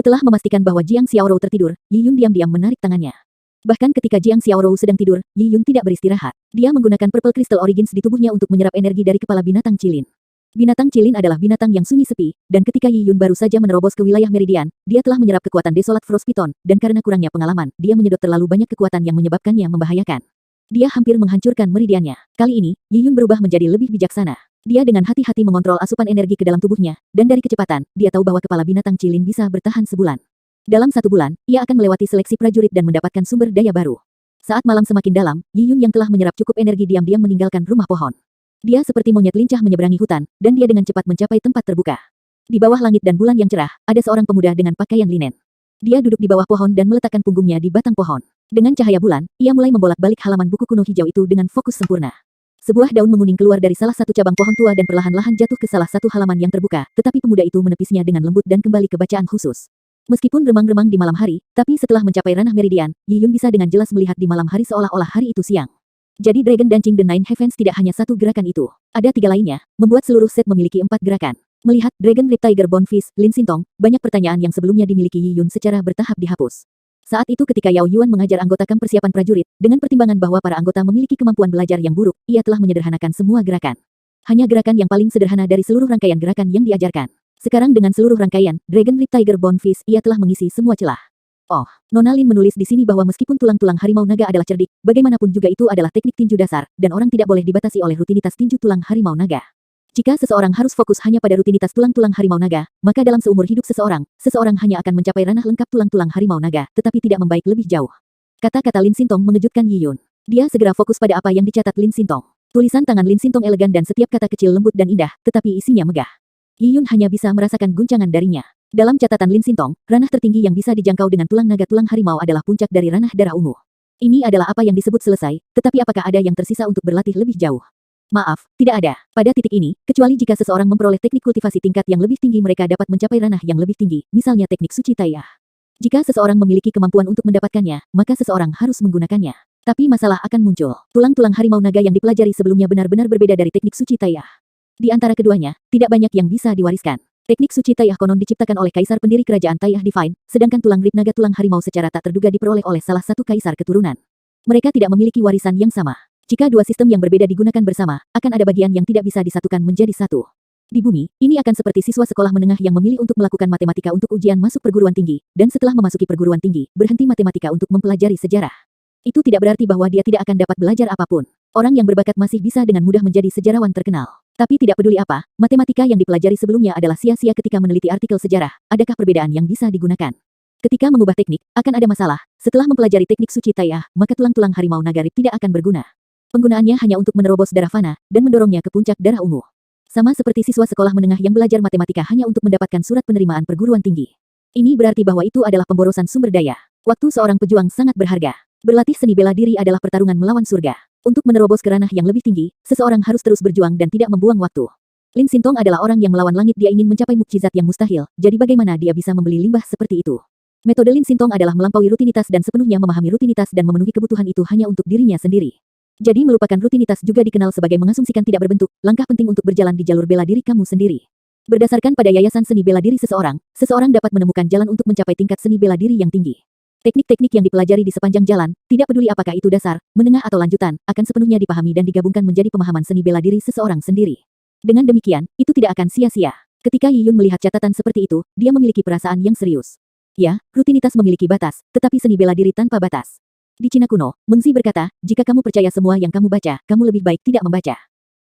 Setelah memastikan bahwa Jiang Xiaorou tertidur, Yi Yun diam-diam menarik tangannya. Bahkan ketika Jiang Xiaorou sedang tidur, Yi Yun tidak beristirahat. Dia menggunakan Purple Crystal Origins di tubuhnya untuk menyerap energi dari kepala binatang Cilin. Binatang Cilin adalah binatang yang sunyi sepi, dan ketika Yi Yun baru saja menerobos ke wilayah Meridian, dia telah menyerap kekuatan Desolate Frost Python, dan karena kurangnya pengalaman, dia menyedot terlalu banyak kekuatan yang menyebabkannya membahayakan. Dia hampir menghancurkan meridiannya. Kali ini, Yi Yun berubah menjadi lebih bijaksana. Dia dengan hati-hati mengontrol asupan energi ke dalam tubuhnya, dan dari kecepatan, dia tahu bahwa kepala binatang Cilin bisa bertahan sebulan. Dalam 1 bulan, ia akan melewati seleksi prajurit dan mendapatkan sumber daya baru. Saat malam semakin dalam, Yi Yun yang telah menyerap cukup energi diam-diam meninggalkan rumah pohon. Dia seperti monyet lincah menyeberangi hutan, dan dia dengan cepat mencapai tempat terbuka. Di bawah langit dan bulan yang cerah, ada seorang pemuda dengan pakaian linen. Dia duduk di bawah pohon dan meletakkan punggungnya di batang pohon. Dengan cahaya bulan, ia mulai membolak-balik halaman buku kuno hijau itu dengan fokus sempurna. Sebuah daun menguning keluar dari salah satu cabang pohon tua dan perlahan-lahan jatuh ke salah satu halaman yang terbuka, tetapi pemuda itu menepisnya dengan lembut dan kembali ke bacaan khusus. Meskipun remang-remang di malam hari, tapi setelah mencapai ranah Meridian, Yi Yun bisa dengan jelas melihat di malam hari seolah-olah hari itu siang. Jadi Dragon Dancing the Nine Heavens tidak hanya satu gerakan itu. Ada 3 lainnya, membuat seluruh set memiliki 4 gerakan. Melihat Dragon Rip Tiger Bonefish, Lin Sintong, banyak pertanyaan yang sebelumnya dimiliki Yi Yun secara bertahap dihapus. Saat itu ketika Yao Yuan mengajar anggota kamp persiapan prajurit, dengan pertimbangan bahwa para anggota memiliki kemampuan belajar yang buruk, ia telah menyederhanakan semua gerakan. Hanya gerakan yang paling sederhana dari seluruh rangkaian gerakan yang diajarkan. Sekarang dengan seluruh rangkaian, Dragon Rip Tiger Bonefish, ia telah mengisi semua celah. Oh, Nona Lin menulis di sini bahwa meskipun tulang-tulang harimau naga adalah cerdik, bagaimanapun juga itu adalah teknik tinju dasar, dan orang tidak boleh dibatasi oleh rutinitas tinju tulang harimau naga. Jika seseorang harus fokus hanya pada rutinitas tulang-tulang harimau naga, maka dalam seumur hidup seseorang hanya akan mencapai ranah lengkap tulang-tulang harimau naga, tetapi tidak membaik lebih jauh. Kata-kata Lin Sintong mengejutkan Yi Yun. Dia segera fokus pada apa yang dicatat Lin Sintong. Tulisan tangan Lin Sintong elegan dan setiap kata kecil lembut dan indah, tetapi isinya megah. Yi Yun hanya bisa merasakan guncangan darinya. Dalam catatan Lin Sintong, ranah tertinggi yang bisa dijangkau dengan tulang naga tulang harimau adalah puncak dari ranah darah ungu. Ini adalah apa yang disebut selesai, tetapi apakah ada yang tersisa untuk berlatih lebih jauh? Maaf, tidak ada. Pada titik ini, kecuali jika seseorang memperoleh teknik kultivasi tingkat yang lebih tinggi mereka dapat mencapai ranah yang lebih tinggi, misalnya teknik suci taiyah. Jika seseorang memiliki kemampuan untuk mendapatkannya, maka seseorang harus menggunakannya. Tapi masalah akan muncul. Tulang-tulang harimau naga yang dipelajari sebelumnya benar-benar berbeda dari teknik suci taiyah. Di antara keduanya, tidak banyak yang bisa diwariskan. Teknik suci taiyah konon diciptakan oleh kaisar pendiri kerajaan Taiyah Divine, sedangkan tulang rib naga tulang harimau secara tak terduga diperoleh oleh salah satu kaisar keturunan. Mereka tidak memiliki warisan yang sama. Jika dua sistem yang berbeda digunakan bersama, akan ada bagian yang tidak bisa disatukan menjadi satu. Di bumi, ini akan seperti siswa sekolah menengah yang memilih untuk melakukan matematika untuk ujian masuk perguruan tinggi, dan setelah memasuki perguruan tinggi, berhenti matematika untuk mempelajari sejarah. Itu tidak berarti bahwa dia tidak akan dapat belajar apapun. Orang yang berbakat masih bisa dengan mudah menjadi sejarawan terkenal. Tapi tidak peduli apa, matematika yang dipelajari sebelumnya adalah sia-sia ketika meneliti artikel sejarah. Adakah perbedaan yang bisa digunakan? Ketika mengubah teknik, akan ada masalah. Setelah mempelajari teknik suci taiyah, maka tulang-tulang harimau naga rib tidak akan berguna. Penggunaannya hanya untuk menerobos darah fana, dan mendorongnya ke puncak darah ungu. Sama seperti siswa sekolah menengah yang belajar matematika hanya untuk mendapatkan surat penerimaan perguruan tinggi. Ini berarti bahwa itu adalah pemborosan sumber daya. Waktu seorang pejuang sangat berharga. Berlatih seni bela diri adalah pertarungan melawan surga. Untuk menerobos ke ranah yang lebih tinggi, seseorang harus terus berjuang dan tidak membuang waktu. Lin Sintong adalah orang yang melawan langit. Dia ingin mencapai mukjizat yang mustahil, jadi bagaimana dia bisa membeli limbah seperti itu? Metode Lin Sintong adalah melampaui rutinitas dan sepenuhnya memahami rutinitas dan memenuhi kebutuhan itu hanya untuk dirinya sendiri. Jadi melupakan rutinitas juga dikenal sebagai mengasumsikan tidak berbentuk, langkah penting untuk berjalan di jalur bela diri kamu sendiri. Berdasarkan pada yayasan seni bela diri seseorang dapat menemukan jalan untuk mencapai tingkat seni bela diri yang tinggi. Teknik-teknik yang dipelajari di sepanjang jalan, tidak peduli apakah itu dasar, menengah atau lanjutan, akan sepenuhnya dipahami dan digabungkan menjadi pemahaman seni bela diri seseorang sendiri. Dengan demikian, itu tidak akan sia-sia. Ketika Yi Yun melihat catatan seperti itu, dia memiliki perasaan yang serius. Ya, rutinitas memiliki batas, tetapi seni bela diri tanpa batas. Di Cina kuno, Mengzi berkata, jika kamu percaya semua yang kamu baca, kamu lebih baik tidak membaca.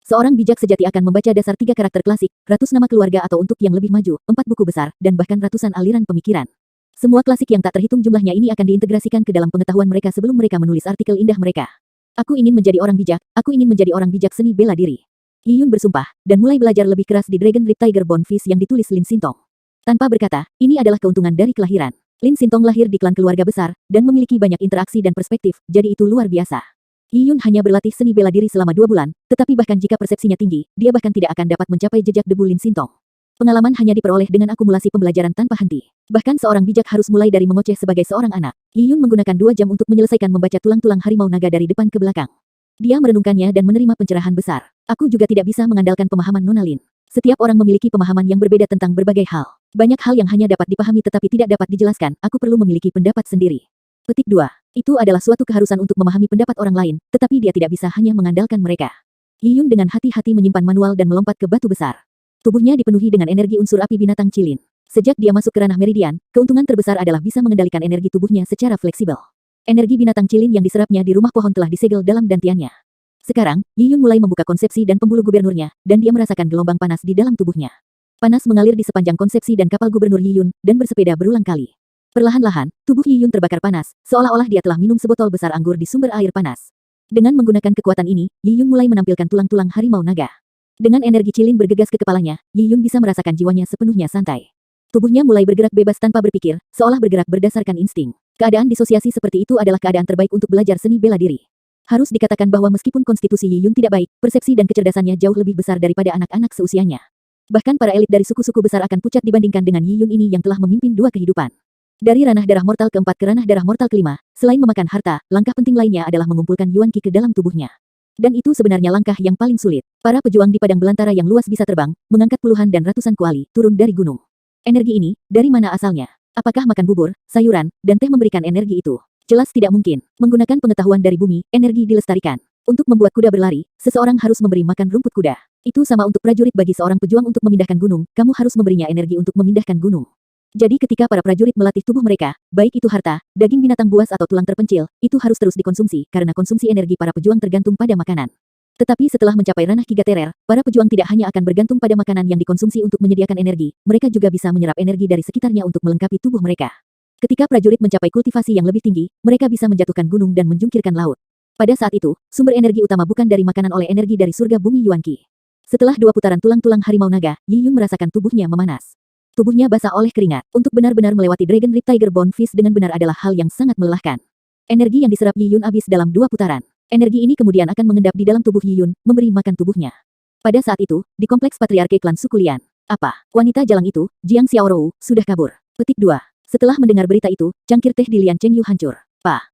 Seorang bijak sejati akan membaca dasar 3 karakter klasik, ratus nama keluarga atau untuk yang lebih maju, 4 buku besar, dan bahkan ratusan aliran pemikiran. Semua klasik yang tak terhitung jumlahnya ini akan diintegrasikan ke dalam pengetahuan mereka sebelum mereka menulis artikel indah mereka. Aku ingin menjadi orang bijak seni bela diri. Yi Yun bersumpah, dan mulai belajar lebih keras di Dragon Rip Tiger Bonefish yang ditulis Lin Sintong. Tanpa berkata, ini adalah keuntungan dari kelahiran. Lin Sintong lahir di klan keluarga besar, dan memiliki banyak interaksi dan perspektif, jadi itu luar biasa. Yi Yun hanya berlatih seni bela diri selama 2 bulan, tetapi bahkan jika persepsinya tinggi, dia bahkan tidak akan dapat mencapai jejak debu Lin Sintong. Pengalaman hanya diperoleh dengan akumulasi pembelajaran tanpa henti. Bahkan seorang bijak harus mulai dari mengoceh sebagai seorang anak. Yi Yun menggunakan 2 jam untuk menyelesaikan membaca tulang-tulang harimau naga dari depan ke belakang. Dia merenungkannya dan menerima pencerahan besar. Aku juga tidak bisa mengandalkan pemahaman Nona Lin. Setiap orang memiliki pemahaman yang berbeda tentang berbagai hal. Banyak hal yang hanya dapat dipahami tetapi tidak dapat dijelaskan, aku perlu memiliki pendapat sendiri. Petik 2. Itu adalah suatu keharusan untuk memahami pendapat orang lain, tetapi dia tidak bisa hanya mengandalkan mereka. Yi Yun dengan hati-hati menyimpan manual dan melompat ke batu besar. Tubuhnya dipenuhi dengan energi unsur api binatang cilin. Sejak dia masuk ke ranah meridian, keuntungan terbesar adalah bisa mengendalikan energi tubuhnya secara fleksibel. Energi binatang cilin yang diserapnya di rumah pohon telah disegel dalam dantiannya. Sekarang, Yi Yun mulai membuka konsepsi dan pembuluh gubernurnya, dan dia merasakan gelombang panas di dalam tubuhnya. Panas mengalir di sepanjang konsepsi dan kapal gubernur Yi Yun, dan bersepeda berulang kali. Perlahan-lahan, tubuh Yi Yun terbakar panas, seolah-olah dia telah minum sebotol besar anggur di sumber air panas. Dengan menggunakan kekuatan ini, Yi Yun mulai menampilkan tulang-tulang harimau naga. Dengan energi cilin bergegas ke kepalanya, Yi Yun bisa merasakan jiwanya sepenuhnya santai. Tubuhnya mulai bergerak bebas tanpa berpikir, seolah bergerak berdasarkan insting. Keadaan disosiasi seperti itu adalah keadaan terbaik untuk belajar seni bela diri. Harus dikatakan bahwa meskipun konstitusi Yi Yun tidak baik, persepsi dan kecerdasannya jauh lebih besar daripada anak-anak seusianya. Bahkan para elit dari suku-suku besar akan pucat dibandingkan dengan Yi Yun ini yang telah memimpin 2 kehidupan. Dari ranah darah mortal keempat ke ranah darah mortal kelima, selain memakan harta, langkah penting lainnya adalah mengumpulkan Yuan Qi ke dalam tubuhnya. Dan itu sebenarnya langkah yang paling sulit. Para pejuang di padang belantara yang luas bisa terbang, mengangkat puluhan dan ratusan kuali, turun dari gunung. Energi ini, dari mana asalnya? Apakah makan bubur, sayuran, dan teh memberikan energi itu? Jelas tidak mungkin. Menggunakan pengetahuan dari bumi, energi dilestarikan. Untuk membuat kuda berlari, seseorang harus memberi makan rumput kuda. Itu sama untuk prajurit bagi seorang pejuang untuk memindahkan gunung, kamu harus memberinya energi untuk memindahkan gunung. Jadi ketika para prajurit melatih tubuh mereka, baik itu harta, daging binatang buas atau tulang terpencil, itu harus terus dikonsumsi karena konsumsi energi para pejuang tergantung pada makanan. Tetapi setelah mencapai ranah Kiga Terer, para pejuang tidak hanya akan bergantung pada makanan yang dikonsumsi untuk menyediakan energi, mereka juga bisa menyerap energi dari sekitarnya untuk melengkapi tubuh mereka. Ketika prajurit mencapai kultivasi yang lebih tinggi, mereka bisa menjatuhkan gunung dan menjungkirkan laut. Pada saat itu, sumber energi utama bukan dari makanan oleh energi dari surga bumi Yuan Qi. Setelah 2 putaran tulang-tulang harimau naga, Yi Yun merasakan tubuhnya memanas. Tubuhnya basah oleh keringat. Untuk benar-benar melewati Dragon Rip Tiger Bone Fist dengan benar adalah hal yang sangat melelahkan. Energi yang diserap Yi Yun habis dalam 2 putaran. Energi ini kemudian akan mengendap di dalam tubuh Yi Yun, memberi makan tubuhnya. Pada saat itu, di kompleks patriarki klan suku Lian. Apa? Wanita jalang itu, Jiang Xiaorou, sudah kabur. Petik 2. Setelah mendengar berita itu, cangkir teh di Lian Chengyu hancur.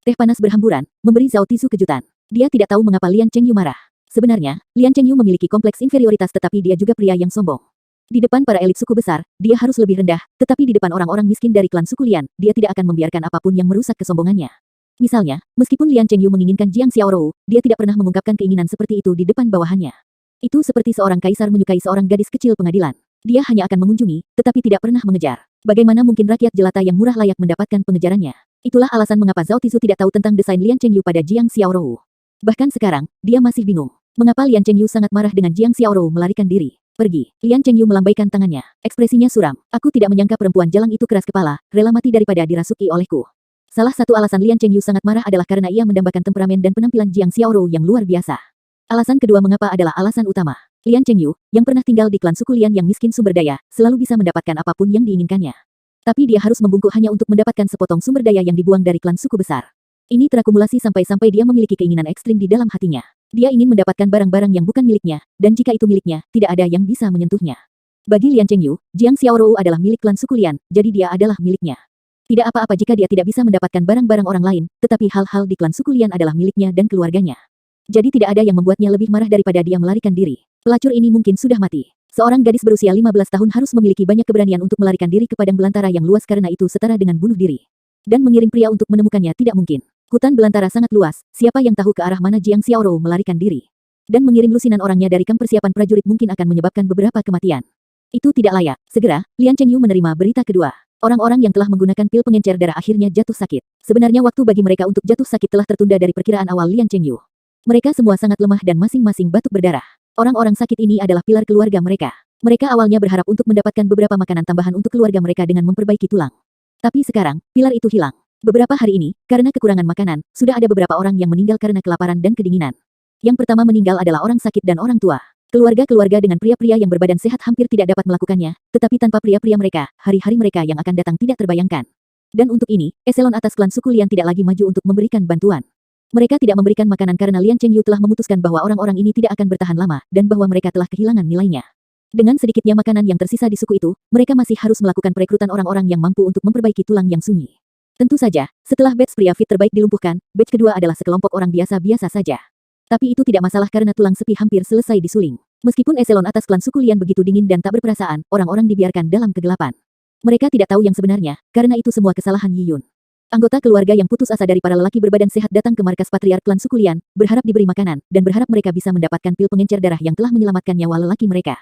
Teh panas berhamburan, memberi Zhao Tizu kejutan. Dia tidak tahu mengapa Lian Chengyu marah. Sebenarnya, Lian Chengyu memiliki kompleks inferioritas tetapi dia juga pria yang sombong. Di depan para elit suku besar, dia harus lebih rendah, tetapi di depan orang-orang miskin dari klan suku Lian, dia tidak akan membiarkan apapun yang merusak kesombongannya. Misalnya, meskipun Lian Chengyu menginginkan Jiang Xiaorou, dia tidak pernah mengungkapkan keinginan seperti itu di depan bawahannya. Itu seperti seorang kaisar menyukai seorang gadis kecil pengadilan. Dia hanya akan mengunjungi, tetapi tidak pernah mengejar. Bagaimana mungkin rakyat jelata yang murah layak mendapatkan pengejarannya? Itulah alasan mengapa Zhao Tizu tidak tahu tentang desain Lian Chengyu pada Jiang Xiaorou. Bahkan sekarang, dia masih bingung. Mengapa Lian Chengyu sangat marah dengan Jiang Xiaorou melarikan diri? Pergi. Lian Chengyu melambaikan tangannya. Ekspresinya suram. Aku tidak menyangka perempuan jalang itu keras kepala, rela mati daripada dirasuki olehku. Salah satu alasan Lian Chengyu sangat marah adalah karena ia mendambakan temperamen dan penampilan Jiang Xiaorou yang luar biasa. Alasan kedua mengapa adalah alasan utama. Lian Chengyu, yang pernah tinggal di klan suku Lian yang miskin sumber daya, selalu bisa mendapatkan apapun yang diinginkannya. Tapi dia harus membungkuk hanya untuk mendapatkan sepotong sumber daya yang dibuang dari klan suku besar. Ini terakumulasi sampai-sampai dia memiliki keinginan ekstrim di dalam hatinya. Dia ingin mendapatkan barang-barang yang bukan miliknya, dan jika itu miliknya, tidak ada yang bisa menyentuhnya. Bagi Lian Chengyu, Jiang Xiaorou adalah milik klan suku Lian, jadi dia adalah miliknya. Tidak apa-apa jika dia tidak bisa mendapatkan barang-barang orang lain, tetapi hal-hal di klan suku Lian adalah miliknya dan keluarganya. Jadi tidak ada yang membuatnya lebih marah daripada dia melarikan diri. Pelacur ini mungkin sudah mati. Seorang gadis berusia 15 tahun harus memiliki banyak keberanian untuk melarikan diri ke padang belantara yang luas karena itu setara dengan bunuh diri. Dan mengirim pria untuk menemukannya tidak mungkin. Hutan belantara sangat luas, siapa yang tahu ke arah mana Jiang Xiaorou melarikan diri. Dan mengirim lusinan orangnya dari kamp persiapan prajurit mungkin akan menyebabkan beberapa kematian. Itu tidak layak. Segera, Lian Chengyu menerima berita kedua. Orang-orang yang telah menggunakan pil pengencer darah akhirnya jatuh sakit. Sebenarnya waktu bagi mereka untuk jatuh sakit telah tertunda dari perkiraan awal Lian Chengyu. Mereka semua sangat lemah dan masing-masing batuk berdarah. Orang-orang sakit ini adalah pilar keluarga mereka. Mereka awalnya berharap untuk mendapatkan beberapa makanan tambahan untuk keluarga mereka dengan memperbaiki tulang. Tapi sekarang, pilar itu hilang. Beberapa hari ini, karena kekurangan makanan, sudah ada beberapa orang yang meninggal karena kelaparan dan kedinginan. Yang pertama meninggal adalah orang sakit dan orang tua. Keluarga-keluarga dengan pria-pria yang berbadan sehat hampir tidak dapat melakukannya, tetapi tanpa pria-pria mereka, hari-hari mereka yang akan datang tidak terbayangkan. Dan untuk ini, eselon atas klan suku Lian tidak lagi maju untuk memberikan bantuan. Mereka tidak memberikan makanan karena Lian Chengyu telah memutuskan bahwa orang-orang ini tidak akan bertahan lama, dan bahwa mereka telah kehilangan nilainya. Dengan sedikitnya makanan yang tersisa di suku itu, mereka masih harus melakukan perekrutan orang-orang yang mampu untuk memperbaiki tulang yang sunyi. Tentu saja, setelah batch pria fit terbaik dilumpuhkan, batch kedua adalah sekelompok orang biasa-biasa saja. Tapi itu tidak masalah karena tulang sepi hampir selesai disuling. Meskipun eselon atas klan suku Lian begitu dingin dan tak berperasaan, orang-orang dibiarkan dalam kegelapan. Mereka tidak tahu yang sebenarnya, karena itu semua kesalahan Yi Yun. Anggota keluarga yang putus asa dari para lelaki berbadan sehat datang ke markas patriark klan suku Lian, berharap diberi makanan, dan berharap mereka bisa mendapatkan pil pengencer darah yang telah menyelamatkan nyawa lelaki mereka.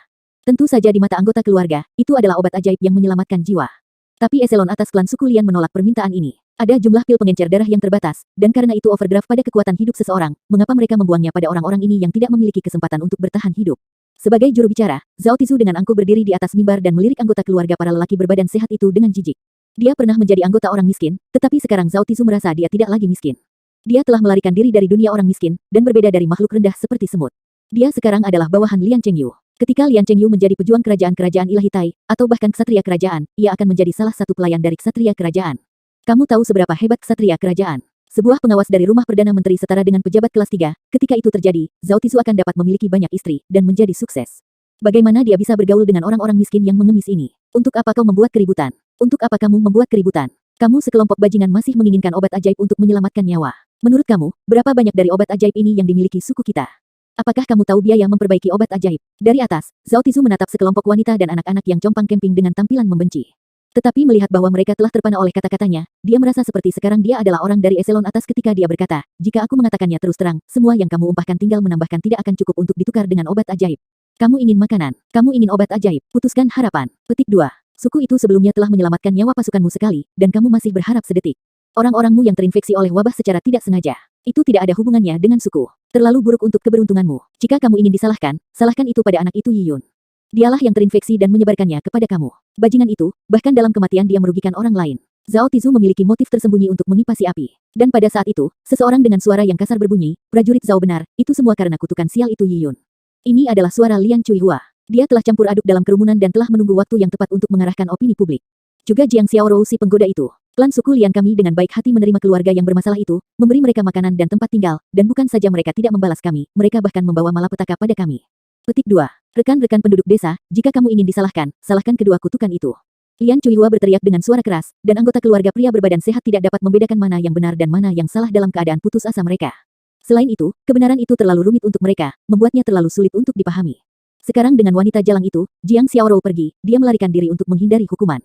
Tentu saja di mata anggota keluarga, itu adalah obat ajaib yang menyelamatkan jiwa. Tapi eselon atas klan suku Lian menolak permintaan ini. Ada jumlah pil pengencer darah yang terbatas, dan karena itu overdraft pada kekuatan hidup seseorang, mengapa mereka membuangnya pada orang-orang ini yang tidak memiliki kesempatan untuk bertahan hidup. Sebagai juru bicara, Zhao Tizu dengan angkuh berdiri di atas mimbar dan melirik anggota keluarga para lelaki berbadan sehat itu dengan jijik. Dia pernah menjadi anggota orang miskin, tetapi sekarang Zhao Tizu merasa dia tidak lagi miskin. Dia telah melarikan diri dari dunia orang miskin, dan berbeda dari makhluk rendah seperti semut. Dia sekarang adalah bawahan Lian Chengyu. Ketika Lian Chengyu menjadi pejuang kerajaan-kerajaan ilahi Tai, atau bahkan ksatria kerajaan, ia akan menjadi salah satu pelayan dari ksatria kerajaan. Kamu tahu seberapa hebat ksatria kerajaan? Sebuah pengawas dari rumah Perdana Menteri setara dengan pejabat kelas 3, ketika itu terjadi, Zhao Tizu akan dapat memiliki banyak istri, dan menjadi sukses. Bagaimana dia bisa bergaul dengan orang-orang miskin yang mengemis ini? Untuk apa kau membuat keributan? Untuk apa kamu membuat keributan? Kamu sekelompok bajingan masih menginginkan obat ajaib untuk menyelamatkan nyawa. Menurut kamu, berapa banyak dari obat ajaib ini yang dimiliki suku kita? Apakah kamu tahu biaya memperbaiki obat ajaib? Dari atas, Zhao Tizu menatap sekelompok wanita dan anak-anak yang compang camping dengan tampilan membenci. Tetapi melihat bahwa mereka telah terpana oleh kata-katanya, dia merasa seperti sekarang dia adalah orang dari eselon atas ketika dia berkata, jika aku mengatakannya terus terang, semua yang kamu umpahkan tinggal menambahkan tidak akan cukup untuk ditukar dengan obat ajaib. Kamu ingin makanan, kamu ingin obat ajaib, putuskan harapan. Petik 2. Suku itu sebelumnya telah menyelamatkan nyawa pasukanmu sekali, dan kamu masih berharap sedetik. Orang-orangmu yang terinfeksi oleh wabah secara tidak sengaja. Itu tidak ada hubungannya dengan suku. Terlalu buruk untuk keberuntunganmu. Jika kamu ingin disalahkan, salahkan itu pada anak itu Yi Yun. Dialah yang terinfeksi dan menyebarkannya kepada kamu. Bajingan itu, bahkan dalam kematian dia merugikan orang lain. Zhao Tizu memiliki motif tersembunyi untuk mengipasi api. Dan pada saat itu, seseorang dengan suara yang kasar berbunyi, prajurit Zhao benar, itu semua karena kutukan sial itu Yi Yun. Ini adalah suara Lian Chuihua. Dia telah campur aduk dalam kerumunan dan telah menunggu waktu yang tepat untuk mengarahkan opini publik. Juga Jiang Xiaorou si penggoda itu. Klan suku Lian kami dengan baik hati menerima keluarga yang bermasalah itu, memberi mereka makanan dan tempat tinggal, dan bukan saja mereka tidak membalas kami, mereka bahkan membawa malapetaka pada kami. Petik 2. Rekan-rekan penduduk desa, jika kamu ingin disalahkan, salahkan kedua kutukan itu. Lian Chuihua berteriak dengan suara keras, dan anggota keluarga pria berbadan sehat tidak dapat membedakan mana yang benar dan mana yang salah dalam keadaan putus asa mereka. Selain itu, kebenaran itu terlalu rumit untuk mereka, membuatnya terlalu sulit untuk dipahami. Sekarang dengan wanita jalang itu, Jiang Xiaorou pergi, dia melarikan diri untuk menghindari hukuman.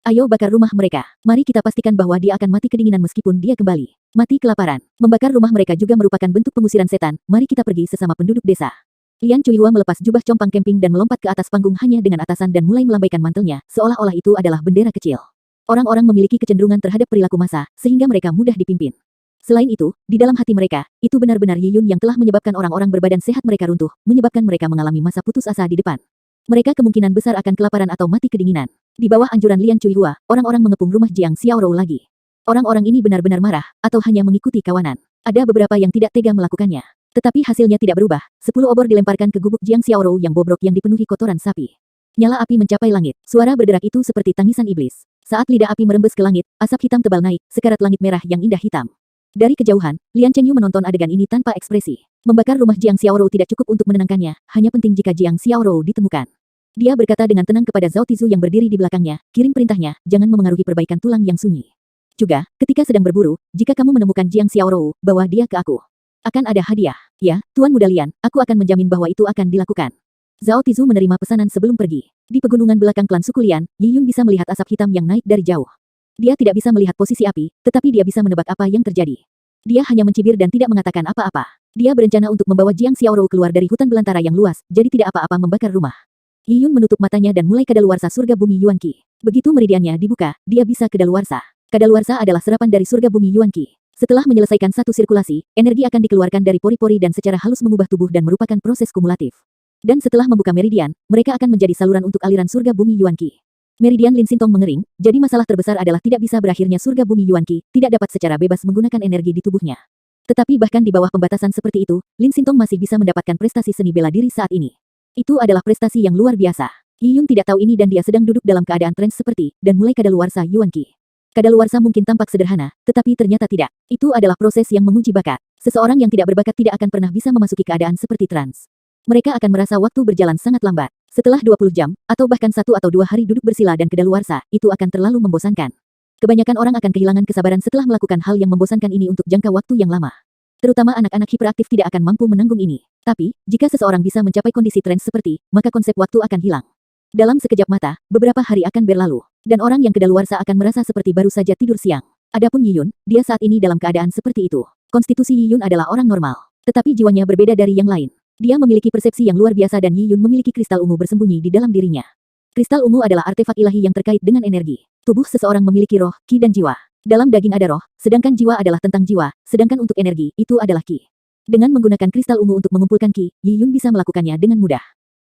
Ayo bakar rumah mereka. Mari kita pastikan bahwa dia akan mati kedinginan meskipun dia kembali. Mati kelaparan. Membakar rumah mereka juga merupakan bentuk pengusiran setan, mari kita pergi sesama penduduk desa. Lian Chuihua melepas jubah compang camping dan melompat ke atas panggung hanya dengan atasan dan mulai melambaikan mantelnya, seolah-olah itu adalah bendera kecil. Orang-orang memiliki kecenderungan terhadap perilaku massa, sehingga mereka mudah dipimpin. Selain itu, di dalam hati mereka, itu benar-benar Yi Yun yang telah menyebabkan orang-orang berbadan sehat mereka runtuh, menyebabkan mereka mengalami masa putus asa di depan. Mereka kemungkinan besar akan kelaparan atau mati kedinginan. Di bawah anjuran Lian Chuihua, orang-orang mengepung rumah Jiang Xiaorou lagi. Orang-orang ini benar-benar marah, atau hanya mengikuti kawanan. Ada beberapa yang tidak tega melakukannya. Tetapi hasilnya tidak berubah, 10 obor dilemparkan ke gubuk Jiang Xiaorou yang bobrok yang dipenuhi kotoran sapi. Nyala api mencapai langit, suara berderak itu seperti tangisan iblis. Saat lidah api merembes ke langit, asap hitam tebal naik, sekarat langit merah yang indah hitam. Dari kejauhan, Lian Chengyu menonton adegan ini tanpa ekspresi. Membakar rumah Jiang Xiaorou tidak cukup untuk menenangkannya, hanya penting jika Jiang Xiaorou ditemukan. Dia berkata dengan tenang kepada Zhao Tizu yang berdiri di belakangnya, kirim perintahnya, jangan memengaruhi perbaikan tulang yang sunyi. Juga, ketika sedang berburu, jika kamu menemukan Jiang Xiaorou, bawa dia ke aku. Akan ada hadiah. Ya, Tuan Muda Lian, aku akan menjamin bahwa itu akan dilakukan. Zhao Tizu menerima pesanan sebelum pergi. Di pegunungan belakang klan suku Lian, Yi Yun bisa melihat asap hitam yang naik dari jauh. Dia tidak bisa melihat posisi api, tetapi dia bisa menebak apa yang terjadi. Dia hanya mencibir dan tidak mengatakan apa-apa. Dia berencana untuk membawa Jiang Xiaorou keluar dari hutan belantara yang luas, jadi tidak apa-apa membakar rumah. Yi Yun menutup matanya dan mulai kadaluarsa surga bumi Yuan Qi. Begitu meridiannya dibuka, dia bisa kadaluarsa. Kadaluarsa adalah serapan dari surga bumi Yuan Qi. Setelah menyelesaikan satu sirkulasi, energi akan dikeluarkan dari pori-pori dan secara halus mengubah tubuh dan merupakan proses kumulatif. Dan setelah membuka meridian, mereka akan menjadi saluran untuk aliran surga bumi Yuan Qi. Meridian Lin Sintong mengering, jadi masalah terbesar adalah tidak bisa berakhirnya surga bumi Yuan Qi, tidak dapat secara bebas menggunakan energi di tubuhnya. Tetapi bahkan di bawah pembatasan seperti itu, Lin Sintong masih bisa mendapatkan prestasi seni bela diri saat ini. Itu adalah prestasi yang luar biasa. Yi Yun tidak tahu ini dan dia sedang duduk dalam keadaan trans seperti, dan mulai kadaluarsa Yuan Qi. Kadaluarsa mungkin tampak sederhana, tetapi ternyata tidak. Itu adalah proses yang menguji bakat. Seseorang yang tidak berbakat tidak akan pernah bisa memasuki keadaan seperti trans. Mereka akan merasa waktu berjalan sangat lambat. Setelah 20 jam, atau bahkan 1 atau 2 hari duduk bersila dan kadaluarsa, itu akan terlalu membosankan. Kebanyakan orang akan kehilangan kesabaran setelah melakukan hal yang membosankan ini untuk jangka waktu yang lama. Terutama anak-anak hiperaktif tidak akan mampu menanggung ini. Tapi, jika seseorang bisa mencapai kondisi trans seperti, maka konsep waktu akan hilang. Dalam sekejap mata, beberapa hari akan berlalu, dan orang yang kedaluarsa akan merasa seperti baru saja tidur siang. Adapun Yi Yun, dia saat ini dalam keadaan seperti itu. Konstitusi Yi Yun adalah orang normal, tetapi jiwanya berbeda dari yang lain. Dia memiliki persepsi yang luar biasa dan Yi Yun memiliki kristal ungu bersembunyi di dalam dirinya. Kristal ungu adalah artefak ilahi yang terkait dengan energi. Tubuh seseorang memiliki roh, ki dan jiwa. Dalam daging ada roh, sedangkan jiwa adalah tentang jiwa, sedangkan untuk energi, itu adalah ki. Dengan menggunakan kristal ungu untuk mengumpulkan ki, Yi Yun bisa melakukannya dengan mudah.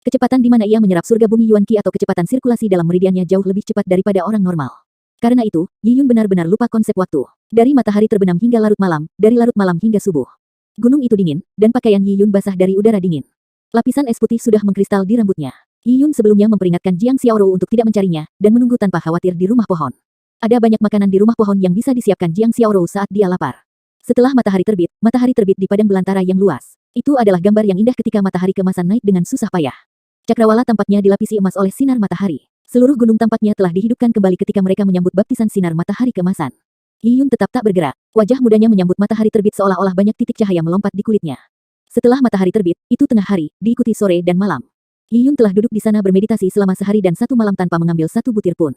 Kecepatan di mana ia menyerap surga bumi Yuan Qi atau kecepatan sirkulasi dalam meridiannya jauh lebih cepat daripada orang normal. Karena itu, Yi Yun benar-benar lupa konsep waktu. Dari matahari terbenam hingga larut malam, dari larut malam hingga subuh. Gunung itu dingin, dan pakaian Yi Yun basah dari udara dingin. Lapisan es putih sudah mengkristal di rambutnya. Yi Yun sebelumnya memperingatkan Jiang Xiaorou untuk tidak mencarinya, dan menunggu tanpa khawatir di rumah pohon. Ada banyak makanan di rumah pohon yang bisa disiapkan Jiang Xiaorou saat dia lapar. Setelah matahari terbit di padang belantara yang luas. Itu adalah gambar yang indah ketika matahari kemasan naik dengan susah payah. Cakrawala tampaknya dilapisi emas oleh sinar matahari. Seluruh gunung tampaknya telah dihidupkan kembali ketika mereka menyambut baptisan sinar matahari kemasan. Yi Yun tetap tak bergerak. Wajah mudanya menyambut matahari terbit seolah-olah banyak titik cahaya melompat di kulitnya. Setelah matahari terbit, itu tengah hari, diikuti sore dan malam. Yi Yun telah duduk di sana bermeditasi selama sehari dan satu malam tanpa mengambil satu butir pun.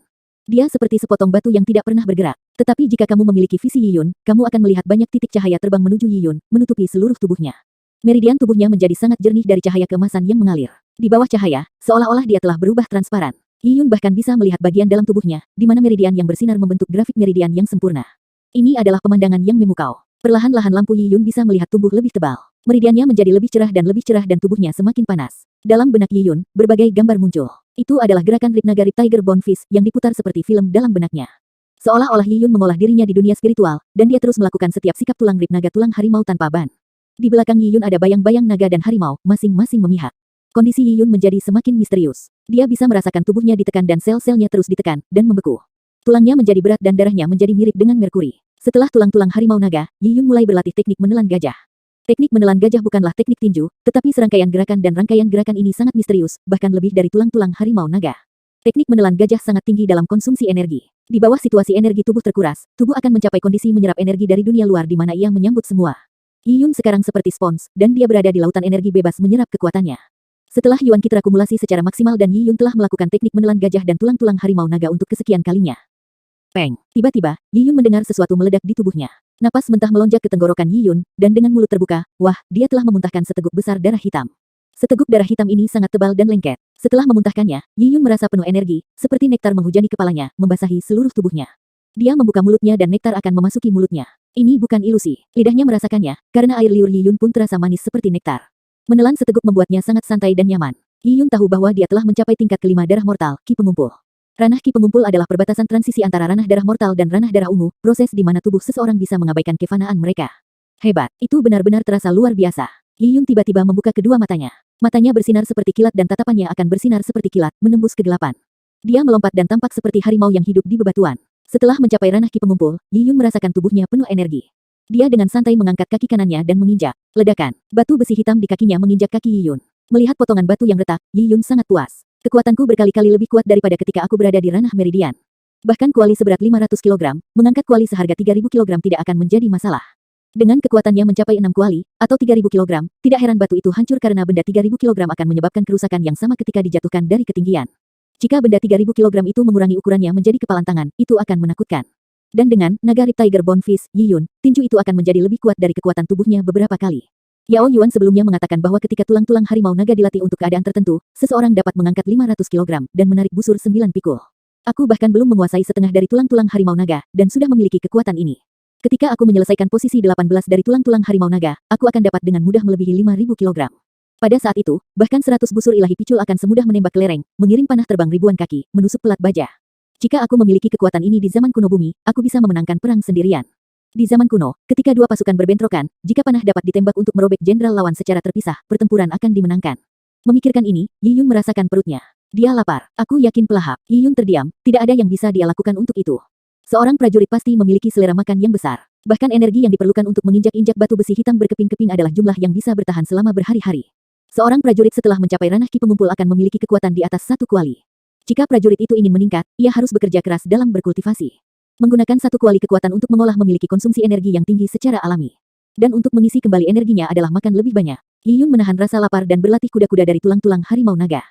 Dia seperti sepotong batu yang tidak pernah bergerak. Tetapi jika kamu memiliki visi Yi Yun, kamu akan melihat banyak titik cahaya terbang menuju Yi Yun, menutupi seluruh tubuhnya. Meridian tubuhnya menjadi sangat jernih dari cahaya keemasan yang mengalir. Di bawah cahaya, seolah-olah dia telah berubah transparan. Yi Yun bahkan bisa melihat bagian dalam tubuhnya, di mana meridian yang bersinar membentuk grafik meridian yang sempurna. Ini adalah pemandangan yang memukau. Perlahan-lahan lampu Yi Yun bisa melihat tumbuh lebih tebal. Meridiannya menjadi lebih cerah dan tubuhnya semakin panas. Dalam benak Yi Yun, berbagai gambar muncul. Itu adalah gerakan Rip Naga Rip Tiger Bone Fist yang diputar seperti film dalam benaknya. Seolah-olah Yi Yun mengolah dirinya di dunia spiritual, dan dia terus melakukan setiap sikap tulang Rip Naga tulang harimau tanpa ban. Di belakang Yi Yun ada bayang-bayang naga dan harimau, masing-masing memihak. Kondisi Yi Yun menjadi semakin misterius. Dia bisa merasakan tubuhnya ditekan dan sel-selnya terus ditekan, dan membeku. Tulangnya menjadi berat dan darahnya menjadi mirip dengan merkuri. Setelah tulang-tulang harimau naga, Yi Yun mulai berlatih teknik menelan gajah. Teknik menelan gajah bukanlah teknik tinju, tetapi serangkaian gerakan dan rangkaian gerakan ini sangat misterius, bahkan lebih dari tulang-tulang harimau naga. Teknik menelan gajah sangat tinggi dalam konsumsi energi. Di bawah situasi energi tubuh terkuras, tubuh akan mencapai kondisi menyerap energi dari dunia luar di mana ia menyambut semua. Yi Yun sekarang seperti spons, dan dia berada di lautan energi bebas menyerap kekuatannya. Setelah Yuan Qi terakumulasi secara maksimal dan Yi Yun telah melakukan teknik menelan gajah dan tulang-tulang harimau naga untuk kesekian kalinya. Peng! Tiba-tiba, Yi Yun mendengar sesuatu meledak di tubuhnya. Napas mentah melonjak ke tenggorokan Yi Yun, dan dengan mulut terbuka, wah, dia telah memuntahkan seteguk besar darah hitam. Seteguk darah hitam ini sangat tebal dan lengket. Setelah memuntahkannya, Yi Yun merasa penuh energi, seperti nektar menghujani kepalanya, membasahi seluruh tubuhnya. Dia membuka mulutnya dan nektar akan memasuki mulutnya. Ini bukan ilusi. Lidahnya merasakannya, karena air liur Yi Yun pun terasa manis seperti nektar. Menelan seteguk membuatnya sangat santai dan nyaman. Yi Yun tahu bahwa dia telah mencapai tingkat kelima darah mortal, Ki Pengumpul. Ranah Ki Pengumpul adalah perbatasan transisi antara ranah darah mortal dan ranah darah ungu, proses di mana tubuh seseorang bisa mengabaikan kefanaan mereka. Hebat, itu benar-benar terasa luar biasa. Yi Yun tiba-tiba membuka kedua matanya. Matanya bersinar seperti kilat dan tatapannya akan bersinar seperti kilat, menembus kegelapan. Dia melompat dan tampak seperti harimau yang hidup di bebatuan. Setelah mencapai ranah Ki Pengumpul, Yi Yun merasakan tubuhnya penuh energi. Dia dengan santai mengangkat kaki kanannya dan menginjak. Ledakan. Batu besi hitam di kakinya menginjak kaki Yi Yun. Melihat potongan batu yang retak, Yi Yun sangat puas. Kekuatanku berkali-kali lebih kuat daripada ketika aku berada di ranah meridian. Bahkan kuali seberat 500 kg, mengangkat kuali seharga 3000 kg tidak akan menjadi masalah. Dengan kekuatannya mencapai 6 kuali, atau 3000 kg, tidak heran batu itu hancur karena benda 3000 kg akan menyebabkan kerusakan yang sama ketika dijatuhkan dari ketinggian. Jika benda 3000 kg itu mengurangi ukurannya menjadi kepalan tangan, itu akan menakutkan. Dan dengan Naga Rip Tiger Bone Fist, Yi Yun, tinju itu akan menjadi lebih kuat dari kekuatan tubuhnya beberapa kali. Yao Yuan sebelumnya mengatakan bahwa ketika tulang-tulang harimau naga dilatih untuk keadaan tertentu, seseorang dapat mengangkat 500 kg dan menarik busur 9 pikul. Aku bahkan belum menguasai setengah dari tulang-tulang harimau naga, dan sudah memiliki kekuatan ini. Ketika aku menyelesaikan posisi 18 dari tulang-tulang harimau naga, aku akan dapat dengan mudah melebihi 5000 kg. Pada saat itu, bahkan 100 busur ilahi picul akan semudah menembak kelereng, mengirim panah terbang ribuan kaki, menusuk pelat baja. Jika aku memiliki kekuatan ini di zaman kuno bumi, aku bisa memenangkan perang sendirian. Di zaman kuno, ketika dua pasukan berbentrokan, jika panah dapat ditembak untuk merobek jenderal lawan secara terpisah, pertempuran akan dimenangkan. Memikirkan ini, Yi Yun merasakan perutnya. Dia lapar. Aku yakin pelahap. Yi Yun terdiam, tidak ada yang bisa dia lakukan untuk itu. Seorang prajurit pasti memiliki selera makan yang besar. Bahkan energi yang diperlukan untuk menginjak-injak batu besi hitam berkeping-keping adalah jumlah yang bisa bertahan selama berhari-hari. Seorang prajurit setelah mencapai ranah Ki Pengumpul akan memiliki kekuatan di atas 1 kuali. Jika prajurit itu ingin meningkat, ia harus bekerja keras dalam berkultivasi. Menggunakan 1 kuali kekuatan untuk mengolah memiliki konsumsi energi yang tinggi secara alami. Dan untuk mengisi kembali energinya adalah makan lebih banyak. Yi Yun menahan rasa lapar dan berlatih kuda-kuda dari tulang-tulang harimau naga.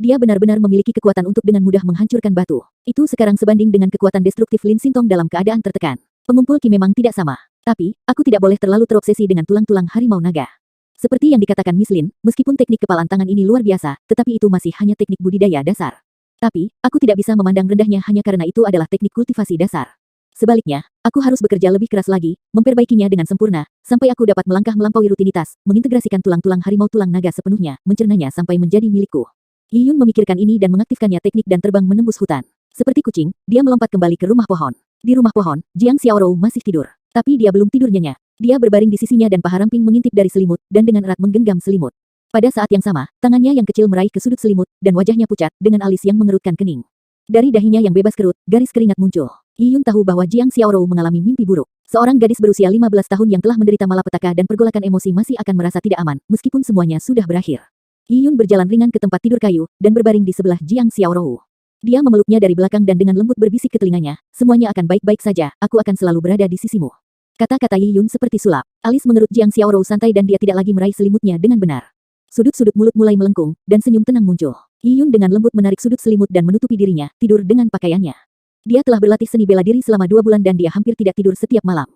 Dia benar-benar memiliki kekuatan untuk dengan mudah menghancurkan batu. Itu sekarang sebanding dengan kekuatan destruktif Lin Xintong dalam keadaan tertekan. Pengumpul Qi memang tidak sama. Tapi, aku tidak boleh terlalu terobsesi dengan tulang-tulang harimau naga. Seperti yang dikatakan Miss Lin, meskipun teknik kepalan tangan ini luar biasa, tetapi itu masih hanya teknik budidaya dasar. Tapi, aku tidak bisa memandang rendahnya hanya karena itu adalah teknik kultivasi dasar. Sebaliknya, aku harus bekerja lebih keras lagi, memperbaikinya dengan sempurna, sampai aku dapat melangkah melampaui rutinitas, mengintegrasikan tulang-tulang harimau tulang naga sepenuhnya, mencernanya sampai menjadi milikku. Yi Yun memikirkan ini dan mengaktifkannya teknik dan terbang menembus hutan. Seperti kucing, dia melompat kembali ke rumah pohon. Di rumah pohon, Jiang Xiaorou masih tidur. Tapi dia belum tidur nyenyak. Dia berbaring di sisinya dan paha ramping mengintip dari selimut, dan dengan erat menggenggam selimut. Pada saat yang sama, tangannya yang kecil meraih ke sudut selimut, dan wajahnya pucat, dengan alis yang mengerutkan kening. Dari dahinya yang bebas kerut, garis keringat muncul. Yi Yun tahu bahwa Jiang Xiaorou mengalami mimpi buruk. Seorang gadis berusia 15 tahun yang telah menderita malapetaka dan pergolakan emosi masih akan merasa tidak aman, meskipun semuanya sudah berakhir. Yi Yun berjalan ringan ke tempat tidur kayu, dan berbaring di sebelah Jiang Xiaorou. Dia memeluknya dari belakang dan dengan lembut berbisik ke telinganya, semuanya akan baik-baik saja, aku akan selalu berada di sisimu. Kata-kata Yi Yun seperti sulap. Alis mengerut Jiang Xiaorou santai dan dia tidak lagi meraih selimutnya dengan benar. Sudut-sudut mulut mulai melengkung, dan senyum tenang muncul. Yi Yun dengan lembut menarik sudut selimut dan menutupi dirinya, tidur dengan pakaiannya. Dia telah berlatih seni bela diri selama 2 bulan dan dia hampir tidak tidur setiap malam.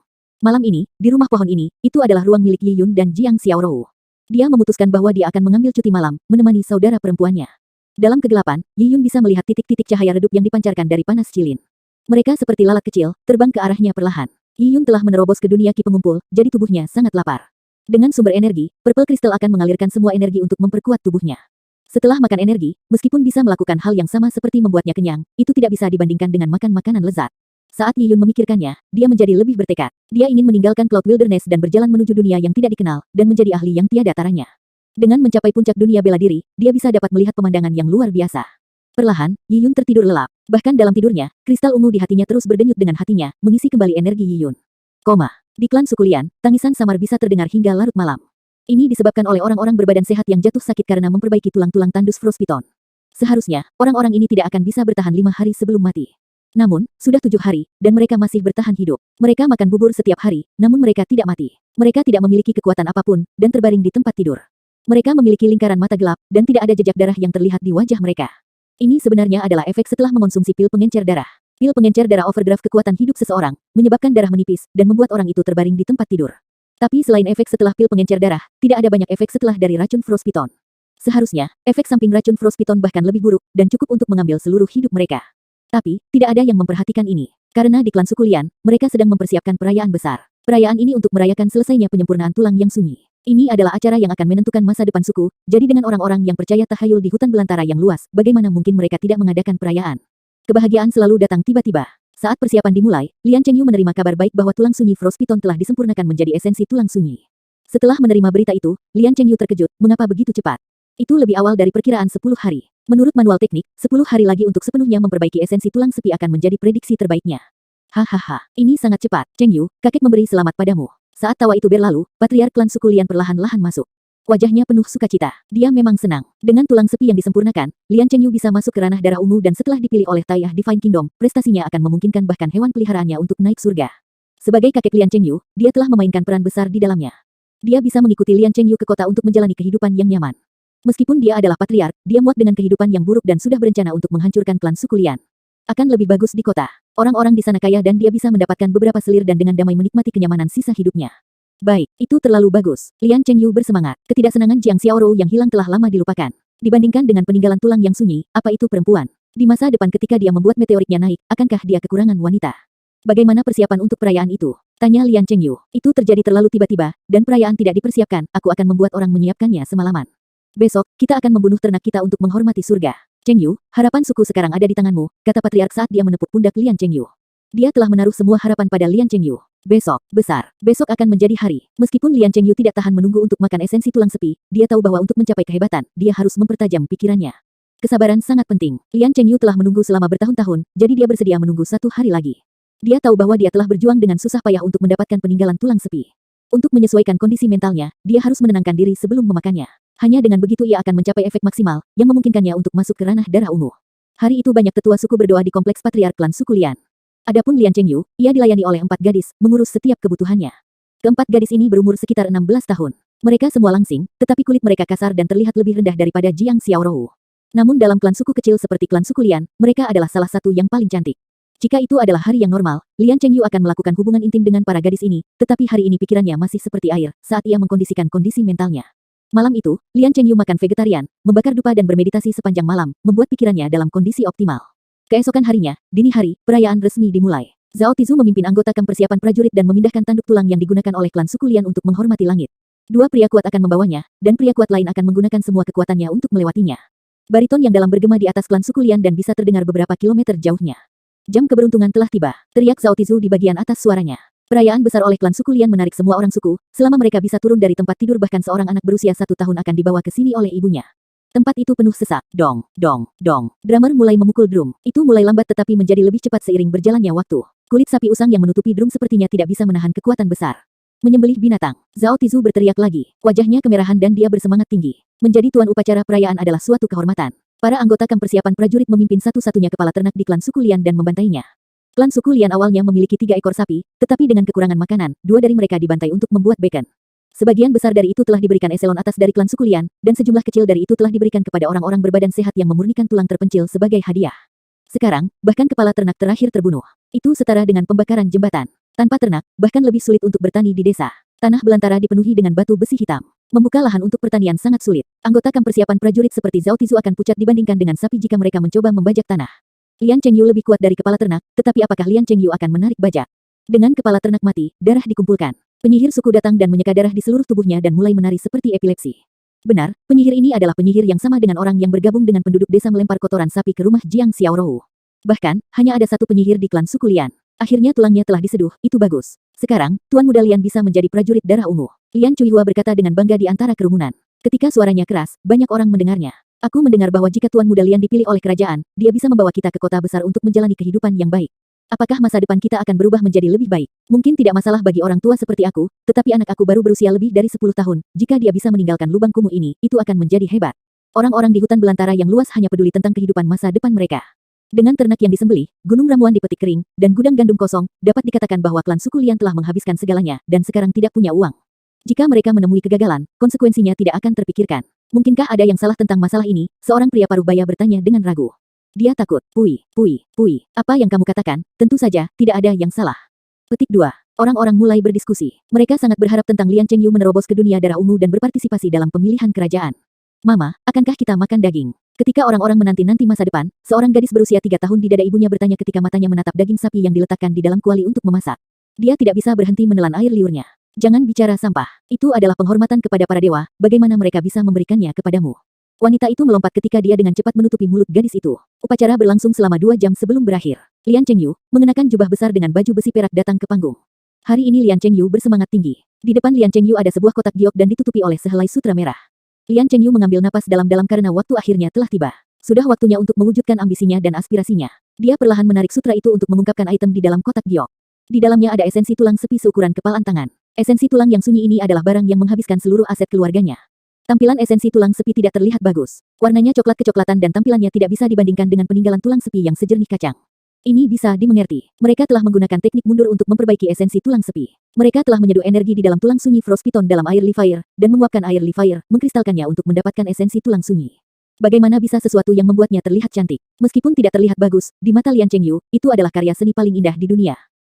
Malam ini, di rumah pohon ini, itu adalah ruang milik Yi Yun dan Jiang Xiaorou. Dia memutuskan bahwa dia akan mengambil cuti malam, menemani saudara perempuannya. Dalam kegelapan, Yi Yun bisa melihat titik-titik cahaya redup yang dipancarkan dari panas cilin. Mereka seperti lalat kecil, terbang ke arahnya perlahan. Yi Yun telah menerobos ke dunia Qi pengumpul, jadi tubuhnya sangat lapar. Dengan sumber energi, Purple Crystal akan mengalirkan semua energi untuk memperkuat tubuhnya. Setelah makan energi, meskipun bisa melakukan hal yang sama seperti membuatnya kenyang, itu tidak bisa dibandingkan dengan makan makanan lezat. Saat Yi Yun memikirkannya, dia menjadi lebih bertekad. Dia ingin meninggalkan Cloud Wilderness dan berjalan menuju dunia yang tidak dikenal, dan menjadi ahli yang tiada taranya. Dengan mencapai puncak dunia bela diri, dia bisa dapat melihat pemandangan yang luar biasa. Perlahan, Yi Yun tertidur lelap. Bahkan dalam tidurnya, kristal ungu di hatinya terus berdenyut dengan hatinya, mengisi kembali energi Yi Yun. Di klan suku Lian, tangisan samar bisa terdengar hingga larut malam. Ini disebabkan oleh orang-orang berbadan sehat yang jatuh sakit karena memperbaiki tulang-tulang tandus frostbite. Seharusnya, orang-orang ini tidak akan bisa bertahan 5 hari sebelum mati. Namun, sudah 7 hari, dan mereka masih bertahan hidup. Mereka makan bubur setiap hari, namun mereka tidak mati. Mereka tidak memiliki kekuatan apapun, dan terbaring di tempat tidur. Mereka memiliki lingkaran mata gelap, dan tidak ada jejak darah yang terlihat di wajah mereka. Ini sebenarnya adalah efek setelah mengonsumsi pil pengencer darah. Pil pengencer darah overdraft kekuatan hidup seseorang, menyebabkan darah menipis, dan membuat orang itu terbaring di tempat tidur. Tapi selain efek setelah pil pengencer darah, tidak ada banyak efek setelah dari racun frostbite. Seharusnya, efek samping racun frostbite bahkan lebih buruk, dan cukup untuk mengambil seluruh hidup mereka. Tapi, tidak ada yang memperhatikan ini. Karena di klan suku Lian, mereka sedang mempersiapkan perayaan besar. Perayaan ini untuk merayakan selesainya penyempurnaan tulang yang sunyi. Ini adalah acara yang akan menentukan masa depan suku, jadi dengan orang-orang yang percaya tahayul di hutan belantara yang luas, bagaimana mungkin mereka tidak mengadakan perayaan? Kebahagiaan selalu datang tiba-tiba. Saat persiapan dimulai, Lian Chengyu menerima kabar baik bahwa tulang sunyi frostbite telah disempurnakan menjadi esensi tulang sunyi. Setelah menerima berita itu, Lian Chengyu terkejut, mengapa begitu cepat? Itu lebih awal dari perkiraan 10 hari. Menurut manual teknik, 10 hari lagi untuk sepenuhnya memperbaiki esensi tulang sepi akan menjadi prediksi terbaiknya. Hahaha, ini sangat cepat. Chengyu, kakek memberi selamat padamu. Saat tawa itu berlalu, patriark klan suku Lian perlahan-lahan masuk. Wajahnya penuh sukacita. Dia memang senang. Dengan tulang sepi yang disempurnakan, Lian Chengyu bisa masuk ke ranah darah ungu dan setelah dipilih oleh Taiyah Divine Kingdom, prestasinya akan memungkinkan bahkan hewan peliharaannya untuk naik surga. Sebagai kakek Lian Chengyu, dia telah memainkan peran besar di dalamnya. Dia bisa mengikuti Lian Chengyu ke kota untuk menjalani kehidupan yang nyaman. Meskipun dia adalah patriark, dia muak dengan kehidupan yang buruk dan sudah berencana untuk menghancurkan klan suku Lian. Akan lebih bagus di kota. Orang-orang di sana kaya dan dia bisa mendapatkan beberapa selir dan dengan damai menikmati kenyamanan sisa hidupnya. Baik, itu terlalu bagus. Lian Chengyu bersemangat. Ketidaksenangan Jiang Xiaorou yang hilang telah lama dilupakan. Dibandingkan dengan peninggalan tulang yang sunyi, apa itu perempuan? Di masa depan ketika dia membuat meteoriknya naik, akankah dia kekurangan wanita? Bagaimana persiapan untuk perayaan itu? Tanya Lian Chengyu. Itu terjadi terlalu tiba-tiba, dan perayaan tidak dipersiapkan, aku akan membuat orang menyiapkannya semalaman. Besok, kita akan membunuh ternak kita untuk menghormati surga. Chengyu, harapan suku sekarang ada di tanganmu, kata patriark saat dia menepuk pundak Lian Chengyu. Dia telah menaruh semua harapan pada Lian Chengyu. Besok, besar. Besok akan menjadi hari. Meskipun Lian Chengyu tidak tahan menunggu untuk makan esensi tulang sepi, dia tahu bahwa untuk mencapai kehebatan, dia harus mempertajam pikirannya. Kesabaran sangat penting. Lian Chengyu telah menunggu selama bertahun-tahun, jadi dia bersedia menunggu 1 hari lagi. Dia tahu bahwa dia telah berjuang dengan susah payah untuk mendapatkan peninggalan tulang sepi. Untuk menyesuaikan kondisi mentalnya, dia harus menenangkan diri sebelum memakannya. Hanya dengan begitu ia akan mencapai efek maksimal, yang memungkinkannya untuk masuk ke ranah darah ungu. Hari itu banyak tetua suku berdoa di kompleks patriark klan suku Lian. Adapun Lian Chengyu, ia dilayani oleh 4 gadis, mengurus setiap kebutuhannya. Keempat gadis ini berumur sekitar 16 tahun. Mereka semua langsing, tetapi kulit mereka kasar dan terlihat lebih rendah daripada Jiang Xiaorou. Namun dalam klan suku kecil seperti klan suku Lian, mereka adalah salah satu yang paling cantik. Jika itu adalah hari yang normal, Lian Chengyu akan melakukan hubungan intim dengan para gadis ini, tetapi hari ini pikirannya masih seperti air saat ia mengkondisikan kondisi mentalnya. Malam itu, Lian Chengyu makan vegetarian, membakar dupa dan bermeditasi sepanjang malam, membuat pikirannya dalam kondisi optimal. Keesokan harinya, dini hari, perayaan resmi dimulai. Zhao Tizu memimpin anggota kamp persiapan prajurit dan memindahkan tanduk tulang yang digunakan oleh klan suku Lian untuk menghormati langit. Dua pria kuat akan membawanya, dan pria kuat lain akan menggunakan semua kekuatannya untuk melewatinya. Bariton yang dalam bergema di atas klan suku Lian dan bisa terdengar beberapa kilometer jauhnya. Jam keberuntungan telah tiba, teriak Zhao Tizu di bagian atas suaranya. Perayaan besar oleh klan suku Lian menarik semua orang suku, selama mereka bisa turun dari tempat tidur bahkan seorang anak berusia 1 tahun akan dibawa ke sini oleh ibunya. Tempat itu penuh sesak, dong, dong, dong. Drummer mulai memukul drum, itu mulai lambat tetapi menjadi lebih cepat seiring berjalannya waktu. Kulit sapi usang yang menutupi drum sepertinya tidak bisa menahan kekuatan besar. Menyembelih binatang. Zhao Tizu berteriak lagi. Wajahnya kemerahan dan dia bersemangat tinggi. Menjadi tuan upacara perayaan adalah suatu kehormatan. Para anggota kamp persiapan prajurit memimpin satu-satunya kepala ternak di klan suku Lian dan membantainya. Klan suku Lian awalnya memiliki 3 ekor sapi, tetapi dengan kekurangan makanan, 2 dari mereka dibantai untuk membuat bacon. Sebagian besar dari itu telah diberikan eselon atas dari klan suku Lian, dan sejumlah kecil dari itu telah diberikan kepada orang-orang berbadan sehat yang memurnikan tulang terpencil sebagai hadiah. Sekarang, bahkan kepala ternak terakhir terbunuh. Itu setara dengan pembakaran jembatan. Tanpa ternak, bahkan lebih sulit untuk bertani di desa. Tanah belantara dipenuhi dengan batu besi hitam. Membuka lahan untuk pertanian sangat sulit. Anggota kamp persiapan prajurit seperti Zhao Tizu akan pucat dibandingkan dengan sapi jika mereka mencoba membajak tanah. Lian Chengyu lebih kuat dari kepala ternak, tetapi apakah Lian Chengyu akan menarik bajak? Dengan kepala ternak mati, darah dikumpulkan. Penyihir suku datang dan menyeka darah di seluruh tubuhnya dan mulai menari seperti epilepsi. Benar, penyihir ini adalah penyihir yang sama dengan orang yang bergabung dengan penduduk desa melempar kotoran sapi ke rumah Jiang Xiaorou. Bahkan, hanya ada satu penyihir di klan suku Lian. Akhirnya tulangnya telah diseduh, itu bagus. Sekarang, Tuan Muda Lian bisa menjadi prajurit darah ungu. Lian Chuihua berkata dengan bangga di antara kerumunan. Ketika suaranya keras, banyak orang mendengarnya. Aku mendengar bahwa jika Tuan Muda Lian dipilih oleh kerajaan, dia bisa membawa kita ke kota besar untuk menjalani kehidupan yang baik. Apakah masa depan kita akan berubah menjadi lebih baik? Mungkin tidak masalah bagi orang tua seperti aku, tetapi anak aku baru berusia lebih dari 10 tahun. Jika dia bisa meninggalkan lubang kumuh ini, itu akan menjadi hebat. Orang-orang di hutan belantara yang luas hanya peduli tentang kehidupan masa depan mereka. Dengan ternak yang disembelih, gunung ramuan dipetik kering, dan gudang gandum kosong, dapat dikatakan bahwa klan suku Lian telah menghabiskan segalanya, dan sekarang tidak punya uang. Jika mereka menemui kegagalan, konsekuensinya tidak akan terpikirkan. Mungkinkah ada yang salah tentang masalah ini? Seorang pria paruh baya bertanya dengan ragu. Dia takut. Pui. Apa yang kamu katakan? Tentu saja, tidak ada yang salah. Petik 2. Orang-orang mulai berdiskusi. Mereka sangat berharap tentang Lian Chengyu menerobos ke dunia darah ungu dan berpartisipasi dalam pemilihan kerajaan. Mama, akankah kita makan daging? Ketika orang-orang menanti-nanti masa depan, seorang gadis berusia 3 tahun di dada ibunya bertanya ketika matanya menatap daging sapi yang diletakkan di dalam kuali untuk memasak. Dia tidak bisa berhenti menelan air liurnya. Jangan bicara sampah. Itu adalah penghormatan kepada para dewa, bagaimana mereka bisa memberikannya kepadamu. Wanita itu melompat ketika dia dengan cepat menutupi mulut gadis itu. Upacara berlangsung selama 2 jam sebelum berakhir. Lian Chengyu, mengenakan jubah besar dengan baju besi perak datang ke panggung. Hari ini Lian Chengyu bersemangat tinggi. Di depan Lian Chengyu ada sebuah kotak giok dan ditutupi oleh sehelai sutra merah. Lian Chengyu mengambil napas dalam-dalam karena waktu akhirnya telah tiba. Sudah waktunya untuk mewujudkan ambisinya dan aspirasinya. Dia perlahan menarik sutra itu untuk mengungkapkan item di dalam kotak giok. Di dalamnya ada esensi tulang sepi seukuran kepalan tangan. Esensi tulang yang sunyi ini adalah barang yang menghabiskan seluruh aset keluarganya. Tampilan esensi tulang sepi tidak terlihat bagus. Warnanya coklat kecoklatan dan tampilannya tidak bisa dibandingkan dengan peninggalan tulang sepi yang sejernih kacang. Ini bisa dimengerti. Mereka telah menggunakan teknik mundur untuk memperbaiki esensi tulang sepi. Mereka telah menyeduh energi di dalam tulang sunyi Frost Python dalam air Livire, dan menguapkan air Livire, mengkristalkannya untuk mendapatkan esensi tulang sunyi. Bagaimana bisa sesuatu yang membuatnya terlihat cantik? Meskipun tidak terlihat bagus, di mata Lian Chengyu, itu adalah karya seni paling indah di dunia.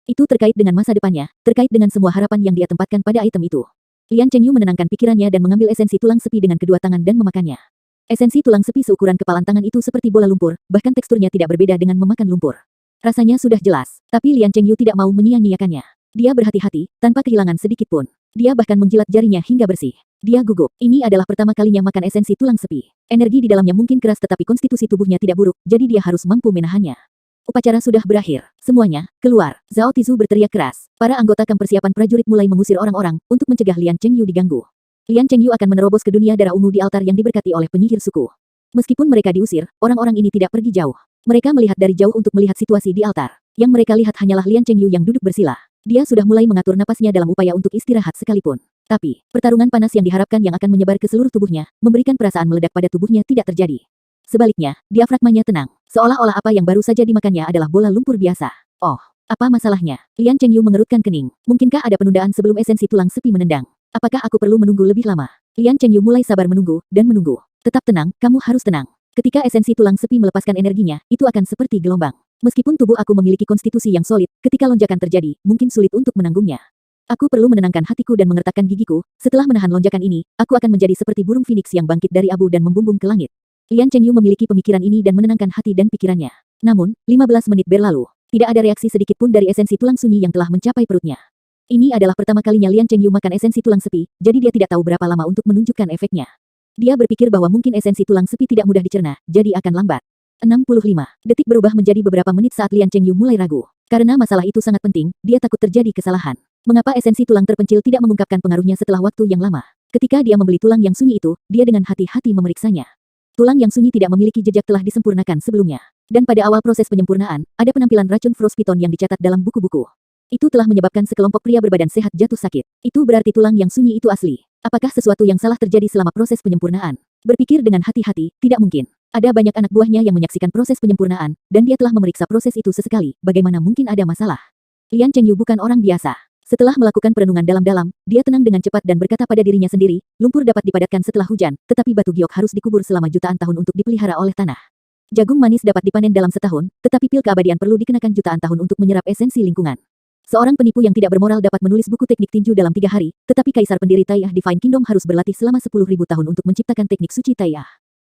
Itu terkait dengan masa depannya, terkait dengan semua harapan yang dia tempatkan pada item itu. Lian Chengyu menenangkan pikirannya dan mengambil esensi tulang sepi dengan kedua tangan dan memakannya. Esensi tulang sepi seukuran kepalan tangan itu seperti bola lumpur, bahkan teksturnya tidak berbeda dengan memakan lumpur. Rasanya sudah jelas, tapi Lian Chengyu tidak mau menyia-nyiakannya. Dia berhati-hati, tanpa kehilangan sedikit pun. Dia bahkan menjilat jarinya hingga bersih. Dia gugup. Ini adalah pertama kalinya makan esensi tulang sepi. Energi di dalamnya mungkin keras tetapi konstitusi tubuhnya tidak buruk, jadi dia harus mampu menahannya. Upacara sudah berakhir. Semuanya, keluar. Zhao Tizu berteriak keras. Para anggota kamp persiapan prajurit mulai mengusir orang-orang, untuk mencegah Lian Chengyu diganggu. Lian Chengyu akan menerobos ke dunia darah ungu di altar yang diberkati oleh penyihir suku. Meskipun mereka diusir, orang-orang ini tidak pergi jauh. Mereka melihat dari jauh untuk melihat situasi di altar. Yang mereka lihat hanyalah Lian Chengyu yang duduk bersila. Dia sudah mulai mengatur napasnya dalam upaya untuk istirahat sekalipun. Tapi, pertarungan panas yang diharapkan yang akan menyebar ke seluruh tubuhnya, memberikan perasaan meledak pada tubuhnya tidak terjadi. Sebaliknya, diafragmanya tenang. Seolah-olah apa yang baru saja dimakannya adalah bola lumpur biasa. Oh, apa masalahnya? Lian Chengyu mengerutkan kening. Mungkinkah ada penundaan sebelum esensi tulang sepi menendang? Apakah aku perlu menunggu lebih lama? Lian Chengyu mulai sabar menunggu, dan menunggu. Tetap tenang, kamu harus tenang. Ketika esensi tulang sepi melepaskan energinya, itu akan seperti gelombang. Meskipun tubuh aku memiliki konstitusi yang solid, ketika lonjakan terjadi, mungkin sulit untuk menanggungnya. Aku perlu menenangkan hatiku dan mengertakkan gigiku. Setelah menahan lonjakan ini, aku akan menjadi seperti burung phoenix yang bangkit dari abu dan membumbung ke langit. Lian Chengyu memiliki pemikiran ini dan menenangkan hati dan pikirannya. Namun, 15 menit berlalu. Tidak ada reaksi sedikit pun dari esensi tulang sunyi yang telah mencapai perutnya. Ini adalah pertama kalinya Lian Chengyu makan esensi tulang sepi, jadi dia tidak tahu berapa lama untuk menunjukkan efeknya. Dia berpikir bahwa mungkin esensi tulang sepi tidak mudah dicerna, jadi akan lambat. 65 detik berubah menjadi beberapa menit saat Lian Chengyu mulai ragu. Karena masalah itu sangat penting, dia takut terjadi kesalahan. Mengapa esensi tulang terpencil tidak mengungkapkan pengaruhnya setelah waktu yang lama? Ketika dia membeli tulang yang sunyi itu, dia dengan hati-hati memeriksanya. Tulang yang sunyi tidak memiliki jejak telah disempurnakan sebelumnya. Dan pada awal proses penyempurnaan, ada penampilan racun Frost Python yang dicatat dalam buku-buku. Itu telah menyebabkan sekelompok pria berbadan sehat jatuh sakit. Itu berarti tulang yang sunyi itu asli. Apakah sesuatu yang salah terjadi selama proses penyempurnaan? Berpikir dengan hati-hati, tidak mungkin. Ada banyak anak buahnya yang menyaksikan proses penyempurnaan, dan dia telah memeriksa proses itu sesekali. Bagaimana mungkin ada masalah? Lian Chengyu bukan orang biasa. Setelah melakukan perenungan dalam-dalam, dia tenang dengan cepat dan berkata pada dirinya sendiri, lumpur dapat dipadatkan setelah hujan, tetapi batu giok harus dikubur selama jutaan tahun untuk dipelihara oleh tanah. Jagung manis dapat dipanen dalam setahun, tetapi pil keabadian perlu dikenakan jutaan tahun untuk menyerap esensi lingkungan. Seorang penipu yang tidak bermoral dapat menulis buku teknik tinju dalam 3 hari, tetapi kaisar pendiri Taiyah Divine Kingdom harus berlatih selama 10.000 tahun untuk menciptakan teknik suci Taiyah.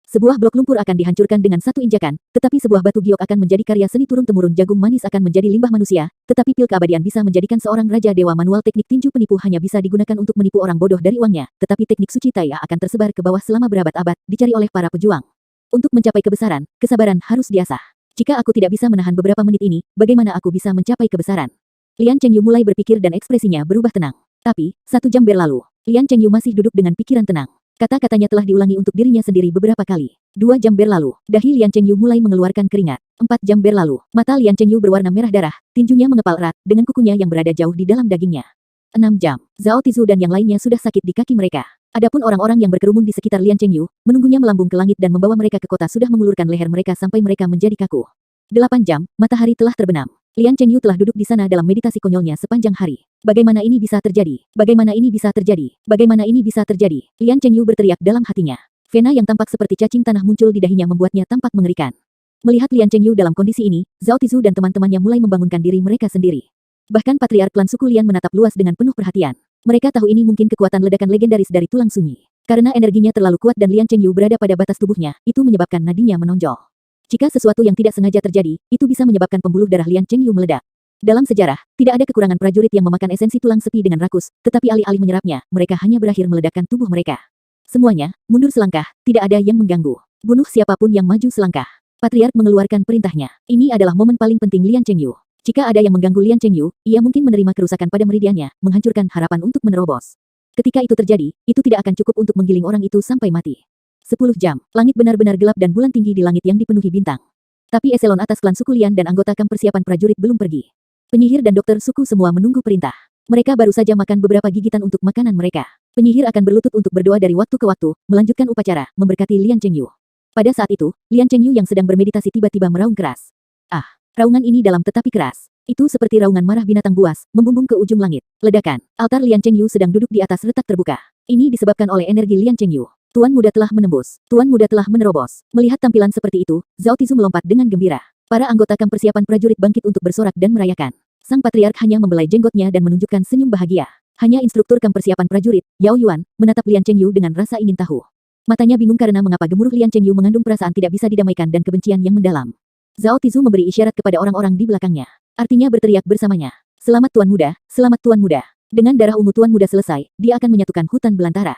Sebuah blok lumpur akan dihancurkan dengan satu injakan, tetapi sebuah batu giok akan menjadi karya seni turun-temurun. Jagung manis akan menjadi limbah manusia, tetapi pil keabadian bisa menjadikan seorang raja dewa. Manual teknik tinju penipu hanya bisa digunakan untuk menipu orang bodoh dari uangnya, tetapi teknik suci Taiyah akan tersebar ke bawah selama berabad-abad, dicari oleh para pejuang. Untuk mencapai kebesaran, kesabaran harus diasah. Jika aku tidak bisa menahan beberapa menit ini, bagaimana aku bisa mencapai kebesaran? Lian Chengyu mulai berpikir dan ekspresinya berubah tenang. Tapi, 1 jam berlalu. Lian Chengyu masih duduk dengan pikiran tenang. Kata-katanya telah diulangi untuk dirinya sendiri beberapa kali. 2 jam berlalu. Dahi Lian Chengyu mulai mengeluarkan keringat. 4 jam berlalu. Mata Lian Chengyu berwarna merah darah, tinjunya mengepal erat, dengan kukunya yang berada jauh di dalam dagingnya. 6 jam. Zhao Tizu dan yang lainnya sudah sakit di kaki mereka. Adapun orang-orang yang berkerumun di sekitar Lian Chengyu, menunggunya melambung ke langit dan membawa mereka ke kota sudah mengulurkan leher mereka sampai mereka menjadi kaku. 8 jam, matahari telah terbenam. Lian Chengyu telah duduk di sana dalam meditasi konyolnya sepanjang hari. Bagaimana ini bisa terjadi? Bagaimana ini bisa terjadi? Bagaimana ini bisa terjadi? Lian Chengyu berteriak dalam hatinya. Vena yang tampak seperti cacing tanah muncul di dahinya membuatnya tampak mengerikan. Melihat Lian Chengyu dalam kondisi ini, Zhao Tizu dan teman-temannya mulai membangunkan diri mereka sendiri. Bahkan patriark klan suku Lian menatap luas dengan penuh perhatian. Mereka tahu ini mungkin kekuatan ledakan legendaris dari tulang sunyi. Karena energinya terlalu kuat dan Lian Chengyu berada pada batas tubuhnya, itu menyebabkan nadinya menonjol. Jika sesuatu yang tidak sengaja terjadi, itu bisa menyebabkan pembuluh darah Lian Chengyu meledak. Dalam sejarah, tidak ada kekurangan prajurit yang memakan esensi tulang sepi dengan rakus, tetapi alih-alih menyerapnya, mereka hanya berakhir meledakkan tubuh mereka. Semuanya, mundur selangkah, tidak ada yang mengganggu. Bunuh siapapun yang maju selangkah. Patriark mengeluarkan perintahnya. Ini adalah momen paling penting Lian Chengyu. Jika ada yang mengganggu Lian Chengyu, ia mungkin menerima kerusakan pada meridiannya, menghancurkan harapan untuk menerobos. Ketika itu terjadi, itu tidak akan cukup untuk menggiling orang itu sampai mati. 10 jam, langit benar-benar gelap dan bulan tinggi di langit yang dipenuhi bintang. Tapi eselon atas klan suku Lian dan anggota kamp persiapan prajurit belum pergi. Penyihir dan dokter suku semua menunggu perintah. Mereka baru saja makan beberapa gigitan untuk makanan mereka. Penyihir akan berlutut untuk berdoa dari waktu ke waktu, melanjutkan upacara, memberkati Lian Chengyu. Pada saat itu, Lian Chengyu yang sedang bermeditasi tiba-tiba meraung keras. Ah, raungan ini dalam tetapi keras. Itu seperti raungan marah binatang buas, membumbung ke ujung langit. Ledakan. Altar Lian Chengyu sedang duduk di atas retak terbuka. Ini disebabkan oleh energi Lian Chengyu. Tuan muda telah menembus. Tuan muda telah menerobos. Melihat tampilan seperti itu, Zhao Tizu melompat dengan gembira. Para anggota kamp persiapan prajurit bangkit untuk bersorak dan merayakan. Sang patriark hanya membelai jenggotnya dan menunjukkan senyum bahagia. Hanya instruktur kamp persiapan prajurit, Yao Yuan, menatap Lian Chengyu dengan rasa ingin tahu. Matanya bingung karena mengapa gemuruh Lian Chengyu mengandung perasaan tidak bisa didamaikan dan kebencian yang mendalam. Zhao Tizu memberi isyarat kepada orang-orang di belakangnya. Artinya berteriak bersamanya. Selamat Tuan Muda, selamat Tuan Muda. Dengan darah ungu Tuan Muda selesai, dia akan menyatukan hutan belantara.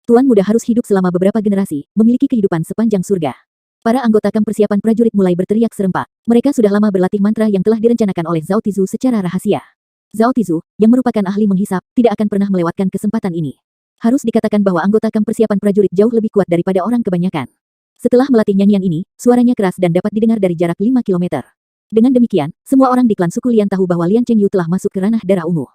Tuan Muda harus hidup selama beberapa generasi, memiliki kehidupan sepanjang surga. Para anggota kamp persiapan prajurit mulai berteriak serempak. Mereka sudah lama berlatih mantra yang telah direncanakan oleh Zhao Tizu secara rahasia. Zhao Tizu, yang merupakan ahli menghisap, tidak akan pernah melewatkan kesempatan ini. Harus dikatakan bahwa anggota kamp persiapan prajurit jauh lebih kuat daripada orang kebanyakan. Setelah melatih nyanyian ini, suaranya keras dan dapat didengar dari jarak 5 km. Dengan demikian, semua orang di klan suku Lian tahu bahwa Lian Chengyu telah masuk ke ranah darah ungu.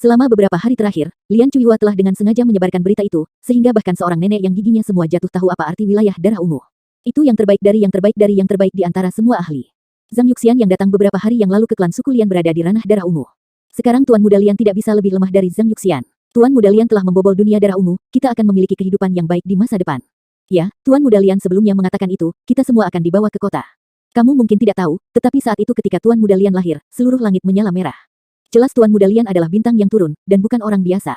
Selama beberapa hari terakhir, Lian Chuyua telah dengan sengaja menyebarkan berita itu, sehingga bahkan seorang nenek yang giginya semua jatuh tahu apa arti wilayah darah ungu. Itu yang terbaik dari yang terbaik dari yang terbaik di antara semua ahli. Zhang Yuxian yang datang beberapa hari yang lalu ke klan suku Lian berada di ranah darah ungu. Sekarang Tuan Muda Lian tidak bisa lebih lemah dari Zhang Yuxian. Tuan Muda Lian telah membobol dunia darah ungu, kita akan memiliki kehidupan yang baik di masa depan. Ya, Tuan Muda Lian sebelumnya mengatakan itu, kita semua akan dibawa ke kota. Kamu mungkin tidak tahu, tetapi saat itu ketika Tuan Muda Lian lahir, seluruh langit menyala merah. Jelas Tuan Muda Lian adalah bintang yang turun, dan bukan orang biasa.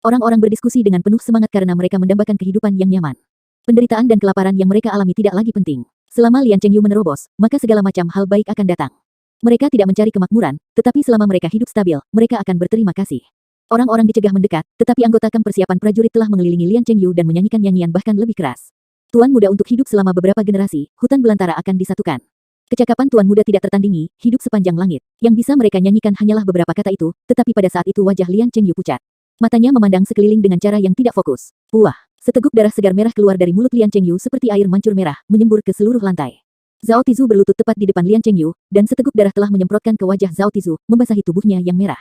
Orang-orang berdiskusi dengan penuh semangat karena mereka mendambakan kehidupan yang nyaman. Penderitaan dan kelaparan yang mereka alami tidak lagi penting. Selama Lian Chengyu menerobos, maka segala macam hal baik akan datang. Mereka tidak mencari kemakmuran, tetapi selama mereka hidup stabil, mereka akan berterima kasih. Orang-orang dicegah mendekat, tetapi anggota kamp persiapan prajurit telah mengelilingi Lian Chengyu dan menyanyikan nyanyian bahkan lebih keras. Tuan muda untuk hidup selama beberapa generasi, hutan belantara akan disatukan. Kecakapan Tuan muda tidak tertandingi, hidup sepanjang langit. Yang bisa mereka nyanyikan hanyalah beberapa kata itu, tetapi pada saat itu wajah Lian Chengyu pucat. Matanya memandang sekeliling dengan cara yang tidak fokus. Puah, seteguk darah segar merah keluar dari mulut Lian Chengyu seperti air mancur merah, menyembur ke seluruh lantai. Zhao Tizu berlutut tepat di depan Lian Chengyu, dan seteguk darah telah menyemprotkan ke wajah Zhao Tizu, membasahi tubuhnya yang merah.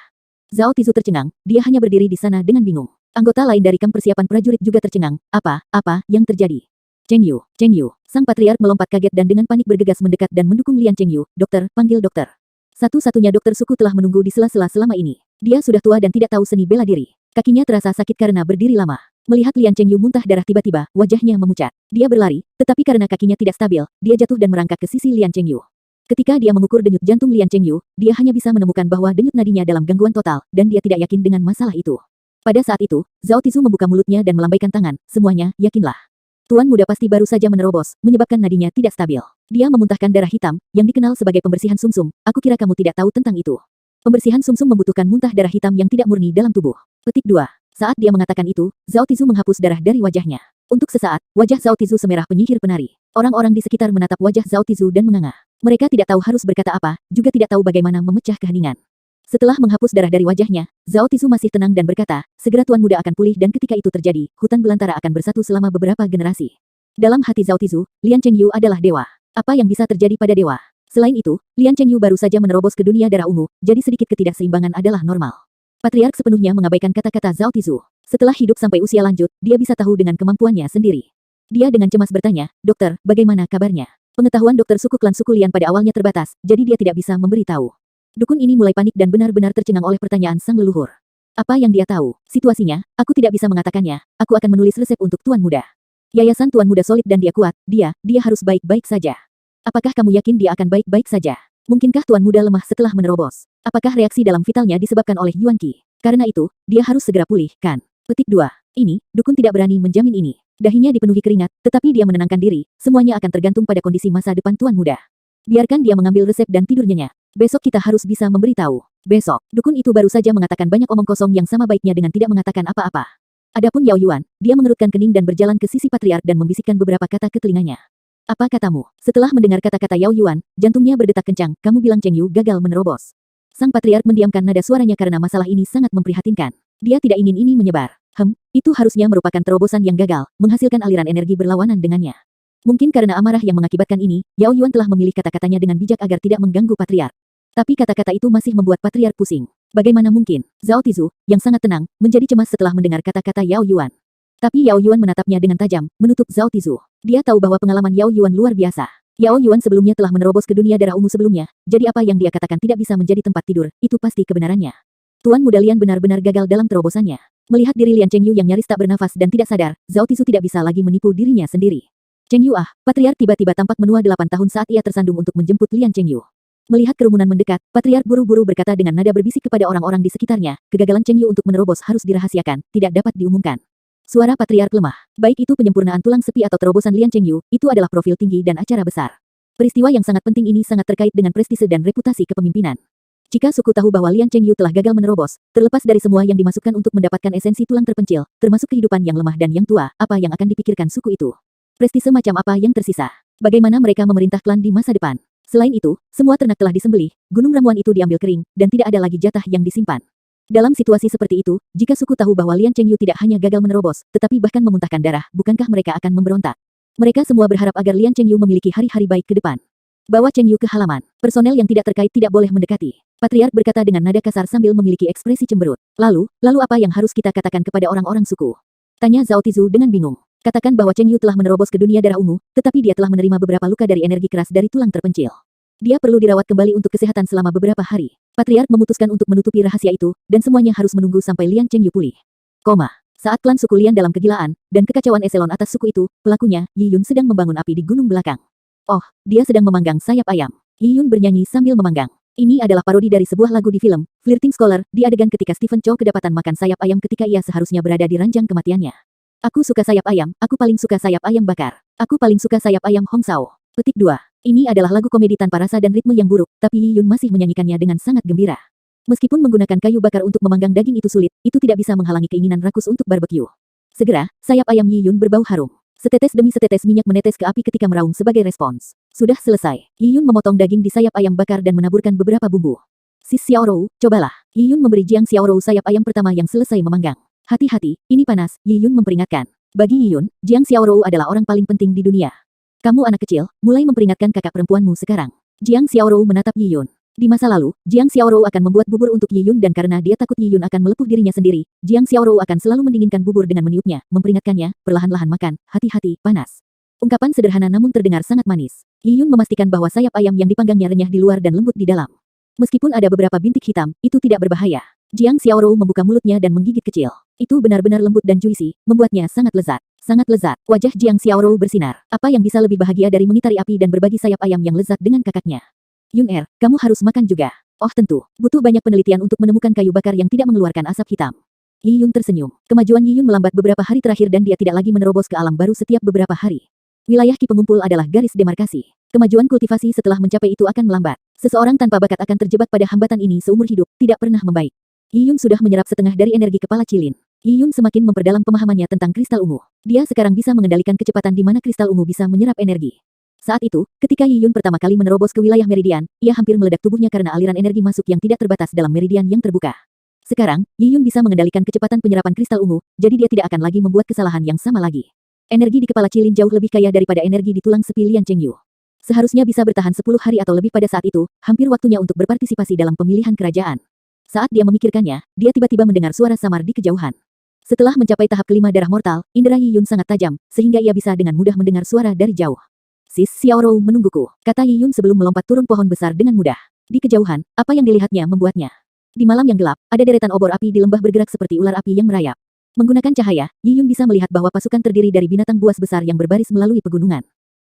Zhao Tizu tercengang, dia hanya berdiri di sana dengan bingung. Anggota lain dari kamp persiapan prajurit juga tercengang. Apa yang terjadi? Chengyu, sang patriark melompat kaget dan dengan panik bergegas mendekat dan mendukung Lian Chengyu. Dokter, panggil dokter. Satu-satunya dokter suku telah menunggu di sela-sela selama ini. Dia sudah tua dan tidak tahu seni bela diri. Kakinya terasa sakit karena berdiri lama. Melihat Lian Chengyu muntah darah tiba-tiba, wajahnya memucat. Dia berlari, tetapi karena kakinya tidak stabil, dia jatuh dan merangkak ke sisi Lian Chengyu. Ketika dia mengukur denyut jantung Lian Chengyu, dia hanya bisa menemukan bahwa denyut nadinya dalam gangguan total, dan dia tidak yakin dengan masalah itu. Pada saat itu, Zhao Tizu membuka mulutnya dan melambaikan tangan, semuanya, yakinlah. Tuan muda pasti baru saja menerobos, menyebabkan nadinya tidak stabil. Dia memuntahkan darah hitam, yang dikenal sebagai pembersihan sumsum. Aku kira kamu tidak tahu tentang itu. Pembersihan sumsum membutuhkan muntah darah hitam yang tidak murni dalam tubuh. Petik 2. Saat dia mengatakan itu, Zhao Tizu menghapus darah dari wajahnya. Untuk sesaat, wajah Zhao Tizu semerah penyihir penari. Orang-orang di sekitar menatap wajah Zhao Tizu dan menganga. Mereka tidak tahu harus berkata apa, juga tidak tahu bagaimana memecah keheningan. Setelah menghapus darah dari wajahnya, Zhao Tizu masih tenang dan berkata, segera Tuan Muda akan pulih dan ketika itu terjadi, hutan belantara akan bersatu selama beberapa generasi. Dalam hati Zhao Tizu, Lian Chengyu adalah dewa. Apa yang bisa terjadi pada dewa? Selain itu, Lian Chengyu baru saja menerobos ke dunia darah ungu, jadi sedikit ketidakseimbangan adalah normal. Patriark sepenuhnya mengabaikan kata-kata Zhao Tizu. Setelah hidup sampai usia lanjut, dia bisa tahu dengan kemampuannya sendiri. Dia dengan cemas bertanya, dokter, bagaimana kabarnya? Pengetahuan dokter suku klan suku Lian pada awalnya terbatas, jadi dia tidak bisa memberitahu. Dukun ini mulai panik dan benar-benar tercengang oleh pertanyaan sang leluhur. Apa yang dia tahu? Situasinya, aku tidak bisa mengatakannya, aku akan menulis resep untuk Tuan Muda. Yayasan Tuan Muda solid dan dia kuat, dia harus baik-baik saja. Apakah kamu yakin dia akan baik-baik saja? Mungkinkah Tuan Muda lemah setelah menerobos? Apakah reaksi dalam vitalnya disebabkan oleh Yuan Qi? Karena itu, dia harus segera pulih, kan? Petik 2. Ini, dukun tidak berani menjamin ini. Dahinya dipenuhi keringat, tetapi dia menenangkan diri, semuanya akan tergantung pada kondisi masa depan Tuan Muda. Biarkan dia mengambil resep dan tidur nyenyak. Besok kita harus bisa memberitahu. Besok, dukun itu baru saja mengatakan banyak omong kosong yang sama baiknya dengan tidak mengatakan apa-apa. Adapun Yao Yuan, dia mengerutkan kening dan berjalan ke sisi patriark dan membisikkan beberapa kata ke telinganya. Apa katamu? Setelah mendengar kata-kata Yao Yuan, jantungnya berdetak kencang, kamu bilang Chengyu gagal menerobos. Sang patriark mendiamkan nada suaranya karena masalah ini sangat memprihatinkan. Dia tidak ingin ini menyebar. Itu harusnya merupakan terobosan yang gagal, menghasilkan aliran energi berlawanan dengannya. Mungkin karena amarah yang mengakibatkan ini, Yao Yuan telah memilih kata-katanya dengan bijak agar tidak mengganggu patriark. Tapi kata-kata itu masih membuat patriark pusing. Bagaimana mungkin? Zhao Tizu, yang sangat tenang, menjadi cemas setelah mendengar kata-kata Yao Yuan. Tapi Yao Yuan menatapnya dengan tajam, menutup Zhao Tizu. Dia tahu bahwa pengalaman Yao Yuan luar biasa. Yao Yuan sebelumnya telah menerobos ke dunia darah ungu sebelumnya, jadi apa yang dia katakan tidak bisa menjadi tempat tidur, itu pasti kebenarannya. Tuan Muda Lian benar-benar gagal dalam terobosannya. Melihat diri Lian Chengyu yang nyaris tak bernafas dan tidak sadar, Zhao Tizu tidak bisa lagi menipu dirinya sendiri. Chengyu patriark tiba-tiba tampak menua 8 tahun saat ia tersandung untuk menjemput Lian Chengyu. Melihat kerumunan mendekat, patriark buru-buru berkata dengan nada berbisik kepada orang-orang di sekitarnya, kegagalan Chengyu untuk menerobos harus dirahasiakan, tidak dapat diumumkan. Suara patriark lemah. Baik itu penyempurnaan tulang sepi atau terobosan Lian Chengyu, itu adalah profil tinggi dan acara besar. Peristiwa yang sangat penting ini sangat terkait dengan prestise dan reputasi kepemimpinan. Jika suku tahu bahwa Lian Chengyu telah gagal menerobos, terlepas dari semua yang dimasukkan untuk mendapatkan esensi tulang terpencil, termasuk kehidupan yang lemah dan yang tua, apa yang akan dipikirkan suku itu? Prestise macam apa yang tersisa? Bagaimana mereka memerintah klan di masa depan? Selain itu, semua ternak telah disembelih, gunung ramuan itu diambil kering, dan tidak ada lagi jatah yang disimpan. Dalam situasi seperti itu, jika suku tahu bahwa Lian Chengyu tidak hanya gagal menerobos, tetapi bahkan memuntahkan darah, bukankah mereka akan memberontak? Mereka semua berharap agar Lian Chengyu memiliki hari-hari baik ke depan. Bawa Chengyu ke halaman. Personel yang tidak terkait tidak boleh mendekati. Patriark berkata dengan nada kasar sambil memiliki ekspresi cemberut. Lalu apa yang harus kita katakan kepada orang-orang suku? Tanya Zhao Tizu dengan bingung. Katakan bahwa Chengyu telah menerobos ke dunia darah ungu, tetapi dia telah menerima beberapa luka dari energi keras dari tulang terpencil. Dia perlu dirawat kembali untuk kesehatan selama beberapa hari. Patriark memutuskan untuk menutupi rahasia itu, dan semuanya harus menunggu sampai Lian Chengyu pulih. Saat klan suku Lian dalam kegilaan, dan kekacauan eselon atas suku itu, pelakunya, Yi Yun sedang membangun api di gunung belakang. Oh, dia sedang memanggang sayap ayam. Yi Yun bernyanyi sambil memanggang. Ini adalah parodi dari sebuah lagu di film, Flirting Scholar, di adegan ketika Stephen Chow kedapatan makan sayap ayam ketika ia seharusnya berada di ranjang kematiannya. Aku suka sayap ayam, aku paling suka sayap ayam bakar. Aku paling suka sayap ayam Hong Sao. Petik 2. Ini adalah lagu komedi tanpa rasa dan ritme yang buruk, tapi Yi Yun masih menyanyikannya dengan sangat gembira. Meskipun menggunakan kayu bakar untuk memanggang daging itu sulit, itu tidak bisa menghalangi keinginan rakus untuk barbeque. Segera, sayap ayam Yi Yun berbau harum. Setetes demi setetes minyak menetes ke api ketika meraung sebagai respons. Sudah selesai. Yi Yun memotong daging di sayap ayam bakar dan menaburkan beberapa bumbu. Sis Xiaorou, cobalah. Yi Yun memberi Jiang Xiaorou sayap ayam pertama yang selesai memanggang. Hati-hati, ini panas, Yi Yun memperingatkan. Bagi Yi Yun, Jiang Xiaorou adalah orang paling penting di dunia. Kamu anak kecil, mulai memperingatkan kakak perempuanmu sekarang. Jiang Xiaorou menatap Yi Yun. Di masa lalu, Jiang Xiaorou akan membuat bubur untuk Yi Yun dan karena dia takut Yi Yun akan melepuh dirinya sendiri, Jiang Xiaorou akan selalu mendinginkan bubur dengan meniupnya, memperingatkannya, perlahan-lahan makan, hati-hati, panas. Ungkapan sederhana namun terdengar sangat manis. Yi Yun memastikan bahwa sayap ayam yang dipanggangnya renyah di luar dan lembut di dalam. Meskipun ada beberapa bintik hitam, itu tidak berbahaya. Jiang Xiaorou membuka mulutnya dan menggigit kecil. Itu benar-benar lembut dan juicy, membuatnya sangat lezat. Sangat lezat. Wajah Jiang Xiaorou bersinar. Apa yang bisa lebih bahagia dari mengitari api dan berbagi sayap ayam yang lezat dengan kakaknya? Yun kamu harus makan juga. Oh tentu, butuh banyak penelitian untuk menemukan kayu bakar yang tidak mengeluarkan asap hitam. Yi Yun tersenyum. Kemajuan Yi Yun melambat beberapa hari terakhir dan dia tidak lagi menerobos ke alam baru setiap beberapa hari. Wilayah Ki pengumpul adalah garis demarkasi. Kemajuan kultivasi setelah mencapai itu akan melambat. Seseorang tanpa bakat akan terjebak pada hambatan ini seumur hidup, tidak pernah membaik. Yi Yun sudah menyerap setengah dari energi kepala Cilin. Yi Yun semakin memperdalam pemahamannya tentang kristal ungu. Dia sekarang bisa mengendalikan kecepatan di mana kristal ungu bisa menyerap energi. Saat itu, ketika Yi Yun pertama kali menerobos ke wilayah meridian, ia hampir meledak tubuhnya karena aliran energi masuk yang tidak terbatas dalam meridian yang terbuka. Sekarang, Yi Yun bisa mengendalikan kecepatan penyerapan kristal ungu, jadi dia tidak akan lagi membuat kesalahan yang sama lagi. Energi di kepala Cilin jauh lebih kaya daripada energi di tulang sepi Lian Chengyu. Seharusnya bisa bertahan 10 hari atau lebih pada saat itu, hampir waktunya untuk berpartisipasi dalam pemilihan kerajaan. Saat dia memikirkannya, dia tiba-tiba mendengar suara samar di kejauhan. Setelah mencapai tahap kelima darah mortal, indera Yi Yun sangat tajam, sehingga ia bisa dengan mudah mendengar suara dari jauh. Sis Xiaorou menungguku, kata Yi Yun sebelum melompat turun pohon besar dengan mudah. Di kejauhan, apa yang dilihatnya membuatnya. Di malam yang gelap, ada deretan obor api di lembah bergerak seperti ular api yang merayap. Menggunakan cahaya, Yi Yun bisa melihat bahwa pasukan terdiri dari binatang buas besar yang berbaris melalui pegunungan.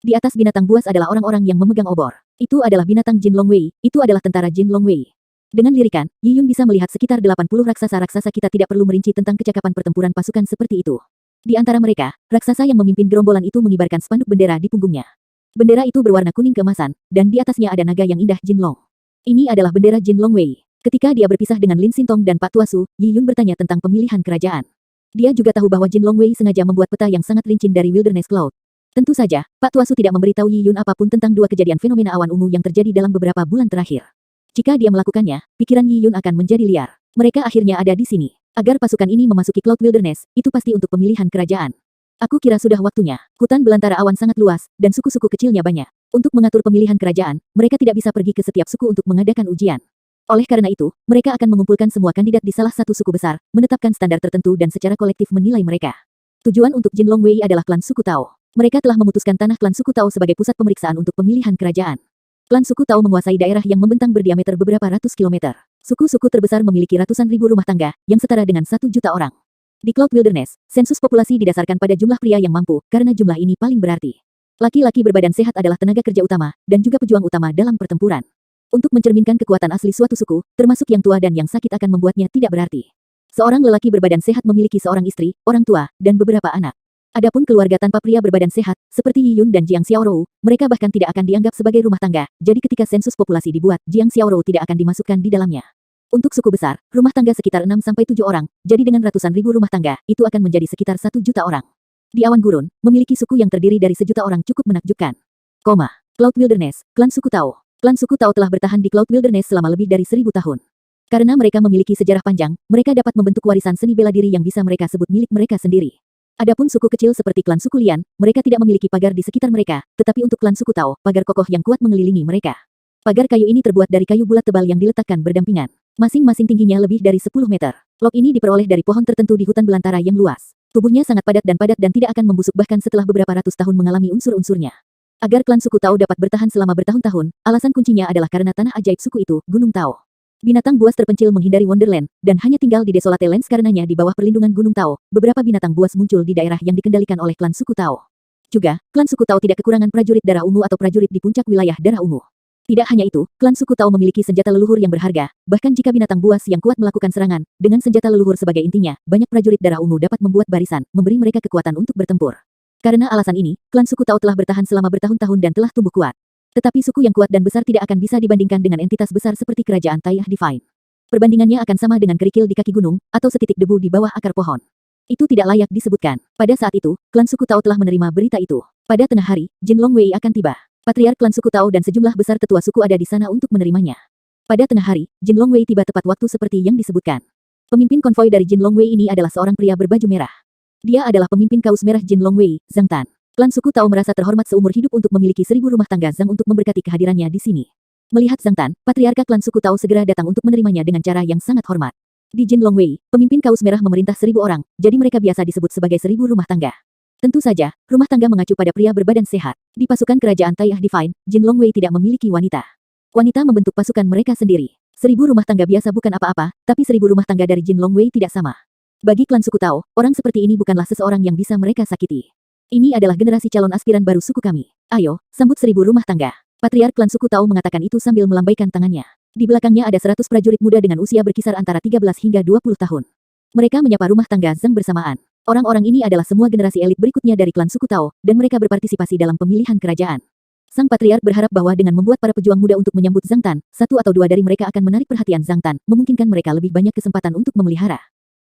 Di atas binatang buas adalah orang-orang yang memegang obor. Itu adalah binatang Jin Longwei, itu adalah tentara Jin Longwei. Dengan lirikan, Yi Yun bisa melihat sekitar 80 raksasa-raksasa kita tidak perlu merinci tentang kecakapan pertempuran pasukan seperti itu. Di antara mereka, raksasa yang memimpin gerombolan itu mengibarkan spanduk bendera di punggungnya. Bendera itu berwarna kuning keemasan, dan di atasnya ada naga yang indah Jin Long. Ini adalah bendera Jin Longwei. Ketika dia berpisah dengan Lin Xintong dan Pak Tuasu, Yi Yun bertanya tentang pemilihan kerajaan. Dia juga tahu bahwa Jin Longwei sengaja membuat peta yang sangat licin dari Wilderness Cloud. Tentu saja, Pak Tuasu tidak memberitahu Yi Yun apapun tentang dua kejadian fenomena awan ungu yang terjadi dalam beberapa bulan terakhir. Jika dia melakukannya, pikiran Yi Yun akan menjadi liar. Mereka akhirnya ada di sini. Agar pasukan ini memasuki Cloud Wilderness, itu pasti untuk pemilihan kerajaan. Aku kira sudah waktunya. Hutan belantara awan sangat luas, dan suku-suku kecilnya banyak. Untuk mengatur pemilihan kerajaan, mereka tidak bisa pergi ke setiap suku untuk mengadakan ujian. Oleh karena itu, mereka akan mengumpulkan semua kandidat di salah satu suku besar, menetapkan standar tertentu dan secara kolektif menilai mereka. Tujuan untuk Jin Longwei adalah klan suku Tao. Mereka telah memutuskan tanah klan suku Tao sebagai pusat pemeriksaan untuk pemilihan kerajaan. Klan suku Tao menguasai daerah yang membentang berdiameter beberapa ratus kilometer. Suku-suku terbesar memiliki ratusan ribu rumah tangga, yang setara dengan 1 juta orang. Di Cloud Wilderness, sensus populasi didasarkan pada jumlah pria yang mampu, karena jumlah ini paling berarti. Laki-laki berbadan sehat adalah tenaga kerja utama, dan juga pejuang utama dalam pertempuran. Untuk mencerminkan kekuatan asli suatu suku, termasuk yang tua dan yang sakit akan membuatnya tidak berarti. Seorang lelaki berbadan sehat memiliki seorang istri, orang tua, dan beberapa anak. Adapun keluarga tanpa pria berbadan sehat, seperti Yi Yun dan Jiang Xiaorou, mereka bahkan tidak akan dianggap sebagai rumah tangga, jadi ketika sensus populasi dibuat, Jiang Xiaorou tidak akan dimasukkan di dalamnya. Untuk suku besar, rumah tangga sekitar 6-7 orang, jadi dengan ratusan ribu rumah tangga, itu akan menjadi sekitar 1 juta orang. Di awan gurun, memiliki suku yang terdiri dari 1 juta orang cukup menakjubkan. Cloud Wilderness, klan suku Tao. Klan suku Tao telah bertahan di Cloud Wilderness selama lebih dari 1000 tahun. Karena mereka memiliki sejarah panjang, mereka dapat membentuk warisan seni bela diri yang bisa mereka sebut milik mereka sendiri. Adapun suku kecil seperti klan suku Lian, mereka tidak memiliki pagar di sekitar mereka, tetapi untuk klan suku Tao, pagar kokoh yang kuat mengelilingi mereka. Pagar kayu ini terbuat dari kayu bulat tebal yang diletakkan berdampingan. Masing-masing tingginya lebih dari 10 meter. Log ini diperoleh dari pohon tertentu di hutan belantara yang luas. Tubuhnya sangat padat dan tidak akan membusuk bahkan setelah beberapa ratus tahun mengalami unsur-unsurnya. Agar klan suku Tao dapat bertahan selama bertahun-tahun, alasan kuncinya adalah karena tanah ajaib suku itu, Gunung Tao. Binatang buas terpencil menghindari Wonderland, dan hanya tinggal di Desolate Lands karenanya di bawah perlindungan Gunung Tao. Beberapa binatang buas muncul di daerah yang dikendalikan oleh klan suku Tao. Juga, klan suku Tao tidak kekurangan prajurit darah ungu atau prajurit di puncak wilayah darah ungu. Tidak hanya itu, klan suku Tao memiliki senjata leluhur yang berharga, bahkan jika binatang buas yang kuat melakukan serangan, dengan senjata leluhur sebagai intinya, banyak prajurit darah ungu dapat membuat barisan, memberi mereka kekuatan untuk bertempur. Karena alasan ini, klan suku Tao telah bertahan selama bertahun-tahun dan telah tumbuh kuat. Tetapi suku yang kuat dan besar tidak akan bisa dibandingkan dengan entitas besar seperti kerajaan Taiyah Divine. Perbandingannya akan sama dengan kerikil di kaki gunung, atau setitik debu di bawah akar pohon. Itu tidak layak disebutkan. Pada saat itu, klan suku Tao telah menerima berita itu. Pada tengah hari, Jin Longwei akan tiba. Patriark klan suku Tao dan sejumlah besar tetua suku ada di sana untuk menerimanya. Pada tengah hari, Jin Longwei tiba tepat waktu seperti yang disebutkan. Pemimpin konvoi dari Jin Longwei ini adalah seorang pria berbaju merah. Dia adalah pemimpin kaus merah Jin Longwei, Zhang Tan. Klan suku Tao merasa terhormat seumur hidup untuk memiliki 1000 rumah tangga Zhang untuk memberkati kehadirannya di sini. Melihat Zhang Tan, patriarka klan suku Tao segera datang untuk menerimanya dengan cara yang sangat hormat. Di Jin Longwei, pemimpin kaus merah memerintah 1000 orang, jadi mereka biasa disebut sebagai 1000 rumah tangga. Tentu saja, rumah tangga mengacu pada pria berbadan sehat. Di pasukan kerajaan Taiyah Divine, Jin Longwei tidak memiliki wanita. Wanita membentuk pasukan mereka sendiri. 1000 rumah tangga biasa bukan apa-apa, tapi 1000 rumah tangga dari Jin Longwei tidak sama. Bagi klan suku Tao, orang seperti ini bukanlah seseorang yang bisa mereka sakiti. Ini adalah generasi calon aspiran baru suku kami. Ayo, sambut 1000 rumah tangga. Patriark klan suku Tao mengatakan itu sambil melambaikan tangannya. Di belakangnya ada 100 prajurit muda dengan usia berkisar antara 13 hingga 20 tahun. Mereka menyapa rumah tangga Zhang bersamaan. Orang-orang ini adalah semua generasi elit berikutnya dari klan suku Tao, dan mereka berpartisipasi dalam pemilihan kerajaan. Sang patriark berharap bahwa dengan membuat para pejuang muda untuk menyambut Zhang Tan, 1 atau 2 dari mereka akan menarik perhatian Zhang Tan, memungkinkan mereka lebih banyak kesempatan untuk memelihara.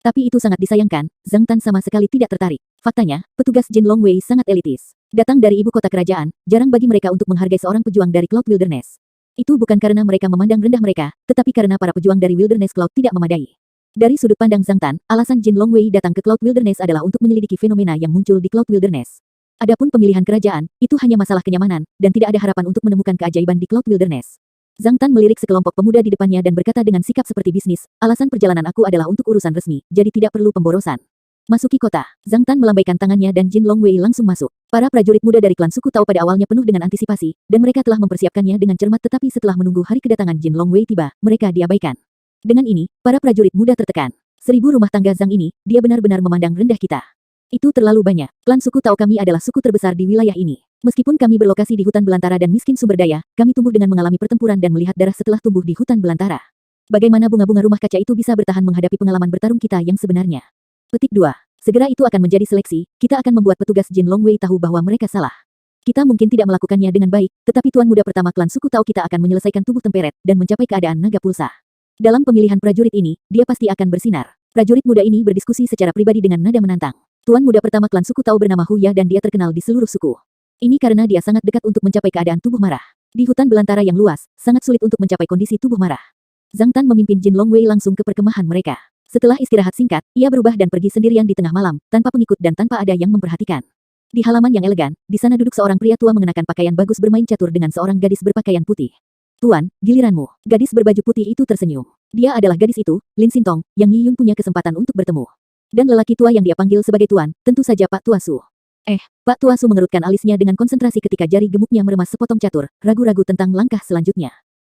Tapi itu sangat disayangkan, Zhang Tan sama sekali tidak tertarik. Faktanya, petugas Jin Longwei sangat elitis. Datang dari ibu kota kerajaan, jarang bagi mereka untuk menghargai seorang pejuang dari Cloud Wilderness. Itu bukan karena mereka memandang rendah mereka, tetapi karena para pejuang dari Wilderness Cloud tidak memadai. Dari sudut pandang Zhang Tan, alasan Jin Longwei datang ke Cloud Wilderness adalah untuk menyelidiki fenomena yang muncul di Cloud Wilderness. Adapun pemilihan kerajaan, itu hanya masalah kenyamanan, dan tidak ada harapan untuk menemukan keajaiban di Cloud Wilderness. Zhang Tan melirik sekelompok pemuda di depannya dan berkata dengan sikap seperti bisnis, alasan perjalanan aku adalah untuk urusan resmi, jadi tidak perlu pemborosan. Masuki kota, Zhang Tan melambaikan tangannya dan Jin Longwei langsung masuk. Para prajurit muda dari klan suku Tao pada awalnya penuh dengan antisipasi, dan mereka telah mempersiapkannya dengan cermat tetapi setelah menunggu hari kedatangan Jin Longwei tiba, mereka diabaikan. Dengan ini, para prajurit muda tertekan. 1000 rumah tangga Zhang ini, dia benar-benar memandang rendah kita. Itu terlalu banyak. Klan suku Tao kami adalah suku terbesar di wilayah ini. Meskipun kami berlokasi di hutan belantara dan miskin sumber daya, kami tumbuh dengan mengalami pertempuran dan melihat darah setelah tumbuh di hutan belantara. Bagaimana bunga-bunga rumah kaca itu bisa bertahan menghadapi pengalaman bertarung kita yang sebenarnya? Petik 2. Segera itu akan menjadi seleksi, kita akan membuat petugas Jin Longwei tahu bahwa mereka salah. Kita mungkin tidak melakukannya dengan baik, tetapi tuan muda pertama klan suku Tao kita akan menyelesaikan tubuh temperet dan mencapai keadaan naga pulsa. Dalam pemilihan prajurit ini, dia pasti akan bersinar. Prajurit muda ini berdiskusi secara pribadi dengan nada menantang. Tuan muda pertama klan suku Tao bernama Hu Ya dan dia terkenal di seluruh suku. Ini karena dia sangat dekat untuk mencapai keadaan tubuh marah. Di hutan belantara yang luas, sangat sulit untuk mencapai kondisi tubuh marah. Zhang Tan memimpin Jin Longwei langsung ke perkemahan mereka. Setelah istirahat singkat, ia berubah dan pergi sendirian di tengah malam, tanpa pengikut dan tanpa ada yang memperhatikan. Di halaman yang elegan, di sana duduk seorang pria tua mengenakan pakaian bagus bermain catur dengan seorang gadis berpakaian putih. Tuan, giliranmu. Gadis berbaju putih itu tersenyum. Dia adalah gadis itu, Lin Xintong, yang Yi Yun punya kesempatan untuk bertemu. Dan lelaki tua yang dia panggil sebagai tuan, tentu saja Pak Tua Su. Pak Tua Su mengerutkan alisnya dengan konsentrasi ketika jari gemuknya meremas sepotong catur, ragu-ragu tentang langkah selanjutnya.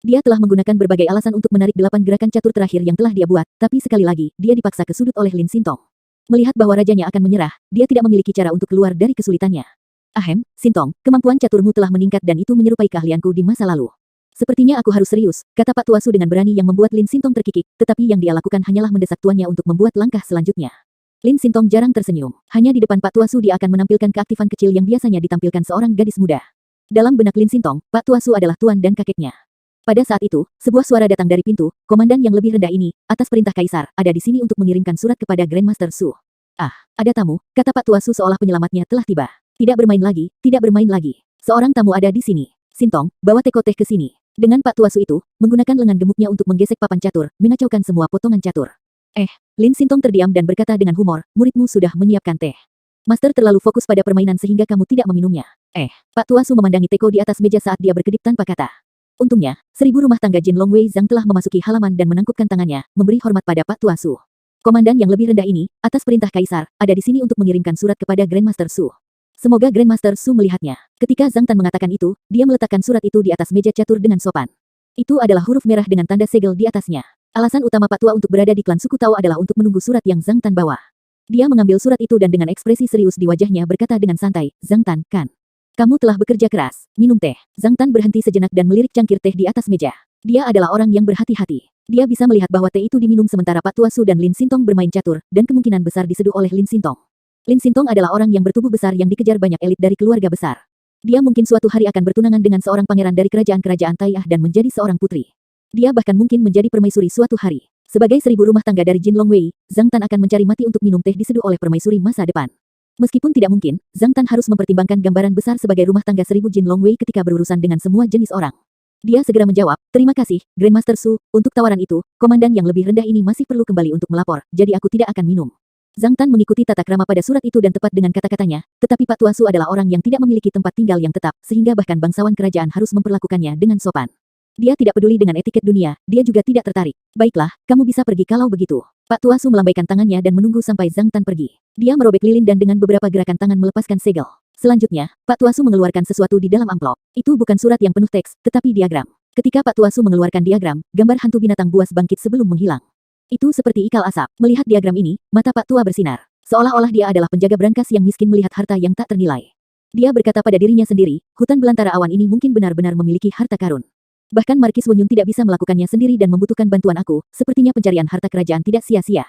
Dia telah menggunakan berbagai alasan untuk menarik 8 gerakan catur terakhir yang telah dia buat, tapi sekali lagi, dia dipaksa ke sudut oleh Lin Xintong. Melihat bahwa rajanya akan menyerah, dia tidak memiliki cara untuk keluar dari kesulitannya. Ahem, Xintong, kemampuan caturmu telah meningkat dan itu menyerupai keahlianku di masa lalu. Sepertinya aku harus serius, kata Pak Tua Su dengan berani yang membuat Lin Xintong terkikik, tetapi yang dia lakukan hanyalah mendesak tuannya untuk membuat langkah selanjutnya. Lin Xintong jarang tersenyum. Hanya di depan Pak Tua Su dia akan menampilkan keaktifan kecil yang biasanya ditampilkan seorang gadis muda. Dalam benak Lin Xintong, Pak Tua Su adalah tuan dan kakeknya. Pada saat itu, sebuah suara datang dari pintu, komandan yang lebih rendah ini, atas perintah Kaisar, ada di sini untuk mengirimkan surat kepada Grandmaster Su. Ah, ada tamu, kata Pak Tua Su seolah penyelamatnya telah tiba. Tidak bermain lagi, tidak bermain lagi. Seorang tamu ada di sini. Xintong, bawa teko teh ke sini. Dengan Pak Tua Su itu, menggunakan lengan gemuknya untuk menggesek papan catur, mengacaukan semua potongan catur. Lin Xintong terdiam dan berkata dengan humor, muridmu sudah menyiapkan teh. Master terlalu fokus pada permainan sehingga kamu tidak meminumnya. Pak Tua Su memandangi teko di atas meja saat dia berkedip tanpa kata. Untungnya, 1000 rumah tangga Jin Longwei Zhang telah memasuki halaman dan menangkupkan tangannya, memberi hormat pada Pak Tua Su. Komandan yang lebih rendah ini, atas perintah Kaisar, ada di sini untuk mengirimkan surat kepada Grandmaster Su. Semoga Grandmaster Su melihatnya. Ketika Zhang Tan mengatakan itu, dia meletakkan surat itu di atas meja catur dengan sopan. Itu adalah huruf merah dengan tanda segel di atasnya. Alasan utama Pak Tua untuk berada di klan suku Tao adalah untuk menunggu surat yang Zhang Tan bawa. Dia mengambil surat itu dan dengan ekspresi serius di wajahnya berkata dengan santai, "Zhang Tan, kan? Kamu telah bekerja keras. Minum teh." Zhang Tan berhenti sejenak dan melirik cangkir teh di atas meja. Dia adalah orang yang berhati-hati. Dia bisa melihat bahwa teh itu diminum sementara Pak Tua Su dan Lin Sintong bermain catur, dan kemungkinan besar diseduh oleh Lin Sintong. Lin Sintong adalah orang yang bertubuh besar yang dikejar banyak elit dari keluarga besar. Dia mungkin suatu hari akan bertunangan dengan seorang pangeran dari kerajaan-kerajaan Taiyah dan menjadi seorang putri. Dia bahkan mungkin menjadi permaisuri suatu hari. Sebagai 1000 rumah tangga dari Jin Longwei, Zhang Tan akan mencari mati untuk minum teh diseduh oleh permaisuri masa depan. Meskipun tidak mungkin, Zhang Tan harus mempertimbangkan gambaran besar sebagai rumah tangga 1000 Jin Longwei ketika berurusan dengan semua jenis orang. Dia segera menjawab, "Terima kasih, Grandmaster Su, untuk tawaran itu. Komandan yang lebih rendah ini masih perlu kembali untuk melapor, jadi aku tidak akan minum." Zhang Tan mengikuti tata krama pada surat itu dan tepat dengan kata-katanya, tetapi Pak Tua Su adalah orang yang tidak memiliki tempat tinggal yang tetap, sehingga bahkan bangsawan kerajaan harus memperlakukannya dengan sopan. Dia tidak peduli dengan etiket dunia, dia juga tidak tertarik. "Baiklah, kamu bisa pergi kalau begitu." Pak Tua Su melambaikan tangannya dan menunggu sampai Zhang Tan pergi. Dia merobek lilin dan dengan beberapa gerakan tangan melepaskan segel. Selanjutnya, Pak Tua Su mengeluarkan sesuatu di dalam amplop. Itu bukan surat yang penuh teks, tetapi diagram. Ketika Pak Tua Su mengeluarkan diagram, gambar hantu binatang buas bangkit sebelum menghilang. Itu seperti ikal asap. Melihat diagram ini, mata Pak Tua bersinar. Seolah-olah dia adalah penjaga brankas yang miskin melihat harta yang tak ternilai. Dia berkata pada dirinya sendiri, hutan belantara awan ini mungkin benar-benar memiliki harta karun. Bahkan Markis Wenyun tidak bisa melakukannya sendiri dan membutuhkan bantuan aku, sepertinya pencarian harta kerajaan tidak sia-sia.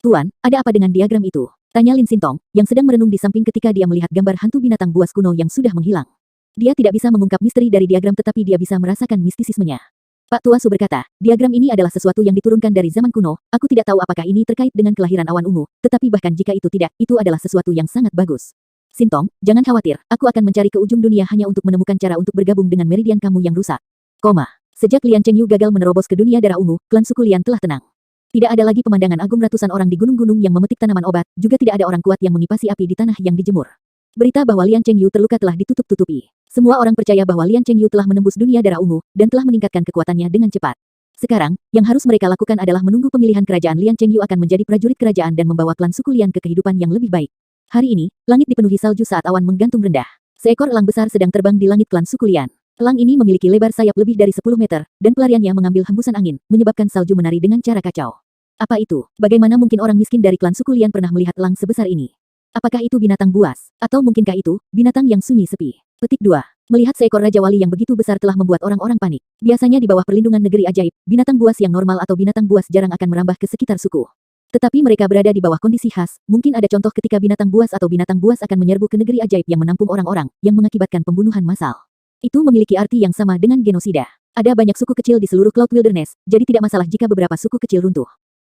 "Tuan, ada apa dengan diagram itu?" tanya Lin Sintong, yang sedang merenung di samping ketika dia melihat gambar hantu binatang buas kuno yang sudah menghilang. Dia tidak bisa mengungkap misteri dari diagram tetapi dia bisa merasakan mistisismenya. Pak Tua Su berkata, "Diagram ini adalah sesuatu yang diturunkan dari zaman kuno, aku tidak tahu apakah ini terkait dengan kelahiran awan ungu, tetapi bahkan jika itu tidak, itu adalah sesuatu yang sangat bagus. Sintong, jangan khawatir, aku akan mencari ke ujung dunia hanya untuk menemukan cara untuk bergabung dengan meridian kamu yang rusak." Sejak Lian Chengyu gagal menerobos ke dunia darah ungu, klan suku Lian telah tenang. Tidak ada lagi pemandangan agung ratusan orang di gunung-gunung yang memetik tanaman obat, juga tidak ada orang kuat yang mengipasi api di tanah yang dijemur. Berita bahwa Lian Chengyu terluka telah ditutup-tutupi. Semua orang percaya bahwa Lian Chengyu telah menembus dunia darah ungu, dan telah meningkatkan kekuatannya dengan cepat. Sekarang, yang harus mereka lakukan adalah menunggu pemilihan kerajaan Lian Chengyu akan menjadi prajurit kerajaan dan membawa klan suku Lian ke kehidupan yang lebih baik. Hari ini, langit dipenuhi salju saat awan menggantung rendah. Seekor elang besar sedang terbang di langit klan suku Lian. Elang ini memiliki lebar sayap lebih dari 10 meter, dan pelariannya mengambil hembusan angin, menyebabkan salju menari dengan cara kacau. Apa itu? Bagaimana mungkin orang miskin dari klan suku Lian pernah melihat elang sebesar ini? Apakah itu binatang buas? Atau mungkinkah itu, binatang yang sunyi sepi? Petik 2. Melihat seekor Raja Wali yang begitu besar telah membuat orang-orang panik. Biasanya di bawah perlindungan negeri ajaib, binatang buas yang normal atau binatang buas jarang akan merambah ke sekitar suku. Tetapi mereka berada di bawah kondisi khas, mungkin ada contoh ketika binatang buas atau binatang buas akan menyerbu ke negeri ajaib yang menampung orang-orang, yang mengakibatkan pembunuhan massal. Itu memiliki arti yang sama dengan genosida. Ada banyak suku kecil di seluruh Cloud Wilderness, jadi tidak masalah jika beberapa suku kecil runtuh.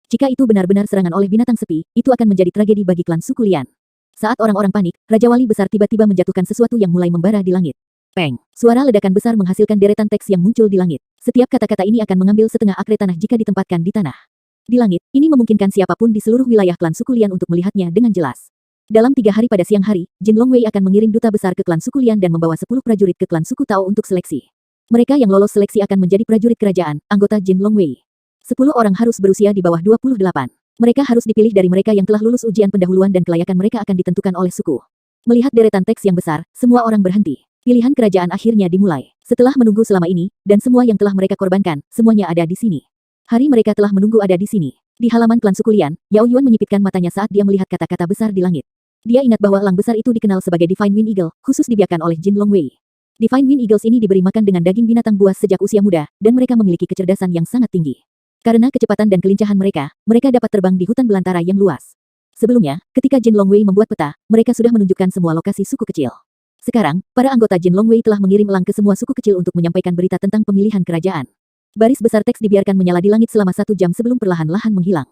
Jika itu benar-benar serangan oleh binatang sepi, itu akan menjadi tragedi bagi klan suku Lian. Saat orang-orang panik, Raja Wali besar tiba-tiba menjatuhkan sesuatu yang mulai membara di langit. Peng! Suara ledakan besar menghasilkan deretan teks yang muncul di langit. Setiap kata-kata ini akan mengambil setengah akre tanah jika ditempatkan di tanah. Di langit, ini memungkinkan siapapun di seluruh wilayah klan suku Lian untuk melihatnya dengan jelas. Dalam 3 hari pada siang hari, Jin Longwei akan mengirim duta besar ke klan suku Lian dan membawa 10 prajurit ke klan suku Tao untuk seleksi. Mereka yang lolos seleksi akan menjadi prajurit kerajaan, anggota Jin Longwei. 10 orang harus berusia di bawah 28. Mereka harus dipilih dari mereka yang telah lulus ujian pendahuluan dan kelayakan mereka akan ditentukan oleh suku. Melihat deretan teks yang besar, semua orang berhenti. Pilihan kerajaan akhirnya dimulai. Setelah menunggu selama ini, dan semua yang telah mereka korbankan, semuanya ada di sini. Hari mereka telah menunggu ada di sini. Di halaman klan suku Lian, Yao Yuan menyipitkan matanya saat dia melihat kata-kata besar di langit. Dia ingat bahwa elang besar itu dikenal sebagai Divine Wind Eagle, khusus dibiarkan oleh Jin Longwei. Divine Wind Eagles ini diberi makan dengan daging binatang buas sejak usia muda, dan mereka memiliki kecerdasan yang sangat tinggi. Karena kecepatan dan kelincahan mereka, mereka dapat terbang di hutan belantara yang luas. Sebelumnya, ketika Jin Longwei membuat peta, mereka sudah menunjukkan semua lokasi suku kecil. Sekarang, para anggota Jin Longwei telah mengirim elang ke semua suku kecil untuk menyampaikan berita tentang pemilihan kerajaan. Baris besar teks dibiarkan menyala di langit selama 1 jam sebelum perlahan-lahan menghilang.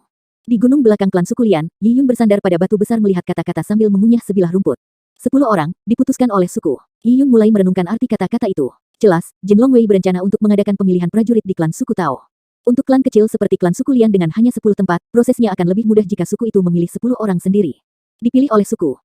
Di gunung belakang klan suku Lian, Yi Yun bersandar pada batu besar melihat kata-kata sambil mengunyah sebilah rumput. 10 orang, diputuskan oleh suku. Yi Yun mulai merenungkan arti kata-kata itu. Jelas, Jin Longwei berencana untuk mengadakan pemilihan prajurit di klan suku Tao. Untuk klan kecil seperti klan suku Lian dengan hanya 10 tempat, prosesnya akan lebih mudah jika suku itu memilih 10 orang sendiri. Dipilih oleh suku.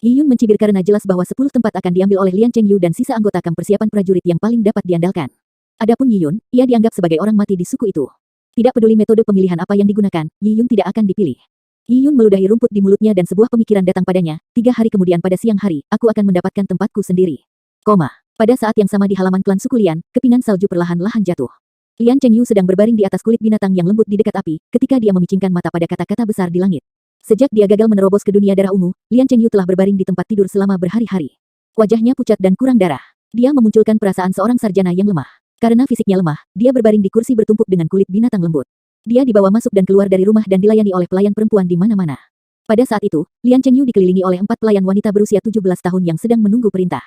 Yi Yun mencibir karena jelas bahwa 10 tempat akan diambil oleh Lian Chengyu dan sisa anggota kamp persiapan prajurit yang paling dapat diandalkan. Adapun Yi Yun, ia dianggap sebagai orang mati di suku itu. Tidak peduli metode pemilihan apa yang digunakan, Yi Yun tidak akan dipilih. Yi Yun meludahi rumput di mulutnya dan sebuah pemikiran datang padanya. 3 hari kemudian pada siang hari, aku akan mendapatkan tempatku sendiri. Pada saat yang sama di halaman klan suku Lian, kepingan salju perlahan-lahan jatuh. Lian Chengyu sedang berbaring di atas kulit binatang yang lembut di dekat api, ketika dia memicingkan mata pada kata-kata besar di langit. Sejak dia gagal menerobos ke dunia darah ungu, Lian Chengyu telah berbaring di tempat tidur selama berhari-hari. Wajahnya pucat dan kurang darah. Dia memunculkan perasaan seorang sarjana yang lemah. Karena fisiknya lemah, dia berbaring di kursi bertumpuk dengan kulit binatang lembut. Dia dibawa masuk dan keluar dari rumah dan dilayani oleh pelayan perempuan di mana-mana. Pada saat itu, Lian Chengyu dikelilingi oleh 4 pelayan wanita berusia 17 tahun yang sedang menunggu perintah.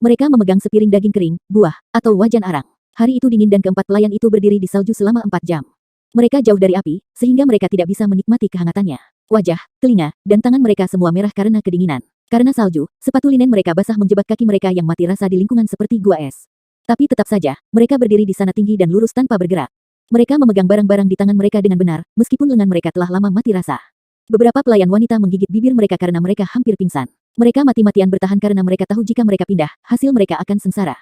Mereka memegang sepiring daging kering, buah, atau wajan arang. Hari itu dingin dan keempat pelayan itu berdiri di salju selama 4 jam. Mereka jauh dari api, sehingga mereka tidak bisa menikmati kehangatannya. Wajah, telinga, dan tangan mereka semua merah karena kedinginan. Karena salju, sepatu linen mereka basah menjebak kaki mereka yang mati rasa di lingkungan seperti gua es. Tapi tetap saja, mereka berdiri di sana tinggi dan lurus tanpa bergerak. Mereka memegang barang-barang di tangan mereka dengan benar, meskipun lengan mereka telah lama mati rasa. Beberapa pelayan wanita menggigit bibir mereka karena mereka hampir pingsan. Mereka mati-matian bertahan karena mereka tahu jika mereka pindah, hasil mereka akan sengsara.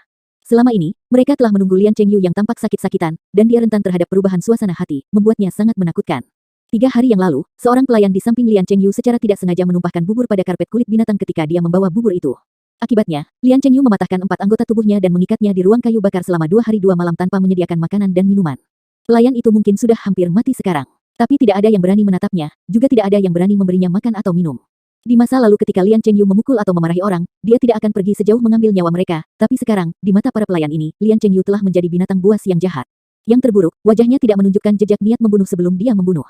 Selama ini, mereka telah menunggu Lian Chengyu yang tampak sakit-sakitan, dan dia rentan terhadap perubahan suasana hati, membuatnya sangat menakutkan. 3 hari yang lalu, seorang pelayan di samping Lian Chengyu secara tidak sengaja menumpahkan bubur pada karpet kulit binatang ketika dia membawa bubur itu. Akibatnya, Lian Chengyu mematahkan 4 anggota tubuhnya dan mengikatnya di ruang kayu bakar selama 2 hari 2 malam tanpa menyediakan makanan dan minuman. Pelayan itu mungkin sudah hampir mati sekarang. Tapi tidak ada yang berani menatapnya, juga tidak ada yang berani memberinya makan atau minum. Di masa lalu ketika Lian Chengyu memukul atau memarahi orang, dia tidak akan pergi sejauh mengambil nyawa mereka, tapi sekarang, di mata para pelayan ini, Lian Chengyu telah menjadi binatang buas yang jahat. Yang terburuk, wajahnya tidak menunjukkan jejak niat membunuh sebelum dia membunuh.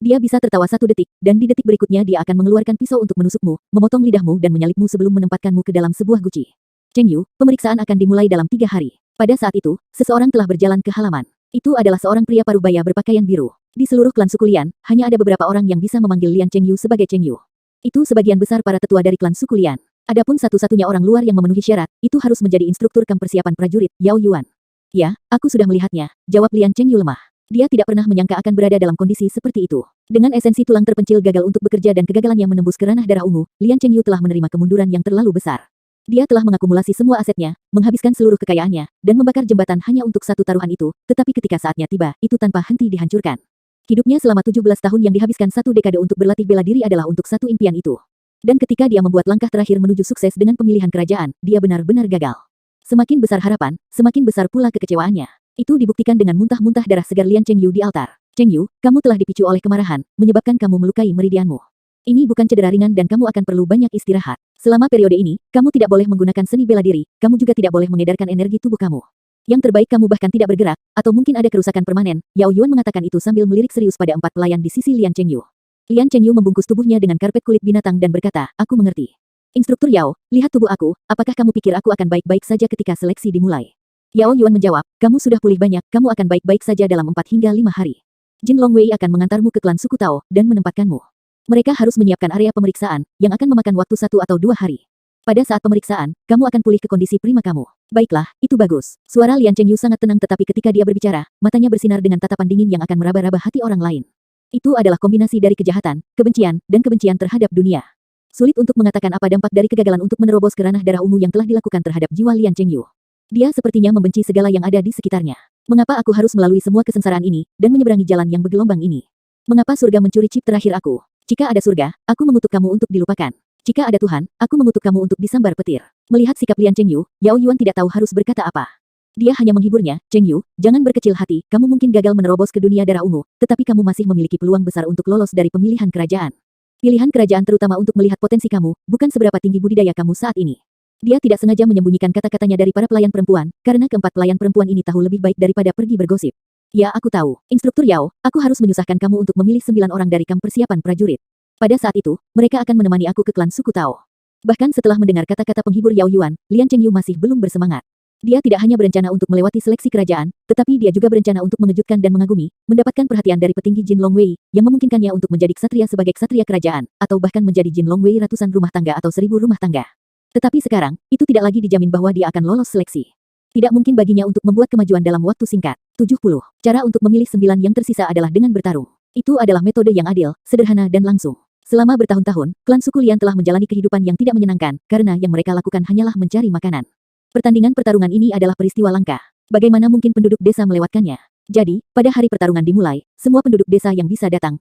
Dia bisa tertawa 1 detik, dan di detik berikutnya dia akan mengeluarkan pisau untuk menusukmu, memotong lidahmu dan menyalipmu sebelum menempatkanmu ke dalam sebuah guci. Chengyu, pemeriksaan akan dimulai dalam 3 hari. Pada saat itu, seseorang telah berjalan ke halaman. Itu adalah seorang pria parubaya berpakaian biru. Di seluruh klan suku Lian, hanya ada beberapa orang yang bisa memanggil Lian Chengyu sebagai Chengyu. Itu sebagian besar para tetua dari klan suku Lian. Adapun satu-satunya orang luar yang memenuhi syarat, itu harus menjadi instruktur kamp persiapan prajurit, Yao Yuan. Ya, aku sudah melihatnya, jawab Lian Chengyu lemah. Dia tidak pernah menyangka akan berada dalam kondisi seperti itu. Dengan esensi tulang terpencil gagal untuk bekerja dan kegagalannya menembus ke ranah darah ungu, Lian Chengyu telah menerima kemunduran yang terlalu besar. Dia telah mengakumulasi semua asetnya, menghabiskan seluruh kekayaannya, dan membakar jembatan hanya untuk satu taruhan itu, tetapi ketika saatnya tiba, itu tanpa henti dihancurkan. Hidupnya selama 17 tahun yang dihabiskan 1 dekade untuk berlatih bela diri adalah untuk satu impian itu. Dan ketika dia membuat langkah terakhir menuju sukses dengan pemilihan kerajaan, dia benar-benar gagal. Semakin besar harapan, semakin besar pula kekecewaannya. Itu dibuktikan dengan muntah-muntah darah segar Lian Chengyu di altar. Chengyu, kamu telah dipicu oleh kemarahan, menyebabkan kamu melukai meridianmu. Ini bukan cedera ringan dan kamu akan perlu banyak istirahat. Selama periode ini, kamu tidak boleh menggunakan seni bela diri, kamu juga tidak boleh mengedarkan energi tubuh kamu. Yang terbaik kamu bahkan tidak bergerak, atau mungkin ada kerusakan permanen. Yao Yuan mengatakan itu sambil melirik serius pada 4 pelayan di sisi Lian Chengyu. Lian Chengyu membungkus tubuhnya dengan karpet kulit binatang dan berkata, aku mengerti. Instruktur Yao, lihat tubuh aku, apakah kamu pikir aku akan baik-baik saja ketika seleksi dimulai? Yao Yuan menjawab, kamu sudah pulih banyak, kamu akan baik-baik saja dalam 4 hingga 5 hari. Jin Longwei akan mengantarmu ke klan suku Tao, dan menempatkanmu. Mereka harus menyiapkan area pemeriksaan, yang akan memakan waktu 1 atau 2 hari. Pada saat pemeriksaan, kamu akan pulih ke kondisi prima kamu. Baiklah, itu bagus. Suara Lian Chengyu sangat tenang tetapi ketika dia berbicara, matanya bersinar dengan tatapan dingin yang akan meraba-raba hati orang lain. Itu adalah kombinasi dari kejahatan, kebencian, dan kebencian terhadap dunia. Sulit untuk mengatakan apa dampak dari kegagalan untuk menerobos ke ranah darah ungu yang telah dilakukan terhadap jiwa Lian Chengyu. Dia sepertinya membenci segala yang ada di sekitarnya. Mengapa aku harus melalui semua kesengsaraan ini, dan menyeberangi jalan yang bergelombang ini? Mengapa surga mencuri chip terakhir aku? Jika ada surga, aku mengutuk kamu untuk dilupakan. Jika ada Tuhan, aku mengutuk kamu untuk disambar petir. Melihat sikap Lian Chengyu, Yao Yuan tidak tahu harus berkata apa. Dia hanya menghiburnya, Chengyu, jangan berkecil hati, kamu mungkin gagal menerobos ke dunia darah ungu, tetapi kamu masih memiliki peluang besar untuk lolos dari pemilihan kerajaan. Pilihan kerajaan terutama untuk melihat potensi kamu, bukan seberapa tinggi budidaya kamu saat ini. Dia tidak sengaja menyembunyikan kata-katanya dari para pelayan perempuan, karena keempat pelayan perempuan ini tahu lebih baik daripada pergi bergosip. Ya aku tahu, Instruktur Yao, aku harus menyusahkan kamu untuk memilih 9 orang dari kamp persiapan prajurit. Pada saat itu, mereka akan menemani aku ke klan suku Tao. Bahkan setelah mendengar kata-kata penghibur Yao Yuan, Lian Chengyu masih belum bersemangat. Dia tidak hanya berencana untuk melewati seleksi kerajaan, tetapi dia juga berencana untuk mengejutkan dan mengagumi, mendapatkan perhatian dari petinggi Jin Longwei, yang memungkinkannya untuk menjadi ksatria sebagai ksatria kerajaan, atau bahkan menjadi Jin Longwei ratusan rumah tangga atau 1000 rumah tangga. Tetapi sekarang, itu tidak lagi dijamin bahwa dia akan lolos seleksi. Tidak mungkin baginya untuk membuat kemajuan dalam waktu singkat. 70. Cara untuk memilih 9 yang tersisa adalah dengan bertarung. Itu adalah metode yang adil, sederhana dan langsung. Selama bertahun-tahun, klan suku Lian telah menjalani kehidupan yang tidak menyenangkan, karena yang mereka lakukan hanyalah mencari makanan. Pertandingan pertarungan ini adalah peristiwa langka. Bagaimana mungkin penduduk desa melewatkannya? Jadi, pada hari pertarungan dimulai, semua penduduk desa yang bisa datang.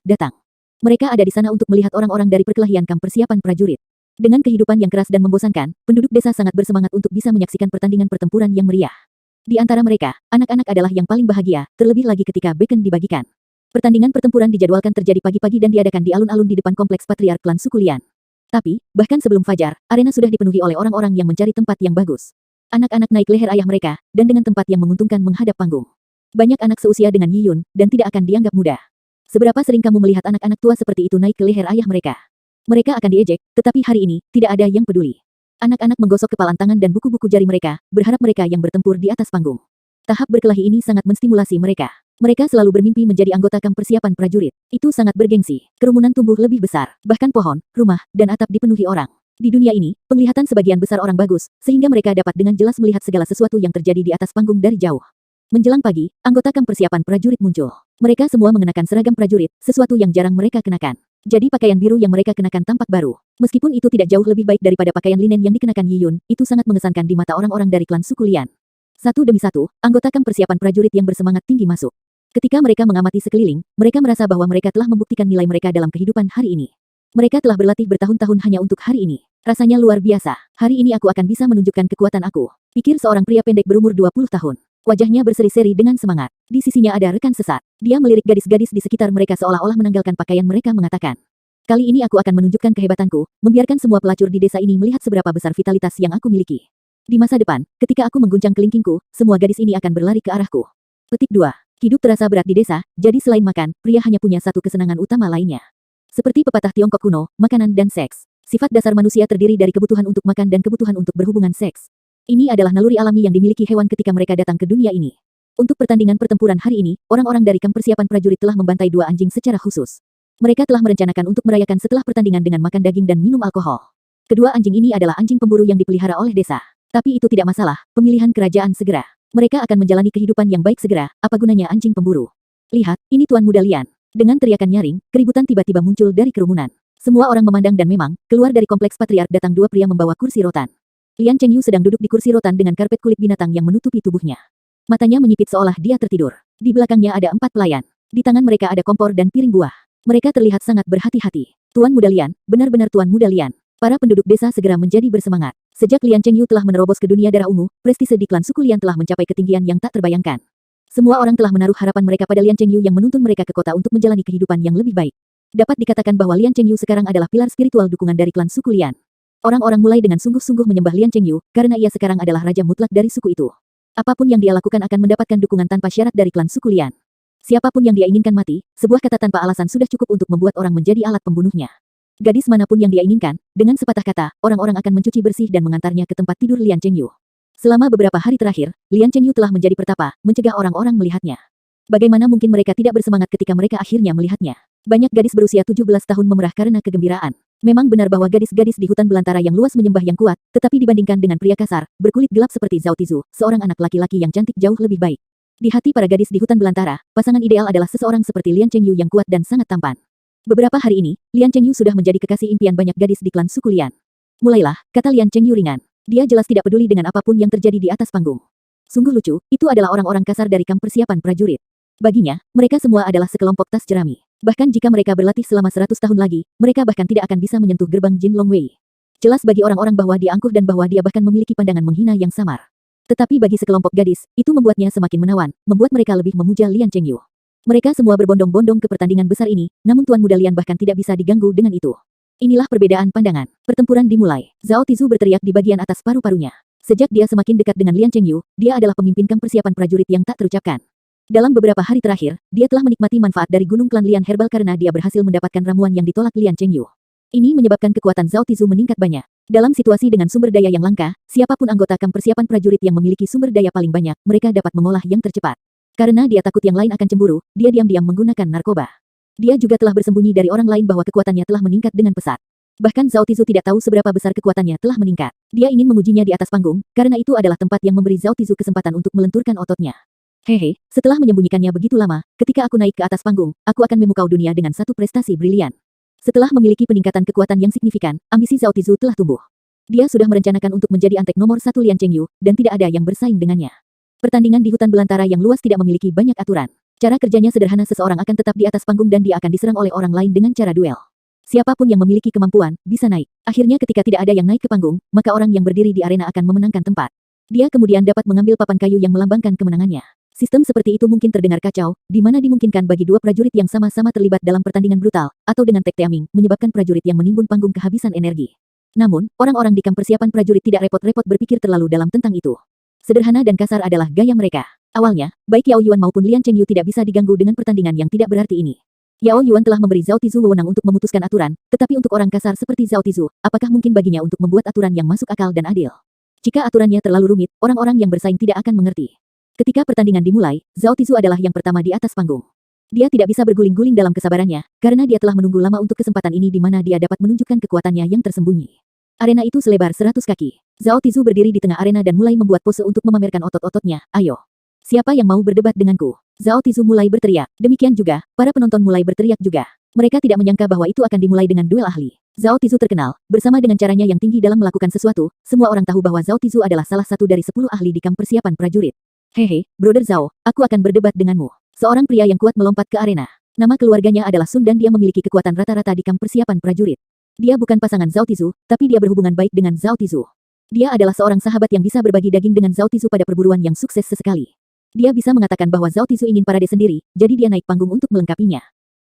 Mereka ada di sana untuk melihat orang-orang dari perkelahian kamp persiapan prajurit. Dengan kehidupan yang keras dan membosankan, penduduk desa sangat bersemangat untuk bisa menyaksikan pertandingan pertempuran yang meriah. Di antara mereka, anak-anak adalah yang paling bahagia, terlebih lagi ketika bacon dibagikan. Pertandingan pertempuran dijadwalkan terjadi pagi-pagi dan diadakan di alun-alun di depan kompleks patriark klan suku Lian. Tapi, bahkan sebelum fajar, arena sudah dipenuhi oleh orang-orang yang mencari tempat yang bagus. Anak-anak naik leher ayah mereka, dan dengan tempat yang menguntungkan menghadap panggung. Banyak anak seusia dengan Yi Yun, dan tidak akan dianggap muda. Seberapa sering kamu melihat anak-anak tua seperti itu naik ke leher ayah mereka? Mereka akan diejek, tetapi hari ini, tidak ada yang peduli. Anak-anak menggosok kepalan tangan dan buku-buku jari mereka, berharap mereka yang bertempur di atas panggung. Tahap berkelahi ini sangat menstimulasi mereka. Mereka selalu bermimpi menjadi anggota kamp persiapan prajurit. Itu sangat bergengsi. Kerumunan tumbuh lebih besar. Bahkan pohon, rumah, dan atap dipenuhi orang. Di dunia ini, penglihatan sebagian besar orang bagus, sehingga mereka dapat dengan jelas melihat segala sesuatu yang terjadi di atas panggung dari jauh. Menjelang pagi, anggota kamp persiapan prajurit muncul. Mereka semua mengenakan seragam prajurit, sesuatu yang jarang mereka kenakan. Jadi pakaian biru yang mereka kenakan tampak baru. Meskipun itu tidak jauh lebih baik daripada pakaian linen yang dikenakan Yi Yun, itu sangat mengesankan di mata orang-orang dari klan suku Lian. Satu demi satu, anggota kamp persiapan prajurit yang bersemangat tinggi masuk. Ketika mereka mengamati sekeliling, mereka merasa bahwa mereka telah membuktikan nilai mereka dalam kehidupan hari ini. Mereka telah berlatih bertahun-tahun hanya untuk hari ini. Rasanya luar biasa. Hari ini aku akan bisa menunjukkan kekuatan aku. Pikir seorang pria pendek berumur 20 tahun. Wajahnya berseri-seri dengan semangat. Di sisinya ada rekan sesat. Dia melirik gadis-gadis di sekitar mereka seolah-olah menanggalkan pakaian mereka mengatakan. Kali ini aku akan menunjukkan kehebatanku, membiarkan semua pelacur di desa ini melihat seberapa besar vitalitas yang aku miliki. Di masa depan, ketika aku mengguncang kelingkingku, semua gadis ini akan berlari ke arahku. Petik 2. Hidup terasa berat di desa, jadi selain makan, pria hanya punya satu kesenangan utama lainnya. Seperti pepatah Tiongkok kuno, makanan dan seks. Sifat dasar manusia terdiri dari kebutuhan untuk makan dan kebutuhan untuk berhubungan seks. Ini adalah naluri alami yang dimiliki hewan ketika mereka datang ke dunia ini. Untuk pertandingan pertempuran hari ini, orang-orang dari kamp persiapan prajurit telah membantai dua anjing secara khusus. Mereka telah merencanakan untuk merayakan setelah pertandingan dengan makan daging dan minum alkohol. Kedua anjing ini adalah anjing pemburu yang dipelihara oleh desa. Tapi itu tidak masalah, pemilihan kerajaan segera. Mereka akan menjalani kehidupan yang baik segera, apa gunanya anjing pemburu. Lihat, ini Tuan Muda Lian. Dengan teriakan nyaring, keributan tiba-tiba muncul dari kerumunan. Semua orang memandang dan memang, keluar dari kompleks patriark datang dua pria membawa kursi rotan. Lian Chengyu sedang duduk di kursi rotan dengan karpet kulit binatang yang menutupi tubuhnya. Matanya menyipit seolah dia tertidur. Di belakangnya ada 4 pelayan. Di tangan mereka ada kompor dan piring buah. Mereka terlihat sangat berhati-hati. Tuan Muda Lian, benar-benar Tuan Muda Lian. Para penduduk desa segera menjadi bersemangat. Sejak Lian Chengyu telah menerobos ke dunia darah ungu, prestise di klan suku Lian telah mencapai ketinggian yang tak terbayangkan. Semua orang telah menaruh harapan mereka pada Lian Chengyu yang menuntun mereka ke kota untuk menjalani kehidupan yang lebih baik. Dapat dikatakan bahwa Lian Chengyu sekarang adalah pilar spiritual dukungan dari klan suku Lian. Orang-orang mulai dengan sungguh-sungguh menyembah Lian Chengyu, karena ia sekarang adalah raja mutlak dari suku itu. Apapun yang dia lakukan akan mendapatkan dukungan tanpa syarat dari klan suku Lian. Siapapun yang dia inginkan mati, sebuah kata tanpa alasan sudah cukup untuk membuat orang menjadi alat pembunuhnya. Gadis manapun yang dia inginkan, dengan sepatah kata, orang-orang akan mencuci bersih dan mengantarnya ke tempat tidur Lian Chengyu. Selama beberapa hari terakhir, Lian Chengyu telah menjadi pertapa, mencegah orang-orang melihatnya. Bagaimana mungkin mereka tidak bersemangat ketika mereka akhirnya melihatnya? Banyak gadis berusia 17 tahun memerah karena kegembiraan. Memang benar bahwa gadis-gadis di hutan belantara yang luas menyembah yang kuat, tetapi dibandingkan dengan pria kasar, berkulit gelap seperti Zhao Tizu, seorang anak laki-laki yang cantik jauh lebih baik. Di hati para gadis di hutan belantara, pasangan ideal adalah seseorang seperti Lian Chengyu yang kuat dan sangat tampan. Beberapa hari ini, Lian Chengyu sudah menjadi kekasih impian banyak gadis di klan suku Lian. Mulailah, kata Lian Chengyu ringan. Dia jelas tidak peduli dengan apapun yang terjadi di atas panggung. Sungguh lucu, itu adalah orang-orang kasar dari kamp persiapan prajurit. Baginya, mereka semua adalah sekelompok tas jerami. Bahkan jika mereka berlatih selama 100 tahun lagi, mereka bahkan tidak akan bisa menyentuh gerbang Jin Longwei. Jelas bagi orang-orang bahwa dia angkuh dan bahwa dia bahkan memiliki pandangan menghina yang samar. Tetapi bagi sekelompok gadis, itu membuatnya semakin menawan, membuat mereka lebih memuja Lian Chengyu. Mereka semua berbondong-bondong ke pertandingan besar ini, namun Tuan Muda Lian bahkan tidak bisa diganggu dengan itu. Inilah perbedaan pandangan. Pertempuran dimulai. Zhao Tizu berteriak di bagian atas paru-parunya. Sejak dia semakin dekat dengan Lian Chengyu, dia adalah pemimpin kamp persiapan prajurit yang tak terucapkan. Dalam beberapa hari terakhir, dia telah menikmati manfaat dari gunung klan Lian Herbal karena dia berhasil mendapatkan ramuan yang ditolak Lian Chengyu. Ini menyebabkan kekuatan Zhao Tizu meningkat banyak. Dalam situasi dengan sumber daya yang langka, siapapun anggota kamp persiapan prajurit yang memiliki sumber daya paling banyak, mereka dapat mengolah yang tercepat. Karena dia takut yang lain akan cemburu, dia diam-diam menggunakan narkoba. Dia juga telah bersembunyi dari orang lain bahwa kekuatannya telah meningkat dengan pesat. Bahkan Zhao Tizu tidak tahu seberapa besar kekuatannya telah meningkat. Dia ingin mengujinya di atas panggung, karena itu adalah tempat yang memberi Zhao Tizu kesempatan untuk melenturkan ototnya. Hehe, setelah menyembunyikannya begitu lama, ketika aku naik ke atas panggung, aku akan memukau dunia dengan satu prestasi brilian. Setelah memiliki peningkatan kekuatan yang signifikan, ambisi Zhao Tizu telah tumbuh. Dia sudah merencanakan untuk menjadi antek nomor 1 Lian Chengyu, dan tidak ada yang bersaing dengannya. Pertandingan di hutan belantara yang luas tidak memiliki banyak aturan. Cara kerjanya sederhana, seseorang akan tetap di atas panggung dan dia akan diserang oleh orang lain dengan cara duel. Siapapun yang memiliki kemampuan, bisa naik. Akhirnya ketika tidak ada yang naik ke panggung, maka orang yang berdiri di arena akan memenangkan tempat. Dia kemudian dapat mengambil papan kayu yang melambangkan kemenangannya. Sistem seperti itu mungkin terdengar kacau, di mana dimungkinkan bagi dua prajurit yang sama-sama terlibat dalam pertandingan brutal, atau dengan tek teaming, menyebabkan prajurit yang menimbun panggung kehabisan energi. Namun, orang-orang di kamp persiapan prajurit tidak repot-repot berpikir terlalu dalam tentang itu. Sederhana dan kasar adalah gaya mereka. Awalnya, baik Yao Yuan maupun Lian Chengyu tidak bisa diganggu dengan pertandingan yang tidak berarti ini. Yao Yuan telah memberi Zhao Tizu wewenang untuk memutuskan aturan, tetapi untuk orang kasar seperti Zhao Tizu, apakah mungkin baginya untuk membuat aturan yang masuk akal dan adil? Jika aturannya terlalu rumit, orang-orang yang bersaing tidak akan mengerti. Ketika pertandingan dimulai, Zhao Tizu adalah yang pertama di atas panggung. Dia tidak bisa berguling-guling dalam kesabarannya, karena dia telah menunggu lama untuk kesempatan ini di mana dia dapat menunjukkan kekuatannya yang tersembunyi. Arena itu selebar 100 kaki. Zhao Tizu berdiri di tengah arena dan mulai membuat pose untuk memamerkan otot-ototnya. Ayo. Siapa yang mau berdebat denganku? Zhao Tizu mulai berteriak. Demikian juga, para penonton mulai berteriak juga. Mereka tidak menyangka bahwa itu akan dimulai dengan duel ahli. Zhao Tizu terkenal, bersama dengan caranya yang tinggi dalam melakukan sesuatu, semua orang tahu bahwa Zhao Tizu adalah salah satu dari 10 ahli di kamp persiapan prajurit. Hehe, Brother Zhao, aku akan berdebat denganmu. Seorang pria yang kuat melompat ke arena. Nama keluarganya adalah Sun dan dia memiliki kekuatan rata-rata di kamp persiapan prajurit. Dia bukan pasangan Zhao Tizu, tapi dia berhubungan baik dengan Zhao Tizu. Dia adalah seorang sahabat yang bisa berbagi daging dengan Zhao Tizu pada perburuan yang sukses sesekali. Dia bisa mengatakan bahwa Zhao Tizu ingin parade sendiri, jadi dia naik panggung untuk melengkapinya.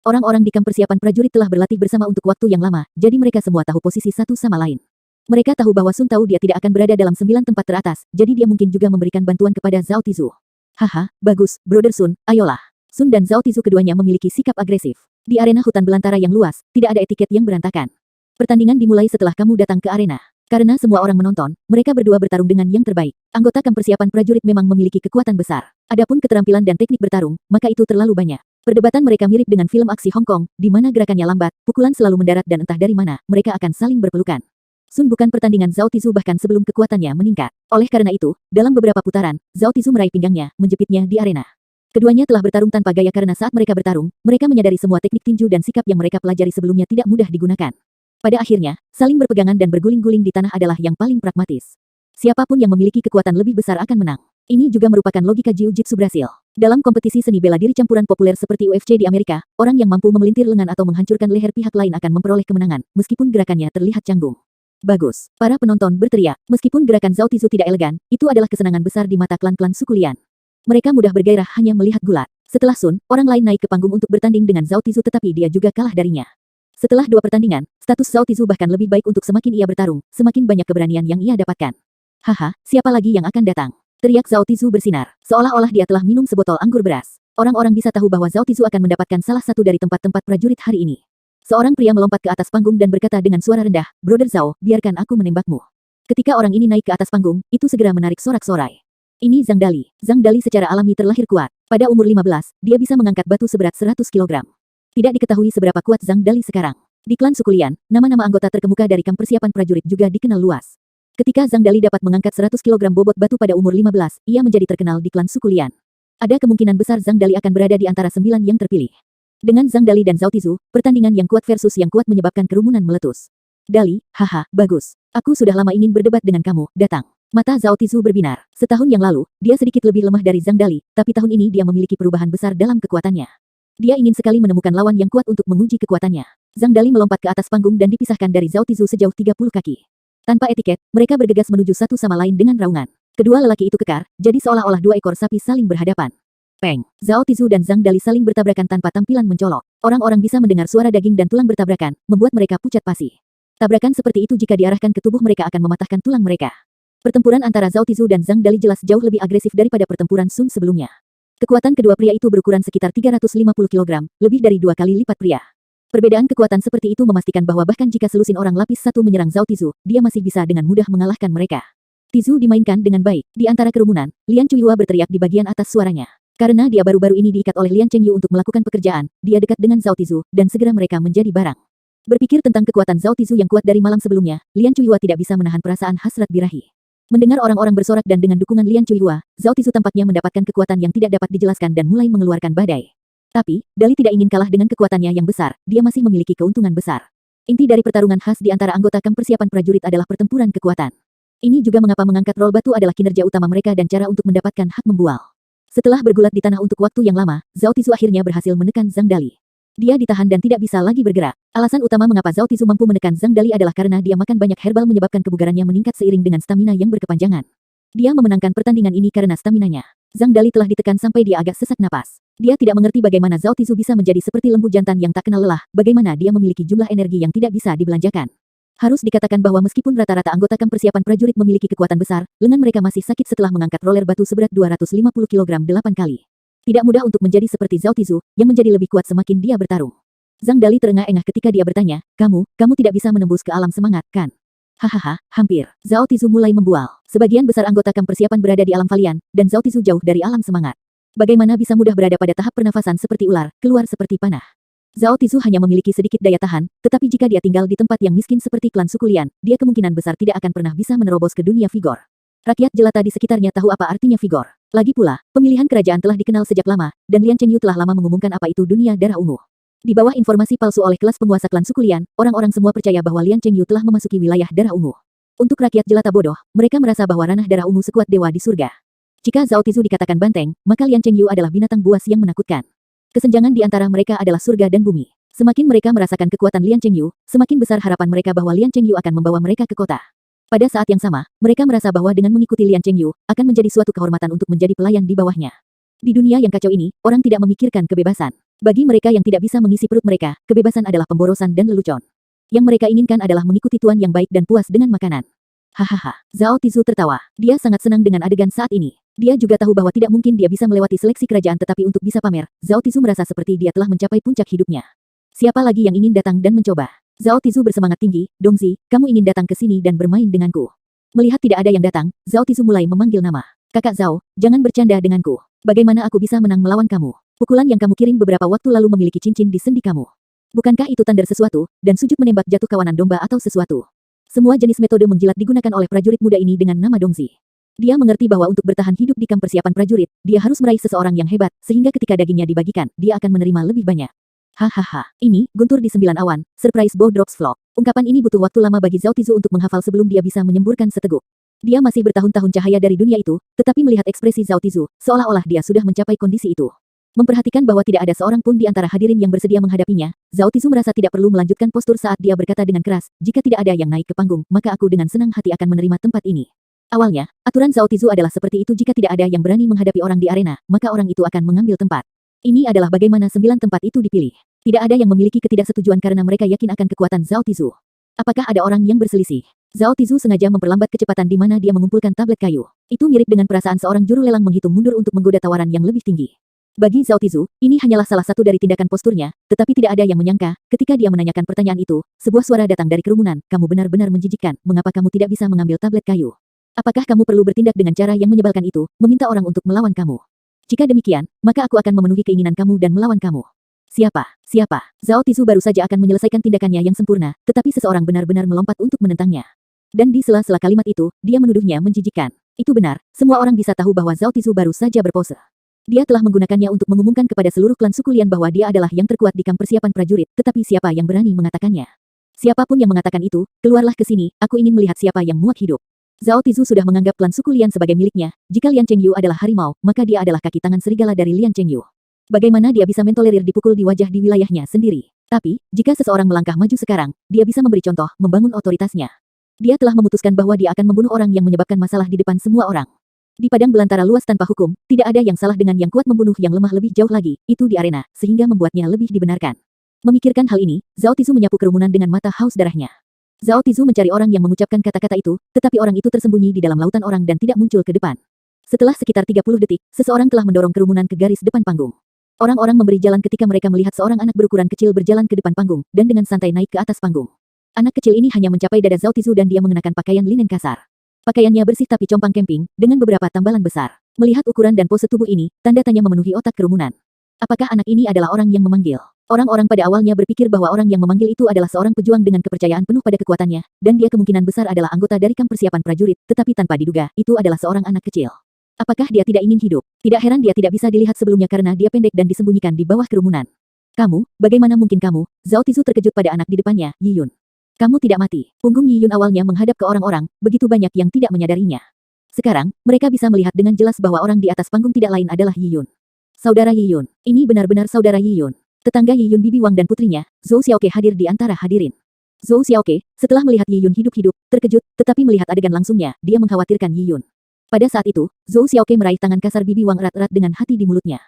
Orang-orang di kamp persiapan prajurit telah berlatih bersama untuk waktu yang lama, jadi mereka semua tahu posisi satu sama lain. Mereka tahu bahwa Sun tahu dia tidak akan berada dalam 9 tempat teratas, jadi dia mungkin juga memberikan bantuan kepada Zhao Tizu. Haha, bagus, Brother Sun, ayolah. Sun dan Zhao Tizu keduanya memiliki sikap agresif. Di arena hutan belantara yang luas, tidak ada etiket yang berantakan. Pertandingan dimulai setelah kamu datang ke arena. Karena semua orang menonton, mereka berdua bertarung dengan yang terbaik. Anggota kamp persiapan prajurit memang memiliki kekuatan besar. Adapun keterampilan dan teknik bertarung, maka itu terlalu banyak. Perdebatan mereka mirip dengan film aksi Hong Kong, di mana gerakannya lambat, pukulan selalu mendarat dan entah dari mana, mereka akan saling berpelukan. Sun bukan pertandingan Zhao Tizu bahkan sebelum kekuatannya meningkat. Oleh karena itu, dalam beberapa putaran, Zhao Tizu meraih pinggangnya, menjepitnya di arena. Keduanya telah bertarung tanpa gaya karena saat mereka bertarung, mereka menyadari semua teknik tinju dan sikap yang mereka pelajari sebelumnya tidak mudah digunakan. Pada akhirnya, saling berpegangan dan berguling-guling di tanah adalah yang paling pragmatis. Siapapun yang memiliki kekuatan lebih besar akan menang. Ini juga merupakan logika jiu-jitsu Brasil. Dalam kompetisi seni bela diri campuran populer seperti UFC di Amerika, orang yang mampu memelintir lengan atau menghancurkan leher pihak lain akan memperoleh kemenangan, meskipun gerakannya terlihat canggung. Bagus. Para penonton berteriak. Meskipun gerakan Zhao Tizu tidak elegan, itu adalah kesenangan besar di mata klan-klan suku Lian. Mereka mudah bergairah hanya melihat gulat. Setelah Sun, orang lain naik ke panggung untuk bertanding dengan Zhao Tizu tetapi dia juga kalah darinya. Setelah 2 pertandingan, status Zhao Tizu bahkan lebih baik untuk semakin ia bertarung, semakin banyak keberanian yang ia dapatkan. Haha, siapa lagi yang akan datang? Teriak Zhao Tizu bersinar, seolah-olah dia telah minum sebotol anggur beras. Orang-orang bisa tahu bahwa Zhao Tizu akan mendapatkan salah satu dari tempat-tempat prajurit hari ini. Seorang pria melompat ke atas panggung dan berkata dengan suara rendah, Brother Zhao, biarkan aku menembakmu. Ketika orang ini naik ke atas panggung, itu segera menarik sorak-sorai. Ini Zhang Dali. Zhang Dali secara alami terlahir kuat. Pada umur 15, dia bisa mengangkat batu seberat 100 kg. Tidak diketahui seberapa kuat Zhang Dali sekarang. Di klan suku Lian, nama-nama anggota terkemuka dari kamp persiapan prajurit juga dikenal luas. Ketika Zhang Dali dapat mengangkat 100 kg bobot batu pada umur 15, ia menjadi terkenal di klan suku Lian. Ada kemungkinan besar Zhang Dali akan berada di antara 9 yang terpilih. Dengan Zhang Dali dan Zhao Tizu, pertandingan yang kuat versus yang kuat menyebabkan kerumunan meletus. Dali, haha, bagus. Aku sudah lama ingin berdebat dengan kamu, datang. Mata Zhao Tizu berbinar. Setahun yang lalu, dia sedikit lebih lemah dari Zhang Dali, tapi tahun ini dia memiliki perubahan besar dalam kekuatannya. Dia ingin sekali menemukan lawan yang kuat untuk menguji kekuatannya. Zhang Dali melompat ke atas panggung dan dipisahkan dari Zhao Tizu sejauh 30 kaki. Tanpa etiket, mereka bergegas menuju satu sama lain dengan raungan. Kedua lelaki itu kekar, jadi seolah-olah 2 ekor sapi saling berhadapan. Peng! Zhao Tizu dan Zhang Dali saling bertabrakan tanpa tampilan mencolok. Orang-orang bisa mendengar suara daging dan tulang bertabrakan, membuat mereka pucat pasi. Tabrakan seperti itu jika diarahkan ke tubuh mereka akan mematahkan tulang mereka. Pertempuran antara Zhao Tizu dan Zhang Dali jelas jauh lebih agresif daripada pertempuran Sun sebelumnya. Kekuatan kedua pria itu berukuran sekitar 350 kg, lebih dari 2 kali lipat pria. Perbedaan kekuatan seperti itu memastikan bahwa bahkan jika selusin orang lapis 1 menyerang Zhao Tizu, dia masih bisa dengan mudah mengalahkan mereka. Tizu dimainkan dengan baik. Di antara kerumunan, Lian Chuyua berteriak di bagian atas suaranya. Karena dia baru-baru ini diikat oleh Lian Chengyu untuk melakukan pekerjaan, dia dekat dengan Zhao Tizu, dan segera mereka menjadi barang. Berpikir tentang kekuatan Zhao Tizu yang kuat dari malam sebelumnya, Lian Chuyua tidak bisa menahan perasaan hasrat birahi. Mendengar orang-orang bersorak dan dengan dukungan Lian Chuyua, Zhao Tizu tampaknya mendapatkan kekuatan yang tidak dapat dijelaskan dan mulai mengeluarkan badai. Tapi, Dali tidak ingin kalah dengan kekuatannya yang besar, dia masih memiliki keuntungan besar. Inti dari pertarungan khas di antara anggota kamp persiapan prajurit adalah pertempuran kekuatan. Ini juga mengapa mengangkat rol batu adalah kinerja utama mereka dan cara untuk mendapatkan hak membual. Setelah bergulat di tanah untuk waktu yang lama, Zhao Tizu akhirnya berhasil menekan Zhang Dali. Dia ditahan dan tidak bisa lagi bergerak. Alasan utama mengapa Zhao Tizu mampu menekan Zhang Dali adalah karena dia makan banyak herbal menyebabkan kebugarannya meningkat seiring dengan stamina yang berkepanjangan. Dia memenangkan pertandingan ini karena staminanya. Zhang Dali telah ditekan sampai dia agak sesak napas. Dia tidak mengerti bagaimana Zhao Tizu bisa menjadi seperti lembu jantan yang tak kenal lelah, bagaimana dia memiliki jumlah energi yang tidak bisa dibelanjakan. Harus dikatakan bahwa meskipun rata-rata anggota kamp persiapan prajurit memiliki kekuatan besar, lengan mereka masih sakit setelah mengangkat roller batu seberat 250 kg 8 kali. Tidak mudah untuk menjadi seperti Zhao Tizu, yang menjadi lebih kuat semakin dia bertarung. Zhang Dali terengah-engah ketika dia bertanya, kamu tidak bisa menembus ke alam semangat, kan? Hahaha, hampir. Zhao Tizu mulai membual. Sebagian besar anggota kamp persiapan berada di alam valian, dan Zhao Tizu jauh dari alam semangat. Bagaimana bisa mudah berada pada tahap pernafasan seperti ular, keluar seperti panah? Zhao Tizu hanya memiliki sedikit daya tahan, tetapi jika dia tinggal di tempat yang miskin seperti klan suku Lian, dia kemungkinan besar tidak akan pernah bisa menerobos ke dunia vigor. Rakyat jelata di sekitarnya tahu apa artinya vigor. Lagi pula, pemilihan kerajaan telah dikenal sejak lama, dan Lian Chengyu telah lama mengumumkan apa itu dunia darah ungu. Di bawah informasi palsu oleh kelas penguasa klan suku Lian, orang-orang semua percaya bahwa Lian Chengyu telah memasuki wilayah darah ungu. Untuk rakyat jelata bodoh, mereka merasa bahwa ranah darah ungu sekuat dewa di surga. Jika Zhao Tizu dikatakan banteng, maka Lian Chengyu adalah binatang buas yang menakutkan. Kesenjangan di antara mereka adalah surga dan bumi. Semakin mereka merasakan kekuatan Lian Chengyu, semakin besar harapan mereka bahwa Lian Chengyu akan membawa mereka ke kota. Pada saat yang sama, mereka merasa bahwa dengan mengikuti Lian Chengyu, akan menjadi suatu kehormatan untuk menjadi pelayan di bawahnya. Di dunia yang kacau ini, orang tidak memikirkan kebebasan. Bagi mereka yang tidak bisa mengisi perut mereka, kebebasan adalah pemborosan dan lelucon. Yang mereka inginkan adalah mengikuti tuan yang baik dan puas dengan makanan. Hahaha, Zhao Tizu tertawa. Dia sangat senang dengan adegan saat ini. Dia juga tahu bahwa tidak mungkin dia bisa melewati seleksi kerajaan tetapi untuk bisa pamer, Zhao Tizu merasa seperti dia telah mencapai puncak hidupnya. Siapa lagi yang ingin datang dan mencoba? Zhao Tizu bersemangat tinggi, Dongzi, kamu ingin datang ke sini dan bermain denganku. Melihat tidak ada yang datang, Zhao Tizu mulai memanggil nama. Kakak Zhao, jangan bercanda denganku. Bagaimana aku bisa menang melawan kamu? Pukulan yang kamu kirim beberapa waktu lalu memiliki cincin di sendi kamu. Bukankah itu tanda sesuatu, dan sujud menembak jatuh kawanan domba atau sesuatu? Semua jenis metode menjilat digunakan oleh prajurit muda ini dengan nama Dongzi. Dia mengerti bahwa untuk bertahan hidup di kamp persiapan prajurit, dia harus meraih seseorang yang hebat, sehingga ketika dagingnya dibagikan, dia akan menerima lebih banyak. Hahaha, ini, guntur di 9 awan, surprise bow drops flop. Ungkapan ini butuh waktu lama bagi Zhao Tizu untuk menghafal sebelum dia bisa menyemburkan seteguk. Dia masih bertahun-tahun cahaya dari dunia itu, tetapi melihat ekspresi Zhao Tizu, seolah-olah dia sudah mencapai kondisi itu. Memperhatikan bahwa tidak ada seorang pun di antara hadirin yang bersedia menghadapinya, Zhao Tizu merasa tidak perlu melanjutkan postur saat dia berkata dengan keras, jika tidak ada yang naik ke panggung, maka aku dengan senang hati akan menerima tempat ini. Awalnya, aturan Zhao Tizu adalah seperti itu jika tidak ada yang berani menghadapi orang di arena, maka orang itu akan mengambil tempat. Ini adalah bagaimana 9 tempat itu dipilih. Tidak ada yang memiliki ketidaksetujuan karena mereka yakin akan kekuatan Zhao Tizu. Apakah ada orang yang berselisih? Zhao Tizu sengaja memperlambat kecepatan di mana dia mengumpulkan tablet kayu. Itu mirip dengan perasaan seorang juru lelang menghitung mundur untuk menggoda tawaran yang lebih tinggi. Bagi Zhao Tizu, ini hanyalah salah satu dari tindakan posturnya, tetapi tidak ada yang menyangka, ketika dia menanyakan pertanyaan itu, sebuah suara datang dari kerumunan, kamu benar-benar menjijikkan, mengapa kamu tidak bisa mengambil tablet kayu? Apakah kamu perlu bertindak dengan cara yang menyebalkan itu, meminta orang untuk melawan kamu? Jika demikian, maka aku akan memenuhi keinginan kamu dan melawan kamu. Siapa? Zhao Tizu baru saja akan menyelesaikan tindakannya yang sempurna, tetapi seseorang benar-benar melompat untuk menentangnya. Dan di sela-sela kalimat itu, dia menuduhnya menjijikkan. Itu benar, semua orang bisa tahu bahwa Zhao Tizu baru saja berpose. Dia telah menggunakannya untuk mengumumkan kepada seluruh klan suku Lian bahwa dia adalah yang terkuat di kamp persiapan prajurit, tetapi siapa yang berani mengatakannya? Siapapun yang mengatakan itu, keluarlah ke sini, aku ingin melihat siapa yang muak hidup. Zhao Tizu sudah menganggap klan suku Lian sebagai miliknya, jika Lian Chengyu adalah harimau, maka dia adalah kaki tangan serigala dari Lian Chengyu. Bagaimana dia bisa mentolerir dipukul di wajah di wilayahnya sendiri? Tapi, jika seseorang melangkah maju sekarang, dia bisa memberi contoh, membangun otoritasnya. Dia telah memutuskan bahwa dia akan membunuh orang yang menyebabkan masalah di depan semua orang. Di padang belantara luas tanpa hukum, tidak ada yang salah dengan yang kuat membunuh yang lemah lebih jauh lagi, itu di arena, sehingga membuatnya lebih dibenarkan. Memikirkan hal ini, Zhao Tizu menyapu kerumunan dengan mata haus darahnya. Zhao Tizu mencari orang yang mengucapkan kata-kata itu, tetapi orang itu tersembunyi di dalam lautan orang dan tidak muncul ke depan. Setelah sekitar 30 detik, seseorang telah mendorong kerumunan ke garis depan panggung. Orang-orang memberi jalan ketika mereka melihat seorang anak berukuran kecil berjalan ke depan panggung, dan dengan santai naik ke atas panggung. Anak kecil ini hanya mencapai dada Zhao Tizu dan dia mengenakan pakaian linen kasar. Pakaiannya bersih tapi compang camping, dengan beberapa tambalan besar. Melihat ukuran dan pose tubuh ini, tanda tanya memenuhi otak kerumunan. Apakah anak ini adalah orang yang memanggil? Orang-orang pada awalnya berpikir bahwa orang yang memanggil itu adalah seorang pejuang dengan kepercayaan penuh pada kekuatannya, dan dia kemungkinan besar adalah anggota dari kamp persiapan prajurit, tetapi tanpa diduga, itu adalah seorang anak kecil. Apakah dia tidak ingin hidup? Tidak heran dia tidak bisa dilihat sebelumnya karena dia pendek dan disembunyikan di bawah kerumunan. Kamu, bagaimana mungkin kamu? Zhao Tizu terkejut pada anak di depannya, Yi Yun. Kamu tidak mati. Punggung Yi Yun awalnya menghadap ke orang-orang, begitu banyak yang tidak menyadarinya. Sekarang, mereka bisa melihat dengan jelas bahwa orang di atas panggung tidak lain adalah Yi Yun. Saudara Yi Yun. Ini benar-benar saudara Yi Yun. Tetangga Yi Yun Bibi Wang dan putrinya, Zhou Xiaoke hadir di antara hadirin. Zhou Xiaoke, setelah melihat Yi Yun hidup-hidup, terkejut, tetapi melihat adegan langsungnya, dia mengkhawatirkan Yi Yun. Pada saat itu, Zhou Xiaoke meraih tangan kasar bibi Wang erat-erat dengan hati di mulutnya.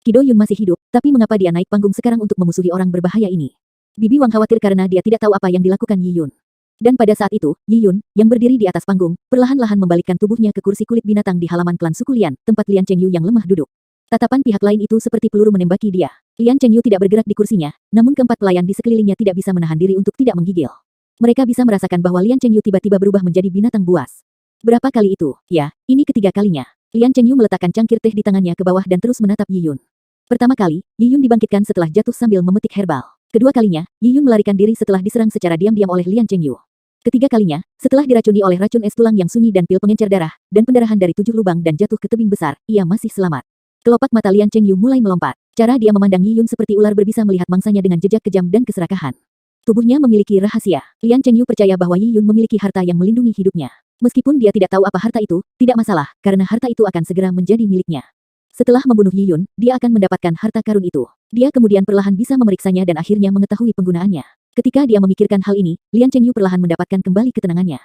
Kido Yun masih hidup, tapi mengapa dia naik panggung sekarang untuk memusuhi orang berbahaya ini? Bibi Wang khawatir karena dia tidak tahu apa yang dilakukan Yi Yun. Dan pada saat itu, Yi Yun, yang berdiri di atas panggung, perlahan-lahan membalikkan tubuhnya ke kursi kulit binatang di halaman klan suku Lian, tempat Lian Chengyu yang lemah duduk. Tatapan pihak lain itu seperti peluru menembaki dia. Lian Chengyu tidak bergerak di kursinya, namun keempat pelayan di sekelilingnya tidak bisa menahan diri untuk tidak menggigil. Mereka bisa merasakan bahwa Lian Chengyu tiba-tiba berubah menjadi binatang buas. Berapa kali itu? Ya, ini ketiga kalinya. Lian Chengyu meletakkan cangkir teh di tangannya ke bawah dan terus menatap Yi Yun. Pertama kali, Yi Yun dibangkitkan setelah jatuh sambil memetik herbal. Kedua kalinya, Yi Yun melarikan diri setelah diserang secara diam-diam oleh Lian Chengyu. Ketiga kalinya, setelah diracuni oleh racun es tulang yang sunyi dan pil pengencer darah, dan pendarahan dari 7 lubang dan jatuh ke tebing besar, ia masih selamat. Kelopak mata Lian Chengyu mulai melompat. Cara dia memandang Yi Yun seperti ular berbisa melihat mangsanya dengan jejak kejam dan keserakahan. Tubuhnya memiliki rahasia. Lian Chengyu percaya bahwa Yi Yun memiliki harta yang melindungi hidupnya. Meskipun dia tidak tahu apa harta itu, tidak masalah, karena harta itu akan segera menjadi miliknya. Setelah membunuh Yi Yun, dia akan mendapatkan harta karun itu. Dia kemudian perlahan bisa memeriksanya dan akhirnya mengetahui penggunaannya. Ketika dia memikirkan hal ini, Lian Chengyu perlahan mendapatkan kembali ketenangannya.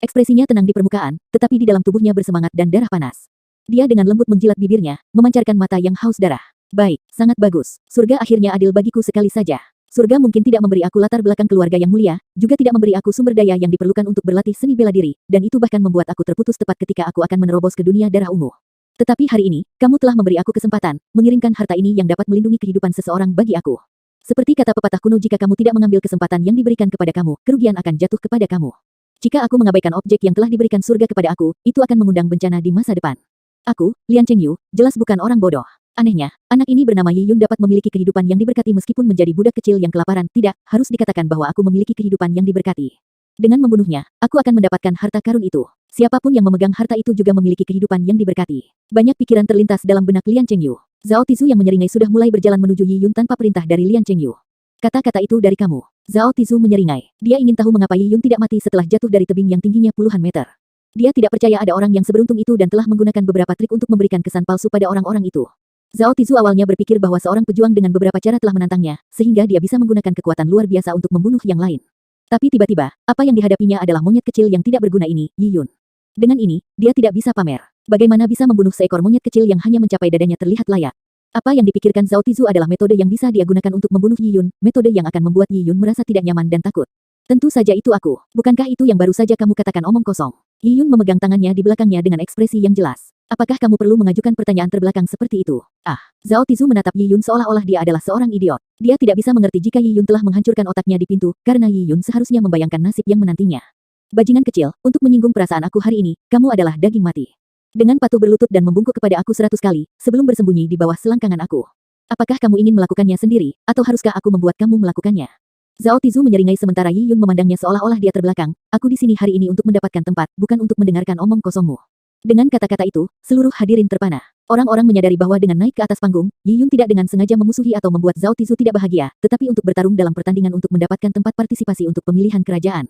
Ekspresinya tenang di permukaan, tetapi di dalam tubuhnya bersemangat dan darah panas. Dia dengan lembut menjilat bibirnya, memancarkan mata yang haus darah. Baik, sangat bagus. Surga akhirnya adil bagiku sekali saja. Surga mungkin tidak memberi aku latar belakang keluarga yang mulia, juga tidak memberi aku sumber daya yang diperlukan untuk berlatih seni bela diri, dan itu bahkan membuat aku terputus tepat ketika aku akan menerobos ke dunia darah ungu. Tetapi hari ini, kamu telah memberi aku kesempatan, mengirimkan harta ini yang dapat melindungi kehidupan seseorang bagi aku. Seperti kata pepatah kuno, jika kamu tidak mengambil kesempatan yang diberikan kepada kamu, kerugian akan jatuh kepada kamu. Jika aku mengabaikan objek yang telah diberikan surga kepada aku, itu akan mengundang bencana di masa depan. Aku, Lian Chengyu, jelas bukan orang bodoh. Anehnya, anak ini bernama Yi Yun dapat memiliki kehidupan yang diberkati meskipun menjadi budak kecil yang kelaparan. Tidak, harus dikatakan bahwa aku memiliki kehidupan yang diberkati. Dengan membunuhnya, aku akan mendapatkan harta karun itu. Siapapun yang memegang harta itu juga memiliki kehidupan yang diberkati. Banyak pikiran terlintas dalam benak Lian Chengyu. Zhao Tizu yang menyeringai sudah mulai berjalan menuju Yi Yun tanpa perintah dari Lian Chengyu. Kata-kata itu dari kamu. Zhao Tizu menyeringai. Dia ingin tahu mengapa Yi Yun tidak mati setelah jatuh dari tebing yang tingginya puluhan meter. Dia tidak percaya ada orang yang seberuntung itu dan telah menggunakan beberapa trik untuk memberikan kesan palsu pada orang-orang itu. Zhao Tizu awalnya berpikir bahwa seorang pejuang dengan beberapa cara telah menantangnya, sehingga dia bisa menggunakan kekuatan luar biasa untuk membunuh yang lain. Tapi tiba-tiba, apa yang dihadapinya adalah monyet kecil yang tidak berguna ini, Yi Yun. Dengan ini, dia tidak bisa pamer. Bagaimana bisa membunuh seekor monyet kecil yang hanya mencapai dadanya terlihat layak? Apa yang dipikirkan Zhao Tizu adalah metode yang bisa dia gunakan untuk membunuh Yi Yun, metode yang akan membuat Yi Yun merasa tidak nyaman dan takut. Tentu saja itu aku. Bukankah itu yang baru saja kamu katakan omong kosong? Yi Yun memegang tangannya di belakangnya dengan ekspresi yang jelas. Apakah kamu perlu mengajukan pertanyaan terbelakang seperti itu? Ah, Zhao Tizu menatap Yi Yun seolah-olah dia adalah seorang idiot. Dia tidak bisa mengerti jika Yi Yun telah menghancurkan otaknya di pintu, karena Yi Yun seharusnya membayangkan nasib yang menantinya. Bajingan kecil, untuk menyinggung perasaan aku hari ini, kamu adalah daging mati. Dengan patuh berlutut dan membungkuk kepada aku 100 kali, sebelum bersembunyi di bawah selangkangan aku. Apakah kamu ingin melakukannya sendiri, atau haruskah aku membuat kamu melakukannya? Zhao Tizu menyeringai sementara Yi Yun memandangnya seolah-olah dia terbelakang. Aku di sini hari ini untuk mendapatkan tempat, bukan untuk mendengarkan omong kosongmu. Dengan kata-kata itu, seluruh hadirin terpana. Orang-orang menyadari bahwa dengan naik ke atas panggung, Yi Yun tidak dengan sengaja memusuhi atau membuat Zhao Tizu tidak bahagia, tetapi untuk bertarung dalam pertandingan untuk mendapatkan tempat partisipasi untuk pemilihan kerajaan.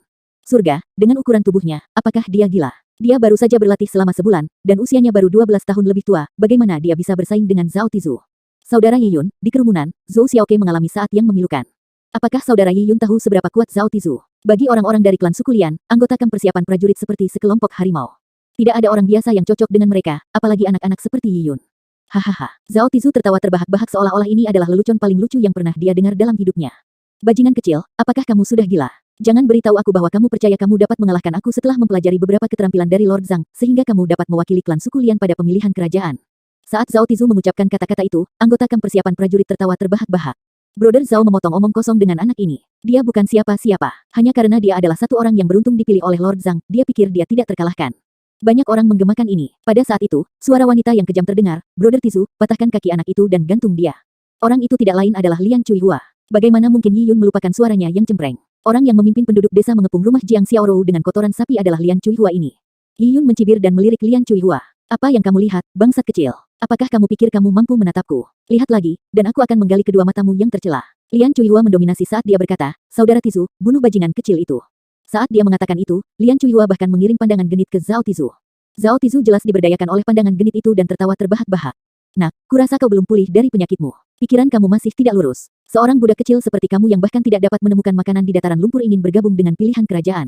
Surga, dengan ukuran tubuhnya, apakah dia gila? Dia baru saja berlatih selama sebulan, dan usianya baru 12 tahun lebih tua, bagaimana dia bisa bersaing dengan Zhao Tizu? Saudara Yi Yun, di kerumunan, Zhou Xiaoke mengalami saat yang memilukan. Apakah saudara Yi Yun tahu seberapa kuat Zhao Tizu? Bagi orang-orang dari klan suku Lian, anggota kamp persiapan prajurit seperti sekelompok harimau. Tidak ada orang biasa yang cocok dengan mereka, apalagi anak-anak seperti Yi Yun. Hahaha, Zhao Tizu tertawa terbahak-bahak seolah-olah ini adalah lelucon paling lucu yang pernah dia dengar dalam hidupnya. Bajingan kecil, apakah kamu sudah gila? Jangan beritahu aku bahwa kamu percaya kamu dapat mengalahkan aku setelah mempelajari beberapa keterampilan dari Lord Zhang, sehingga kamu dapat mewakili klan suku Lian pada pemilihan kerajaan. Saat Zhao Tizu mengucapkan kata-kata itu, anggota kamp persiapan prajurit tertawa terbahak-bahak. Brother Zhao memotong omong kosong dengan anak ini. Dia bukan siapa-siapa. Hanya karena dia adalah satu orang yang beruntung dipilih oleh Lord Zhang, dia pikir dia tidak terkalahkan. Banyak orang menggemakan ini. Pada saat itu, suara wanita yang kejam terdengar. Brother Tizu, patahkan kaki anak itu dan gantung dia. Orang itu tidak lain adalah Lian Chuihua. Bagaimana mungkin Yi Yun melupakan suaranya yang cempreng? Orang yang memimpin penduduk desa mengepung rumah Jiang Xiaorou dengan kotoran sapi adalah Lian Chuihua ini. Yi Yun mencibir dan melirik Lian Chuihua. Apa yang kamu lihat, bangsat kecil? Apakah kamu pikir kamu mampu menatapku? Lihat lagi, dan aku akan menggali kedua matamu yang tercela. Lian Chuihua mendominasi saat dia berkata, Saudara Tizu, bunuh bajingan kecil itu. Saat dia mengatakan itu, Lian Chuihua bahkan mengirim pandangan genit ke Zhao Tizu. Zhao Tizu jelas diberdayakan oleh pandangan genit itu dan tertawa terbahak-bahak. Nak, kurasa kau belum pulih dari penyakitmu. Pikiran kamu masih tidak lurus. Seorang budak kecil seperti kamu yang bahkan tidak dapat menemukan makanan di dataran lumpur ingin bergabung dengan pilihan kerajaan.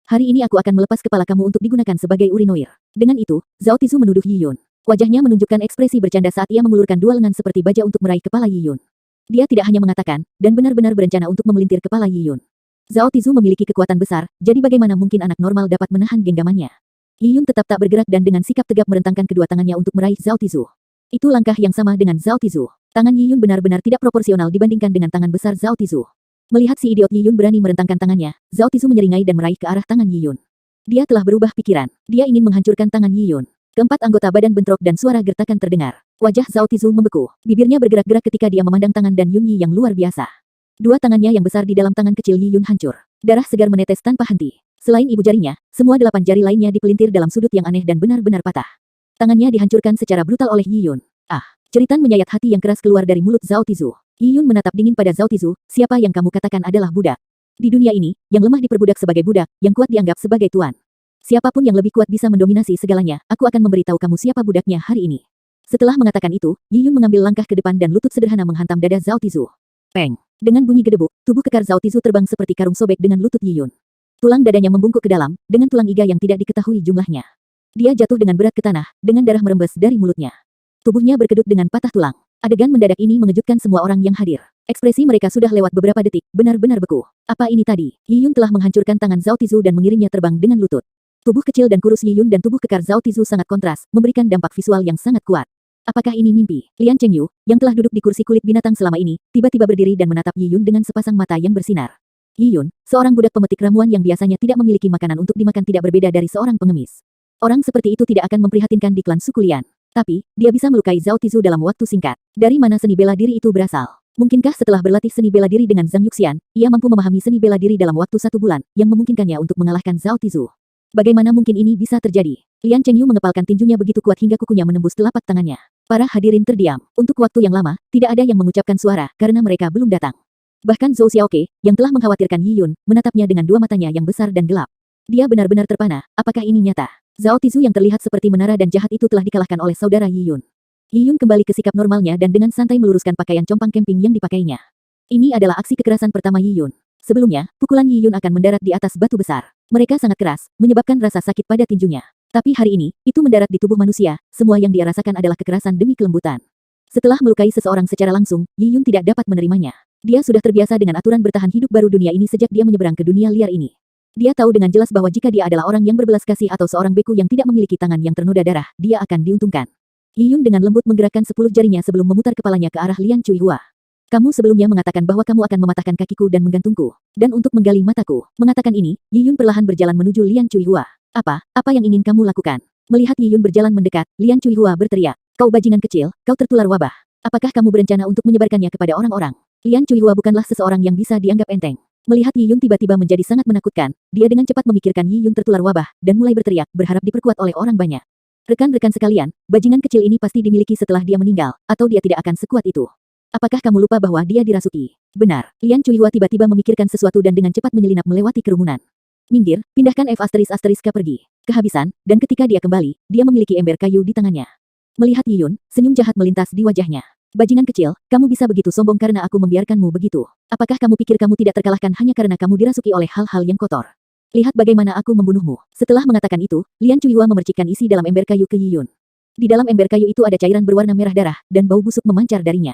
Hari ini aku akan melepas kepala kamu untuk digunakan sebagai urinoir. Dengan itu, Zhao Tizu menuduh Yi Yun. Wajahnya menunjukkan ekspresi bercanda saat ia mengulurkan dua lengan seperti baja untuk meraih kepala Yi Yun. Dia tidak hanya mengatakan, dan benar-benar berencana untuk memelintir kepala Yi Yun. Zhao Tizu memiliki kekuatan besar, jadi bagaimana mungkin anak normal dapat menahan genggamannya? Yi Yun tetap tak bergerak dan dengan sikap tegap merentangkan kedua tangannya untuk meraih Zhao Tizu. Itu langkah yang sama dengan Zhao Tizu. Tangan Yi Yun benar-benar tidak proporsional dibandingkan dengan tangan besar Zhao Tizu. Melihat si idiot Yi Yun berani merentangkan tangannya, Zhao Tizu menyeringai dan meraih ke arah tangan Yi Yun. Dia telah berubah pikiran. Dia ingin menghancurkan tangan Yi Yun. Keempat anggota badan bentrok dan suara gertakan terdengar. Wajah Zhao Tizu membeku. Bibirnya bergerak-gerak ketika dia memandang tangan Dan Yun Yi yang luar biasa. Dua tangannya yang besar di dalam tangan kecil Yi Yun hancur. Darah segar menetes tanpa henti. Selain ibu jarinya, semua 8 jari lainnya dipelintir dalam sudut yang aneh dan benar-benar patah. Tangannya dihancurkan secara brutal oleh Yi Yun. Ah, ceritan menyayat hati yang keras keluar dari mulut Zhao Tizu. Yi Yun menatap dingin pada Zhao Tizu, siapa yang kamu katakan adalah budak? Di dunia ini, yang lemah diperbudak sebagai budak, yang kuat dianggap sebagai tuan. Siapapun yang lebih kuat bisa mendominasi segalanya, aku akan memberitahu kamu siapa budaknya hari ini. Setelah mengatakan itu, Yi Yun mengambil langkah ke depan dan lutut sederhana menghantam dada Zhao Tizu. Peng! Dengan bunyi gedebuk, tubuh kekar Zhao Tizu terbang seperti karung sobek dengan lutut Yi Yun. Tulang dadanya membungkuk ke dalam, dengan tulang iga yang tidak diketahui jumlahnya. Dia jatuh dengan berat ke tanah, dengan darah merembes dari mulutnya. Tubuhnya berkedut dengan patah tulang. Adegan mendadak ini mengejutkan semua orang yang hadir. Ekspresi mereka sudah lewat beberapa detik, benar-benar beku. Apa ini tadi? Yi Yun telah menghancurkan tangan Zhao Tizu dan mengirimnya terbang dengan lutut. Tubuh kecil dan kurus Yi Yun dan tubuh kekar Zhao Tizu sangat kontras, memberikan dampak visual yang sangat kuat. Apakah ini mimpi? Lian Chengyu, yang telah duduk di kursi kulit binatang selama ini, tiba-tiba berdiri dan menatap Yi Yun dengan sepasang mata yang bersinar. Yi Yun, seorang budak pemetik ramuan yang biasanya tidak memiliki makanan untuk dimakan tidak berbeda dari seorang pengemis. Orang seperti itu tidak akan memprihatinkan di klan suku Lian. Tapi, dia bisa melukai Zhao Tizu dalam waktu singkat. Dari mana seni bela diri itu berasal? Mungkinkah setelah berlatih seni bela diri dengan Zhang Yuxian, ia mampu memahami seni bela diri dalam waktu 1 bulan, yang memungkinkannya untuk mengalahkan Zhao Tizu? Bagaimana mungkin ini bisa terjadi? Lian Chengyu mengepalkan tinjunya begitu kuat hingga kukunya menembus telapak tangannya. Para hadirin terdiam. Untuk waktu yang lama, tidak ada yang mengucapkan suara, karena mereka belum datang. Bahkan Zhou Xiaoke, yang telah mengkhawatirkan Yi Yun, menatapnya dengan dua matanya yang besar dan gelap. Dia benar-benar terpana, apakah ini nyata? Zhao Tizu yang terlihat seperti menara dan jahat itu telah dikalahkan oleh saudara Yi Yun. Yi Yun kembali ke sikap normalnya dan dengan santai meluruskan pakaian compang camping yang dipakainya. Ini adalah aksi kekerasan pertama Yi Yun. Sebelumnya, pukulan Yi Yun akan mendarat di atas batu besar. Mereka sangat keras, menyebabkan rasa sakit pada tinjunya. Tapi hari ini, itu mendarat di tubuh manusia, semua yang dia rasakan adalah kekerasan demi kelembutan. Setelah melukai seseorang secara langsung, Yi Yun tidak dapat menerimanya. Dia sudah terbiasa dengan aturan bertahan hidup baru dunia ini sejak dia menyeberang ke dunia liar ini. Dia tahu dengan jelas bahwa jika dia adalah orang yang berbelas kasih atau seorang beku yang tidak memiliki tangan yang ternoda darah, dia akan diuntungkan. Yi Yun dengan lembut menggerakkan 10 jarinya sebelum memutar kepalanya ke arah Lian Chuihua. Kamu sebelumnya mengatakan bahwa kamu akan mematahkan kakiku dan menggantungku. Dan untuk menggali mataku. Mengatakan ini, Yi Yun perlahan berjalan menuju Lian Chuihua. Apa yang ingin kamu lakukan? Melihat Yi Yun berjalan mendekat, Lian Chuihua berteriak. Kau bajingan kecil, kau tertular wabah. Apakah kamu berencana untuk menyebarkannya kepada orang-orang? Lian Chuihua bukanlah seseorang yang bisa dianggap enteng. Melihat Yi Yun tiba-tiba menjadi sangat menakutkan, dia dengan cepat memikirkan Yi Yun tertular wabah, dan mulai berteriak, berharap diperkuat oleh orang banyak. Rekan-rekan sekalian, bajingan kecil ini pasti dimiliki setelah dia meninggal, atau dia tidak akan sekuat itu. Apakah kamu lupa bahwa dia dirasuki? Benar, Lian Chuihua tiba-tiba memikirkan sesuatu dan dengan cepat menyelinap melewati kerumunan. Minggir, pindahkan F***K pergi. Kehabisan, dan ketika dia kembali, dia memiliki ember kayu di tangannya. Melihat Yi Yun, senyum jahat melintas di wajahnya. Bajingan kecil, kamu bisa begitu sombong karena aku membiarkanmu begitu. Apakah kamu pikir kamu tidak terkalahkan hanya karena kamu dirasuki oleh hal-hal yang kotor? Lihat bagaimana aku membunuhmu. Setelah mengatakan itu, Lian Chuihua memercikkan isi dalam ember kayu ke Yi Yun. Di dalam ember kayu itu ada cairan berwarna merah darah, dan bau busuk memancar darinya.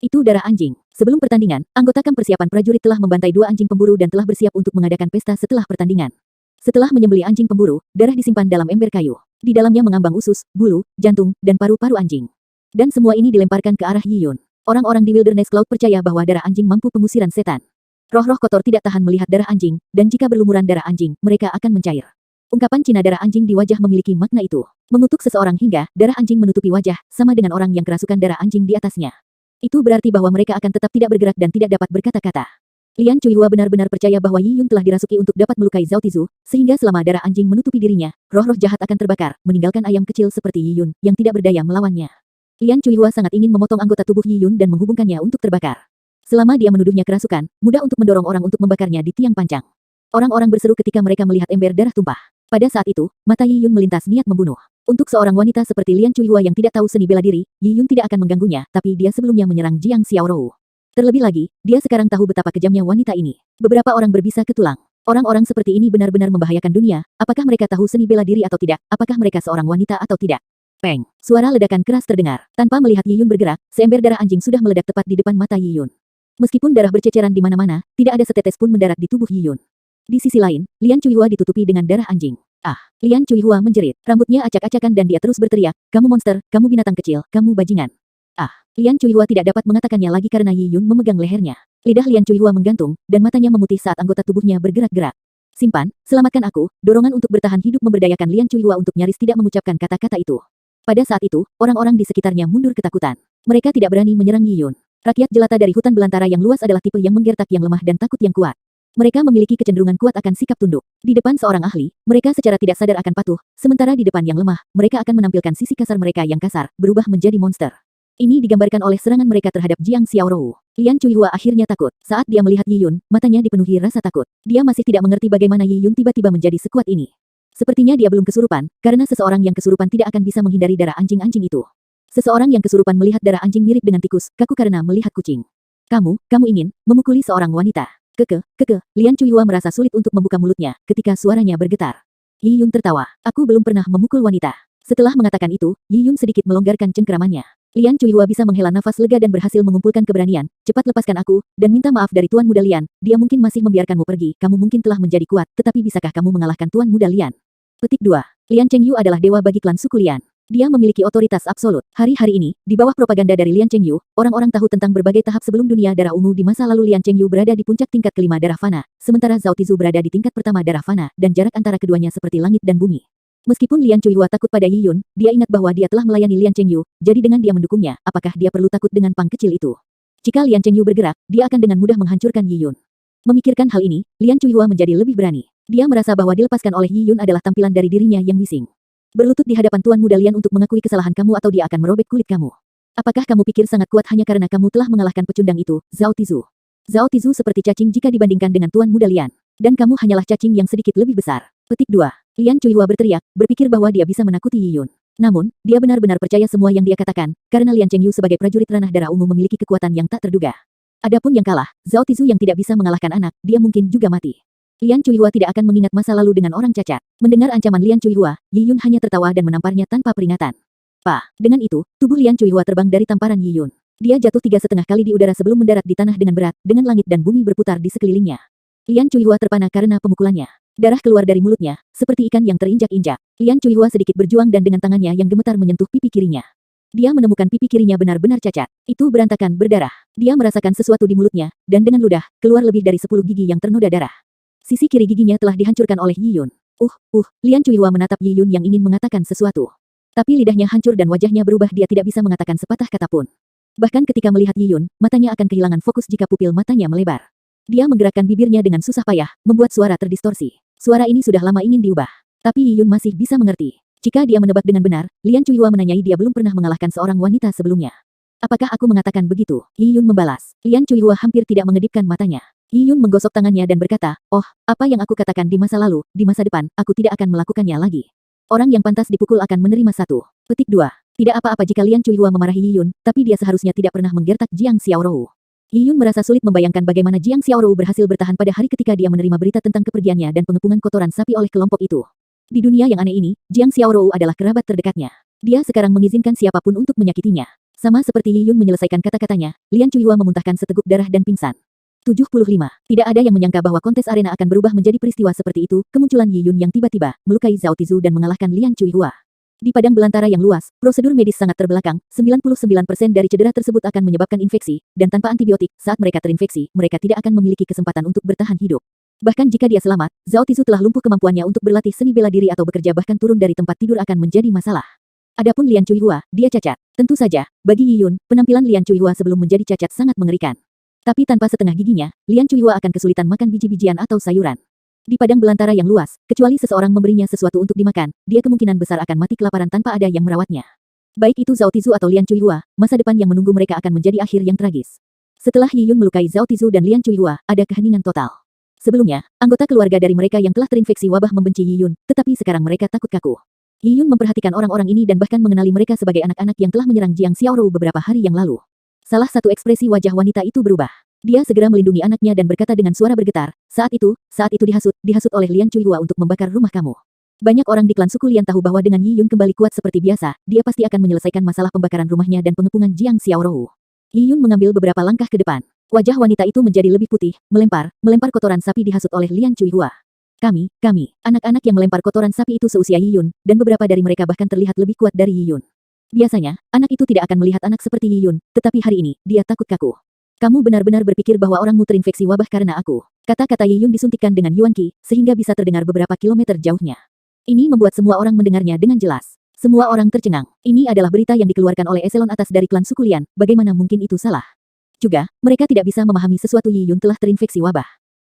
Itu darah anjing. Sebelum pertandingan, anggota kamp persiapan prajurit telah membantai 2 anjing pemburu dan telah bersiap untuk mengadakan pesta setelah pertandingan. Setelah menyembelih anjing pemburu, darah disimpan dalam ember kayu. Di dalamnya mengambang usus, bulu, jantung, dan paru-paru anjing. Dan semua ini dilemparkan ke arah Yi Yun. Orang-orang di Wilderness Cloud percaya bahwa darah anjing mampu pengusiran setan. Roh-roh kotor tidak tahan melihat darah anjing, dan jika berlumuran darah anjing, mereka akan mencair. Ungkapan Cina darah anjing di wajah memiliki makna itu. Mengutuk seseorang hingga darah anjing menutupi wajah, sama dengan orang yang kerasukan darah anjing di atasnya. Itu berarti bahwa mereka akan tetap tidak bergerak dan tidak dapat berkata-kata. Lian Chuihua benar-benar percaya bahwa Yi Yun telah dirasuki untuk dapat melukai Zhao Tizu, sehingga selama darah anjing menutupi dirinya, roh-roh jahat akan terbakar, meninggalkan ayam kecil seperti Yi Yun, yang tidak berdaya melawannya. Lian Chuihua sangat ingin memotong anggota tubuh Yi Yun dan menghubungkannya untuk terbakar. Selama dia menuduhnya kerasukan, mudah untuk mendorong orang untuk membakarnya di tiang pancang. Orang-orang berseru ketika mereka melihat ember darah tumpah. Pada saat itu, mata Yi Yun melintas niat membunuh. Untuk seorang wanita seperti Lian Chuihua yang tidak tahu seni bela diri, Yi Yun tidak akan mengganggunya, tapi dia sebelumnya menyerang Jiang Xiaorou. Terlebih lagi, dia sekarang tahu betapa kejamnya wanita ini. Beberapa orang berbisa ke tulang. Orang-orang seperti ini benar-benar membahayakan dunia. Apakah mereka tahu seni bela diri atau tidak? Apakah mereka seorang wanita atau tidak? Peng! Suara ledakan keras terdengar. Tanpa melihat Yi Yun bergerak, seember darah anjing sudah meledak tepat di depan mata Yi Yun. Meskipun darah berceceran di mana-mana, tidak ada setetes pun mendarat di tubuh Yi Yun. Di sisi lain, Lian Chuihua ditutupi dengan darah anjing. Ah! Lian Chuihua menjerit. Rambutnya acak-acakan dan dia terus berteriak, "Kamu monster, kamu binatang kecil, kamu bajingan." Ah! Lian Chuihua tidak dapat mengatakannya lagi karena Yi Yun memegang lehernya. Lidah Lian Chuihua menggantung, dan matanya memutih saat anggota tubuhnya bergerak-gerak. "Simpan, selamatkan aku." Dorongan untuk bertahan hidup memberdayakan Lian Chuihua untuk nyaris tidak mengucapkan kata-kata itu. Pada saat itu, orang-orang di sekitarnya mundur ketakutan. Mereka tidak berani menyerang Yi Yun. Rakyat jelata dari hutan belantara yang luas adalah tipe yang menggertak yang lemah dan takut yang kuat. Mereka memiliki kecenderungan kuat akan sikap tunduk. Di depan seorang ahli, mereka secara tidak sadar akan patuh, sementara di depan yang lemah, mereka akan menampilkan sisi kasar mereka yang kasar, berubah menjadi monster. Ini digambarkan oleh serangan mereka terhadap Jiang Xiaorou. Lian Chuihua akhirnya takut. Saat dia melihat Yi Yun, matanya dipenuhi rasa takut. Dia masih tidak mengerti bagaimana Yi Yun tiba-tiba menjadi sekuat ini. Sepertinya dia belum kesurupan, karena seseorang yang kesurupan tidak akan bisa menghindari darah anjing-anjing itu. Seseorang yang kesurupan melihat darah anjing mirip dengan tikus, kaku karena melihat kucing. Kamu ingin memukuli seorang wanita. Keke. Lian Chuihua merasa sulit untuk membuka mulutnya, ketika suaranya bergetar. Yi Yun tertawa. "Aku belum pernah memukul wanita." Setelah mengatakan itu, Yi Yun sedikit melonggarkan cengkeramannya. Lian Chuihua bisa menghela nafas lega dan berhasil mengumpulkan keberanian. "Cepat lepaskan aku, dan minta maaf dari Tuan Muda Lian. Dia mungkin masih membiarkanmu pergi. Kamu mungkin telah menjadi kuat, tetapi bisakah kamu mengalahkan Tuan Muda Lian?" Petik 2. Lian Chengyu adalah dewa bagi klan suku Lian. Dia memiliki otoritas absolut. Hari-hari ini, di bawah propaganda dari Lian Chengyu, orang-orang tahu tentang berbagai tahap sebelum dunia darah ungu di masa lalu. Lian Chengyu berada di puncak tingkat kelima darah fana, sementara Zhao Tizu berada di tingkat pertama darah fana, dan jarak antara keduanya seperti langit dan bumi. Meskipun Lian Chuihua takut pada Yi Yun, dia ingat bahwa dia telah melayani Lian Chengyu, jadi dengan dia mendukungnya, apakah dia perlu takut dengan pang kecil itu? Jika Lian Chengyu bergerak, dia akan dengan mudah menghancurkan Yi Yun. Memikirkan hal ini, Lian Chuihua menjadi lebih berani. Dia merasa bahwa dilepaskan oleh Yi Yun adalah tampilan dari dirinya yang bising. Berlutut di hadapan Tuan Muda Lian untuk mengakui kesalahan kamu atau dia akan merobek kulit kamu. Apakah kamu pikir sangat kuat hanya karena kamu telah mengalahkan pecundang itu, Zhao Tizu? Zhao Tizu seperti cacing jika dibandingkan dengan Tuan Muda Lian. Dan kamu hanyalah cacing yang sedikit lebih besar. Petik 2. Lian Chuihua berteriak, berpikir bahwa dia bisa menakuti Yi Yun. Namun, dia benar-benar percaya semua yang dia katakan, karena Lian Chengyu sebagai prajurit ranah darah ungu memiliki kekuatan yang tak terduga. Adapun yang kalah, Zhao Tizu yang tidak bisa mengalahkan anak, dia mungkin juga mati. Lian Chuihua tidak akan mengingat masa lalu dengan orang cacat. Mendengar ancaman Lian Chuihua, Yi Yun hanya tertawa dan menamparnya tanpa peringatan. Dengan itu, tubuh Lian Chuihua terbang dari tamparan Yi Yun. Dia jatuh 3,5 kali di udara sebelum mendarat di tanah dengan berat, dengan langit dan bumi berputar di sekelilingnya. Lian Chuihua terpana karena pemukulannya. Darah keluar dari mulutnya, seperti ikan yang terinjak-injak. Lian Chuihua sedikit berjuang dan dengan tangannya yang gemetar menyentuh pipi kirinya. Dia menemukan pipi kirinya benar-benar cacat. Itu berantakan berdarah. Dia merasakan sesuatu di mulutnya, dan dengan ludah, keluar lebih dari 10 gigi yang ternoda darah. Sisi kiri giginya telah dihancurkan oleh Yi Yun. Lian Chuihua menatap Yi Yun yang ingin mengatakan sesuatu. Tapi lidahnya hancur dan wajahnya berubah, dia tidak bisa mengatakan sepatah kata pun. Bahkan ketika melihat Yi Yun, matanya akan kehilangan fokus jika pupil matanya melebar. Dia menggerakkan bibirnya dengan susah payah, membuat suara terdistorsi. Suara ini sudah lama ingin diubah. Tapi Yi Yun masih bisa mengerti. Jika dia menebak dengan benar, Lian Chuihua menanyai dia belum pernah mengalahkan seorang wanita sebelumnya. Apakah aku mengatakan begitu? Yi Yun membalas. Lian Chuihua hampir tidak mengedipkan matanya. Yi Yun menggosok tangannya dan berkata, "Oh, apa yang aku katakan di masa lalu, di masa depan, aku tidak akan melakukannya lagi. Orang yang pantas dipukul akan menerima satu." Petik 2. Tidak apa-apa jika Lian Chuihua memarahi Yi Yun, tapi dia seharusnya tidak pernah menggertak Jiang Xiaorou. Yi Yun merasa sulit membayangkan bagaimana Jiang Xiaorou berhasil bertahan pada hari ketika dia menerima berita tentang kepergiannya dan pengepungan kotoran sapi oleh kelompok itu. Di dunia yang aneh ini, Jiang Xiaorou adalah kerabat terdekatnya. Dia sekarang mengizinkan siapapun untuk menyakitinya. Sama seperti Yi Yun menyelesaikan kata-katanya, Lian Chuihua memuntahkan seteguk darah dan pingsan. 75. Tidak ada yang menyangka bahwa kontes arena akan berubah menjadi peristiwa seperti itu, kemunculan Yi Yun yang tiba-tiba melukai Zhao Tizu dan mengalahkan Lian Chuihua. Di padang belantara yang luas, prosedur medis sangat terbelakang, 99% dari cedera tersebut akan menyebabkan infeksi, dan tanpa antibiotik, saat mereka terinfeksi, mereka tidak akan memiliki kesempatan untuk bertahan hidup. Bahkan jika dia selamat, Zhao Tizu telah lumpuh kemampuannya untuk berlatih seni bela diri atau bekerja bahkan turun dari tempat tidur akan menjadi masalah. Adapun Lian Chuihua, dia cacat. Tentu saja, bagi Yi Yun, penampilan Lian Chuihua sebelum menjadi cacat sangat mengerikan. Tapi tanpa setengah giginya, Lian Chuihua akan kesulitan makan biji-bijian atau sayuran. Di padang belantara yang luas, kecuali seseorang memberinya sesuatu untuk dimakan, dia kemungkinan besar akan mati kelaparan tanpa ada yang merawatnya. Baik itu Zhao Tizu atau Lian Chuihua, masa depan yang menunggu mereka akan menjadi akhir yang tragis. Setelah Yi Yun melukai Zhao Tizu dan Lian Chuihua, ada keheningan total. Sebelumnya, anggota keluarga dari mereka yang telah terinfeksi wabah membenci Yi Yun, tetapi sekarang mereka takut kaku. Yi Yun memperhatikan orang-orang ini dan bahkan mengenali mereka sebagai anak-anak yang telah menyerang Jiang Xiaorou beberapa hari yang lalu. Salah satu ekspresi wajah wanita itu berubah. Dia segera melindungi anaknya dan berkata dengan suara bergetar, saat itu dihasut oleh Lian Chuihua untuk membakar rumah kamu. Banyak orang di klan suku Lian tahu bahwa dengan Yi Yun kembali kuat seperti biasa, dia pasti akan menyelesaikan masalah pembakaran rumahnya dan pengepungan Jiang Xiaorou. Yi Yun mengambil beberapa langkah ke depan. Wajah wanita itu menjadi lebih putih, melempar kotoran sapi dihasut oleh Lian Chuihua. Kami, anak-anak yang melempar kotoran sapi itu seusia Yi Yun, dan beberapa dari mereka bahkan terlihat lebih kuat dari Yi Yun. Biasanya, anak itu tidak akan melihat anak seperti Yi Yun, tetapi hari ini, dia takut kaku. Kamu benar-benar berpikir bahwa orangmu terinfeksi wabah karena aku. Kata-kata Yi Yun disuntikkan dengan Yuan Qi, sehingga bisa terdengar beberapa kilometer jauhnya. Ini membuat semua orang mendengarnya dengan jelas. Semua orang tercengang. Ini adalah berita yang dikeluarkan oleh eselon atas dari klan suku Lian, bagaimana mungkin itu salah? Juga, mereka tidak bisa memahami sesuatu Yi Yun telah terinfeksi wabah.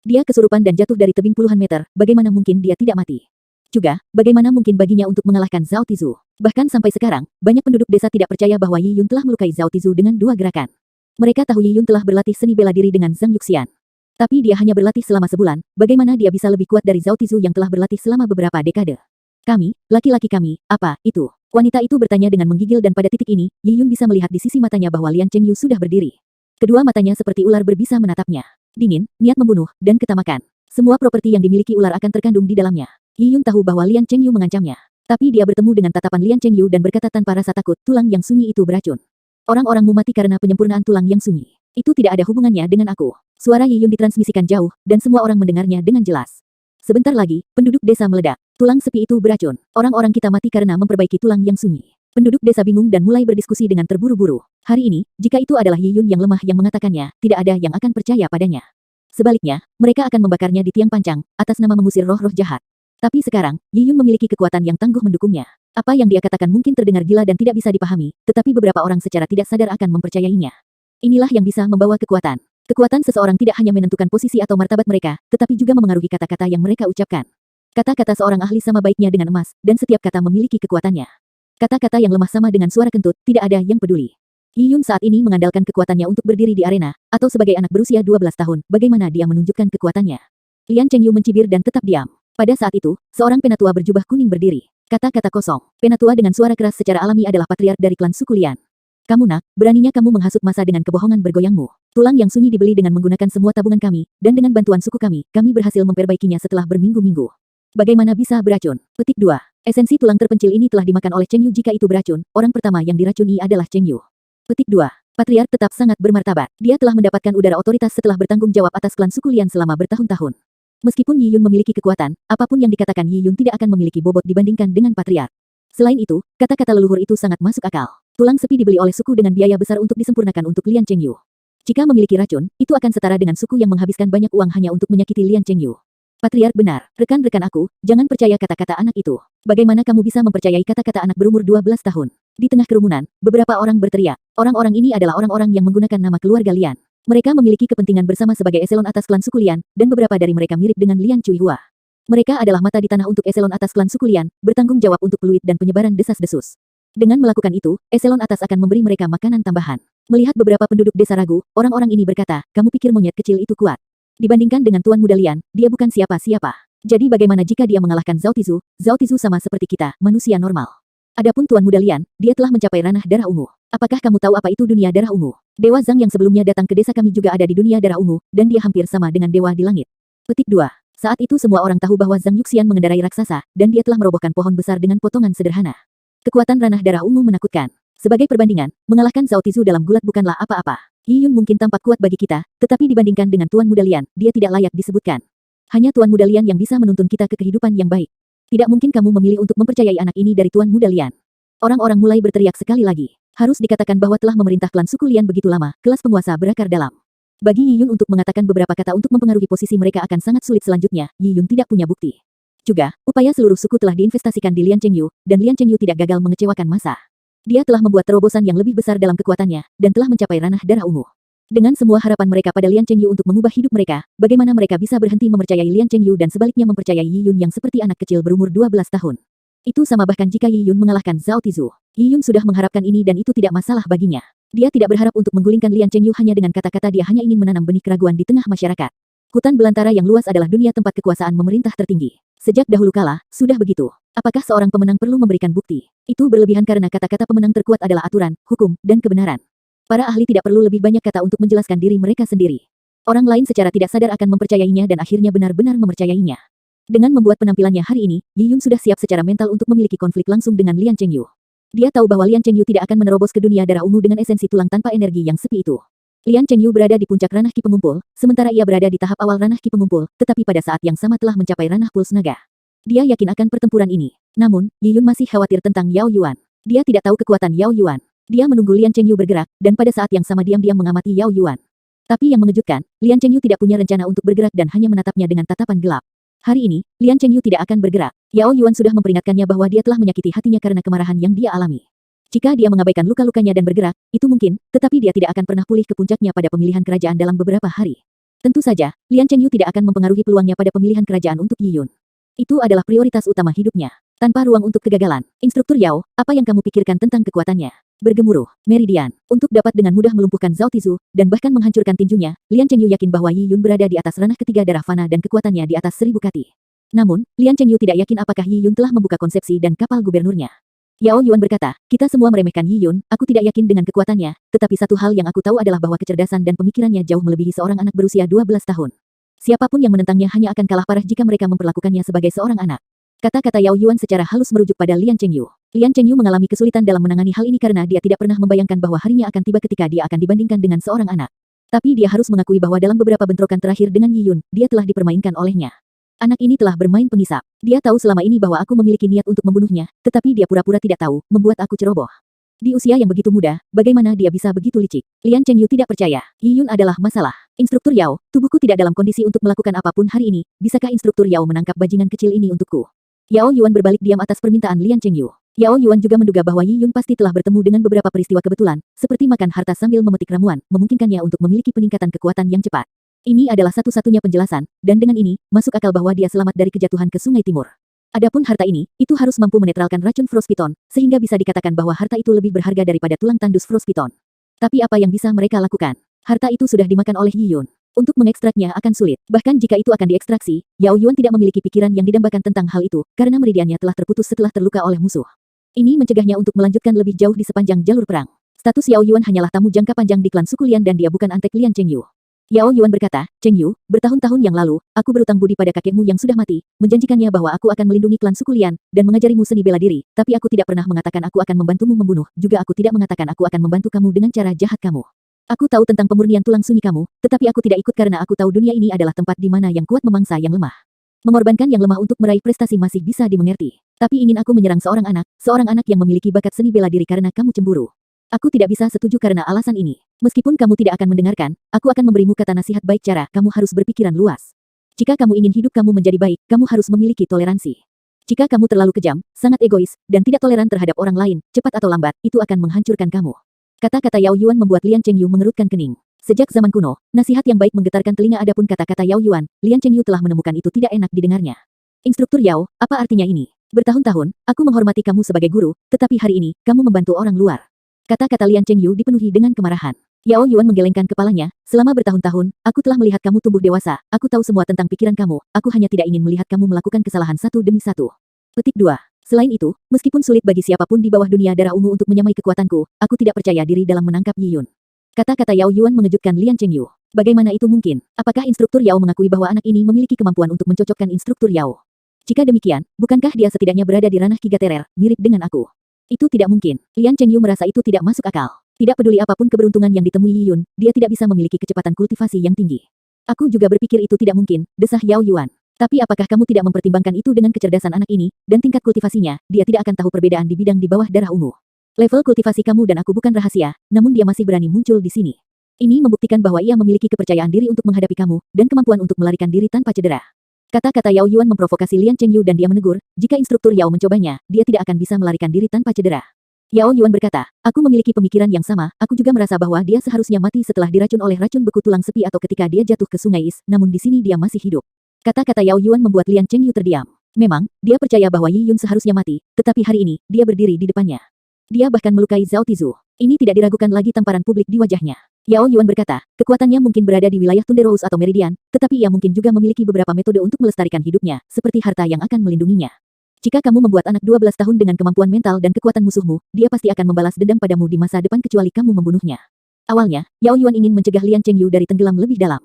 Dia kesurupan dan jatuh dari tebing puluhan meter, bagaimana mungkin dia tidak mati? Juga, bagaimana mungkin baginya untuk mengalahkan Zhao Tizu? Bahkan sampai sekarang, banyak penduduk desa tidak percaya bahwa Yi Yun telah melukai Zhao Tizu dengan 2 gerakan. Mereka tahu Yi Yun telah berlatih seni bela diri dengan Zhang Yuxian. Tapi dia hanya berlatih selama sebulan, bagaimana dia bisa lebih kuat dari Zhao Tizu yang telah berlatih selama beberapa dekade? Kami, laki-laki kami, apa itu? Wanita itu bertanya dengan menggigil dan pada titik ini, Yi Yun bisa melihat di sisi matanya bahwa Lian Chengyu sudah berdiri. Kedua matanya seperti ular berbisa menatapnya. Dingin, niat membunuh, dan ketamakan. Semua properti yang dimiliki ular akan terkandung di dalamnya. Yi Yun tahu bahwa Lian Chengyu mengancamnya. Tapi dia bertemu dengan tatapan Lian Chengyu dan berkata tanpa rasa takut, tulang yang sunyi itu beracun. Orang-orangmu mati karena penyempurnaan tulang yang sunyi. Itu tidak ada hubungannya dengan aku. Suara Yi Yun ditransmisikan jauh, dan semua orang mendengarnya dengan jelas. Sebentar lagi, penduduk desa meledak. Tulang sepi itu beracun. Orang-orang kita mati karena memperbaiki tulang yang sunyi. Penduduk desa bingung dan mulai berdiskusi dengan terburu-buru. Hari ini, jika itu adalah Yi Yun yang lemah yang mengatakannya, tidak ada yang akan percaya padanya. Sebaliknya, mereka akan membakarnya di tiang pancang, atas nama mengusir roh-roh jahat. Tapi sekarang, Yi Yun memiliki kekuatan yang tangguh mendukungnya. Apa yang dia katakan mungkin terdengar gila dan tidak bisa dipahami, tetapi beberapa orang secara tidak sadar akan mempercayainya. Inilah yang bisa membawa kekuatan. Kekuatan seseorang tidak hanya menentukan posisi atau martabat mereka, tetapi juga memengaruhi kata-kata yang mereka ucapkan. Kata-kata seorang ahli sama baiknya dengan emas, dan setiap kata memiliki kekuatannya. Kata-kata yang lemah sama dengan suara kentut, tidak ada yang peduli. Yi Yun saat ini mengandalkan kekuatannya untuk berdiri di arena, atau sebagai anak berusia 12 tahun, bagaimana dia menunjukkan kekuatannya. Lian Chengyu mencibir dan tetap diam. Pada saat itu, seorang penatua berjubah kuning berdiri. Kata-kata kosong. Penatua dengan suara keras secara alami adalah patriark dari klan suku Lian. Kamu nak, beraninya kamu menghasut masa dengan kebohongan bergoyangmu. Tulang yang sunyi dibeli dengan menggunakan semua tabungan kami, dan dengan bantuan suku kami berhasil memperbaikinya setelah berminggu-minggu. Bagaimana bisa beracun? Petik 2. Esensi tulang terpencil ini telah dimakan oleh Cheng Yu. Jika itu beracun, orang pertama yang diracuni adalah Cheng Yu. Petik 2. Patriark tetap sangat bermartabat. Dia telah mendapatkan udara otoritas setelah bertanggung jawab atas klan suku Lian selama bertahun-tahun. Meskipun Yi Yun memiliki kekuatan, apapun yang dikatakan Yi Yun tidak akan memiliki bobot dibandingkan dengan patriark. Selain itu, kata-kata leluhur itu sangat masuk akal. Tulang sepi dibeli oleh suku dengan biaya besar untuk disempurnakan untuk Lian Chengyu. Jika memiliki racun, itu akan setara dengan suku yang menghabiskan banyak uang hanya untuk menyakiti Lian Chengyu. Patriark benar. Rekan-rekan aku, jangan percaya kata-kata anak itu. Bagaimana kamu bisa mempercayai kata-kata anak berumur 12 tahun? Di tengah kerumunan, beberapa orang berteriak. Orang-orang ini adalah orang-orang yang menggunakan nama keluarga Lian. Mereka memiliki kepentingan bersama sebagai eselon atas klan suku Lian, dan beberapa dari mereka mirip dengan Lian Chuihua. Mereka adalah mata di tanah untuk eselon atas klan suku Lian, bertanggung jawab untuk fluid dan penyebaran desas-desus. Dengan melakukan itu, eselon atas akan memberi mereka makanan tambahan. Melihat beberapa penduduk desa ragu, orang-orang ini berkata, kamu pikir monyet kecil itu kuat? Dibandingkan dengan Tuan Muda Lian, dia bukan siapa-siapa. Jadi bagaimana jika dia mengalahkan Zhao Tizu? Zhao Tizu sama seperti kita, manusia normal. Adapun Tuan Muda Lian, dia telah mencapai ranah darah ungu. Apakah kamu tahu apa itu dunia darah ungu? Dewa Zhang yang sebelumnya datang ke desa kami juga ada di dunia darah ungu, dan dia hampir sama dengan dewa di langit. Petik 2. Saat itu semua orang tahu bahwa Zhang Yuxian mengendarai raksasa, dan dia telah merobohkan pohon besar dengan potongan sederhana. Kekuatan ranah darah ungu menakutkan. Sebagai perbandingan, mengalahkan Zhao Tizu dalam gulat bukanlah apa-apa. Yi Yun mungkin tampak kuat bagi kita, tetapi dibandingkan dengan Tuan Muda Lian, dia tidak layak disebutkan. Hanya Tuan Muda Lian yang bisa menuntun kita ke kehidupan yang baik. Tidak mungkin kamu memilih untuk mempercayai anak ini dari Tuan Muda Lian. Orang-orang mulai berteriak sekali lagi. Harus dikatakan bahwa telah memerintah klan suku Lian begitu lama, kelas penguasa berakar dalam. Bagi Yi Yun untuk mengatakan beberapa kata untuk mempengaruhi posisi mereka akan sangat sulit selanjutnya, Yi Yun tidak punya bukti. Juga, upaya seluruh suku telah diinvestasikan di Lian Chengyu, dan Lian Chengyu tidak gagal mengecewakan massa. Dia telah membuat terobosan yang lebih besar dalam kekuatannya, dan telah mencapai ranah darah ungu. Dengan semua harapan mereka pada Lian Chengyu untuk mengubah hidup mereka, bagaimana mereka bisa berhenti mempercayai Lian Chengyu dan sebaliknya mempercayai Yi Yun yang seperti anak kecil berumur 12 tahun. Itu sama bahkan jika Yi Yun mengalahkan Zhao Tizu. Yi Yun sudah mengharapkan ini dan itu tidak masalah baginya. Dia tidak berharap untuk menggulingkan Lian Chengyu hanya dengan kata-kata, dia hanya ingin menanam benih keraguan di tengah masyarakat. Hutan belantara yang luas adalah dunia tempat kekuasaan memerintah tertinggi. Sejak dahulu kala, sudah begitu. Apakah seorang pemenang perlu memberikan bukti? Itu berlebihan karena kata-kata pemenang terkuat adalah aturan, hukum, dan kebenaran. Para ahli tidak perlu lebih banyak kata untuk menjelaskan diri mereka sendiri. Orang lain secara tidak sadar akan mempercayainya dan akhirnya benar-benar mempercayainya. Dengan membuat penampilannya hari ini, Yi Yun sudah siap secara mental untuk memiliki konflik langsung dengan Lian Chengyu. Dia tahu bahwa Lian Chengyu tidak akan menerobos ke dunia darah ungu dengan esensi tulang tanpa energi yang sepi itu. Lian Chengyu berada di puncak ranah Ki Pengumpul, sementara ia berada di tahap awal ranah Ki Pengumpul, tetapi pada saat yang sama telah mencapai ranah Puls Naga. Dia yakin akan pertempuran ini. Namun, Yi Yun masih khawatir tentang Yao Yuan. Dia tidak tahu kekuatan Yao Yuan. Dia menunggu Lian Chengyu bergerak, dan pada saat yang sama diam-diam mengamati Yao Yuan. Tapi yang mengejutkan, Lian Chengyu tidak punya rencana untuk bergerak dan hanya menatapnya dengan tatapan gelap. Hari ini, Lian Chengyu tidak akan bergerak. Yao Yuan sudah memperingatkannya bahwa dia telah menyakiti hatinya karena kemarahan yang dia alami. Jika dia mengabaikan luka-lukanya dan bergerak, itu mungkin, tetapi dia tidak akan pernah pulih ke puncaknya pada pemilihan kerajaan dalam beberapa hari. Tentu saja, Lian Chengyu tidak akan mempengaruhi peluangnya pada pemilihan kerajaan untuk Yi Yun. Itu adalah prioritas utama hidupnya. Tanpa ruang untuk kegagalan. Instruktur Yao, apa yang kamu pikirkan tentang kekuatannya? Bergemuruh, Meridian. Untuk dapat dengan mudah melumpuhkan Zhao Tizu, dan bahkan menghancurkan tinjunya, Lian Chengyu yakin bahwa Yi Yun berada di atas ranah ketiga darah fana dan kekuatannya di atas 1000 kati. Namun, Lian Chengyu tidak yakin apakah Yi Yun telah membuka konsepsi dan kapal gubernurnya. Yao Yuan berkata, kita semua meremehkan Yi Yun, aku tidak yakin dengan kekuatannya, tetapi satu hal yang aku tahu adalah bahwa kecerdasan dan pemikirannya jauh melebihi seorang anak berusia 12 tahun. Siapapun yang menentangnya hanya akan kalah parah jika mereka memperlakukannya sebagai seorang anak. Kata-kata Yao Yuan secara halus merujuk pada Lian Chengyu. Lian Chengyu mengalami kesulitan dalam menangani hal ini karena dia tidak pernah membayangkan bahwa harinya akan tiba ketika dia akan dibandingkan dengan seorang anak. Tapi dia harus mengakui bahwa dalam beberapa bentrokan terakhir dengan Yi Yun, dia telah dipermainkan olehnya. Anak ini telah bermain pengisap. Dia tahu selama ini bahwa aku memiliki niat untuk membunuhnya, tetapi dia pura-pura tidak tahu, membuat aku ceroboh. Di usia yang begitu muda, bagaimana dia bisa begitu licik? Lian Chengyu tidak percaya. Yi Yun adalah masalah. Instruktur Yao, tubuhku tidak dalam kondisi untuk melakukan apapun hari ini. Bisakah Instruktur Yao menangkap bajingan kecil ini untukku? Yao Yuan berbalik diam atas permintaan Lian Chengyu. Yao Yuan juga menduga bahwa Yi Yun pasti telah bertemu dengan beberapa peristiwa kebetulan, seperti makan harta sambil memetik ramuan, memungkinkannya untuk memiliki peningkatan kekuatan yang cepat. Ini adalah satu-satunya penjelasan, dan dengan ini, masuk akal bahwa dia selamat dari kejatuhan ke Sungai Timur. Adapun harta ini, itu harus mampu menetralkan racun Frostpiton, sehingga bisa dikatakan bahwa harta itu lebih berharga daripada tulang tandus Frostpiton. Tapi apa yang bisa mereka lakukan? Harta itu sudah dimakan oleh Yi Yun. Untuk mengekstraknya akan sulit. Bahkan jika itu akan diekstraksi, Yao Yuan tidak memiliki pikiran yang didambakan tentang hal itu, karena meridiannya telah terputus setelah terluka oleh musuh. Ini mencegahnya untuk melanjutkan lebih jauh di sepanjang jalur perang. Status Yao Yuan hanyalah tamu jangka panjang di klan suku Lian dan dia bukan antek Lian Chengyu. Yao Yuan berkata, Chengyu, bertahun-tahun yang lalu, aku berutang budi pada kakekmu yang sudah mati, menjanjikannya bahwa aku akan melindungi klan suku Lian, dan mengajarimu seni bela diri, tapi aku tidak pernah mengatakan aku akan membantumu membunuh, juga aku tidak mengatakan aku akan membantu kamu dengan cara jahat kamu. Aku tahu tentang pemurnian tulang sunyi kamu, tetapi aku tidak ikut karena aku tahu dunia ini adalah tempat di mana yang kuat memangsa yang lemah. Mengorbankan yang lemah untuk meraih prestasi masih bisa dimengerti. Tapi ingin aku menyerang seorang anak yang memiliki bakat seni bela diri karena kamu cemburu. Aku tidak bisa setuju karena alasan ini. Meskipun kamu tidak akan mendengarkan, aku akan memberimu kata nasihat baik cara, kamu harus berpikiran luas. Jika kamu ingin hidup kamu menjadi baik, kamu harus memiliki toleransi. Jika kamu terlalu kejam, sangat egois, dan tidak toleran terhadap orang lain, cepat atau lambat, itu akan menghancurkan kamu. Kata-kata Yao Yuan membuat Lian Chengyu mengerutkan kening. Sejak zaman kuno, nasihat yang baik menggetarkan telinga adapun kata-kata Yao Yuan, Lian Chengyu telah menemukan itu tidak enak didengarnya. Instruktur Yao, apa artinya ini? Bertahun-tahun, aku menghormati kamu sebagai guru, tetapi hari ini, kamu membantu orang luar. Kata-kata Lian Chengyu dipenuhi dengan kemarahan. Yao Yuan menggelengkan kepalanya, selama bertahun-tahun, aku telah melihat kamu tumbuh dewasa, aku tahu semua tentang pikiran kamu, aku hanya tidak ingin melihat kamu melakukan kesalahan satu demi satu. Petik 2. Selain itu, meskipun sulit bagi siapapun di bawah dunia darah ungu untuk menyamai kekuatanku, aku tidak percaya diri dalam menangkap Yi Yun. Kata-kata Yao Yuan mengejutkan Lian Chengyu. Bagaimana itu mungkin? Apakah Instruktur Yao mengakui bahwa anak ini memiliki kemampuan untuk mencocokkan Instruktur Yao? Jika demikian, bukankah dia setidaknya berada di ranah Kigaterer, mirip dengan aku? Itu tidak mungkin. Lian Chengyu merasa itu tidak masuk akal. Tidak peduli apapun keberuntungan yang ditemui Yi Yun, dia tidak bisa memiliki kecepatan kultivasi yang tinggi. Aku juga berpikir itu tidak mungkin, desah Yao Yuan. Tapi apakah kamu tidak mempertimbangkan itu dengan kecerdasan anak ini, dan tingkat kultivasinya, dia tidak akan tahu perbedaan di bidang di bawah darah ungu. Level kultivasi kamu dan aku bukan rahasia, namun dia masih berani muncul di sini. Ini membuktikan bahwa ia memiliki kepercayaan diri untuk menghadapi kamu, dan kemampuan untuk melarikan diri tanpa cedera. Kata-kata Yao Yuan memprovokasi Lian Chengyu dan dia menegur, jika Instruktur Yao mencobanya, dia tidak akan bisa melarikan diri tanpa cedera. Yao Yuan berkata, aku memiliki pemikiran yang sama, aku juga merasa bahwa dia seharusnya mati setelah diracun oleh racun beku tulang sepi atau ketika dia jatuh ke sungai Is, namun di sini dia masih hidup. Kata-kata Yao Yuan membuat Lian Chengyu terdiam. Memang, dia percaya bahwa Yi Yun seharusnya mati, tetapi hari ini, dia berdiri di depannya. Dia bahkan melukai Zhao Tizu. Ini tidak diragukan lagi tamparan publik di wajahnya. Yao Yuan berkata, kekuatannya mungkin berada di wilayah Tunderous atau Meridian, tetapi ia mungkin juga memiliki beberapa metode untuk melestarikan hidupnya, seperti harta yang akan melindunginya. Jika kamu membuat anak 12 tahun dengan kemampuan mental dan kekuatan musuhmu, dia pasti akan membalas dendam padamu di masa depan kecuali kamu membunuhnya. Awalnya, Yao Yuan ingin mencegah Lian Chengyu dari tenggelam lebih dalam.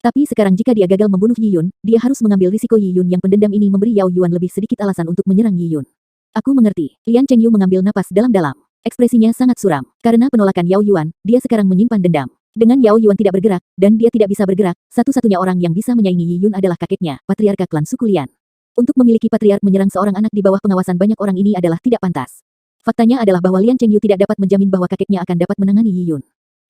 Tapi sekarang jika dia gagal membunuh Yi Yun, dia harus mengambil risiko Yi Yun yang pendendam ini memberi Yao Yuan lebih sedikit alasan untuk menyerang Yi Yun. Aku mengerti. Lian Chengyu mengambil napas dalam-dalam. Ekspresinya sangat suram. Karena penolakan Yao Yuan, dia sekarang menyimpan dendam. Dengan Yao Yuan tidak bergerak, dan dia tidak bisa bergerak, satu-satunya orang yang bisa menyaingi Yi Yun adalah kakeknya, patriarka klan suku Lian. Untuk memiliki patriark menyerang seorang anak di bawah pengawasan banyak orang ini adalah tidak pantas. Faktanya adalah bahwa Lian Chengyu tidak dapat menjamin bahwa kakeknya akan dapat menangani Yi Yun.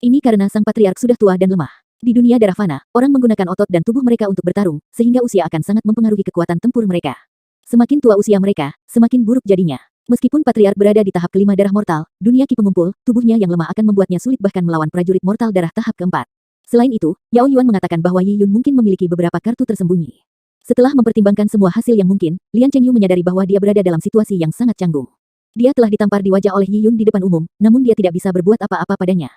Ini karena sang patriark sudah tua dan lemah. Di dunia darah fana, orang menggunakan otot dan tubuh mereka untuk bertarung, sehingga usia akan sangat mempengaruhi kekuatan tempur mereka. Semakin tua usia mereka, semakin buruk jadinya. Meskipun patriark berada di tahap kelima darah mortal, dunia ki pengumpul, tubuhnya yang lemah akan membuatnya sulit bahkan melawan prajurit mortal darah tahap keempat. Selain itu, Yao Yuan mengatakan bahwa Yi Yun mungkin memiliki beberapa kartu tersembunyi. Setelah mempertimbangkan semua hasil yang mungkin, Lian Chengyu menyadari bahwa dia berada dalam situasi yang sangat canggung. Dia telah ditampar di wajah oleh Yi Yun di depan umum, namun dia tidak bisa berbuat apa-apa padanya.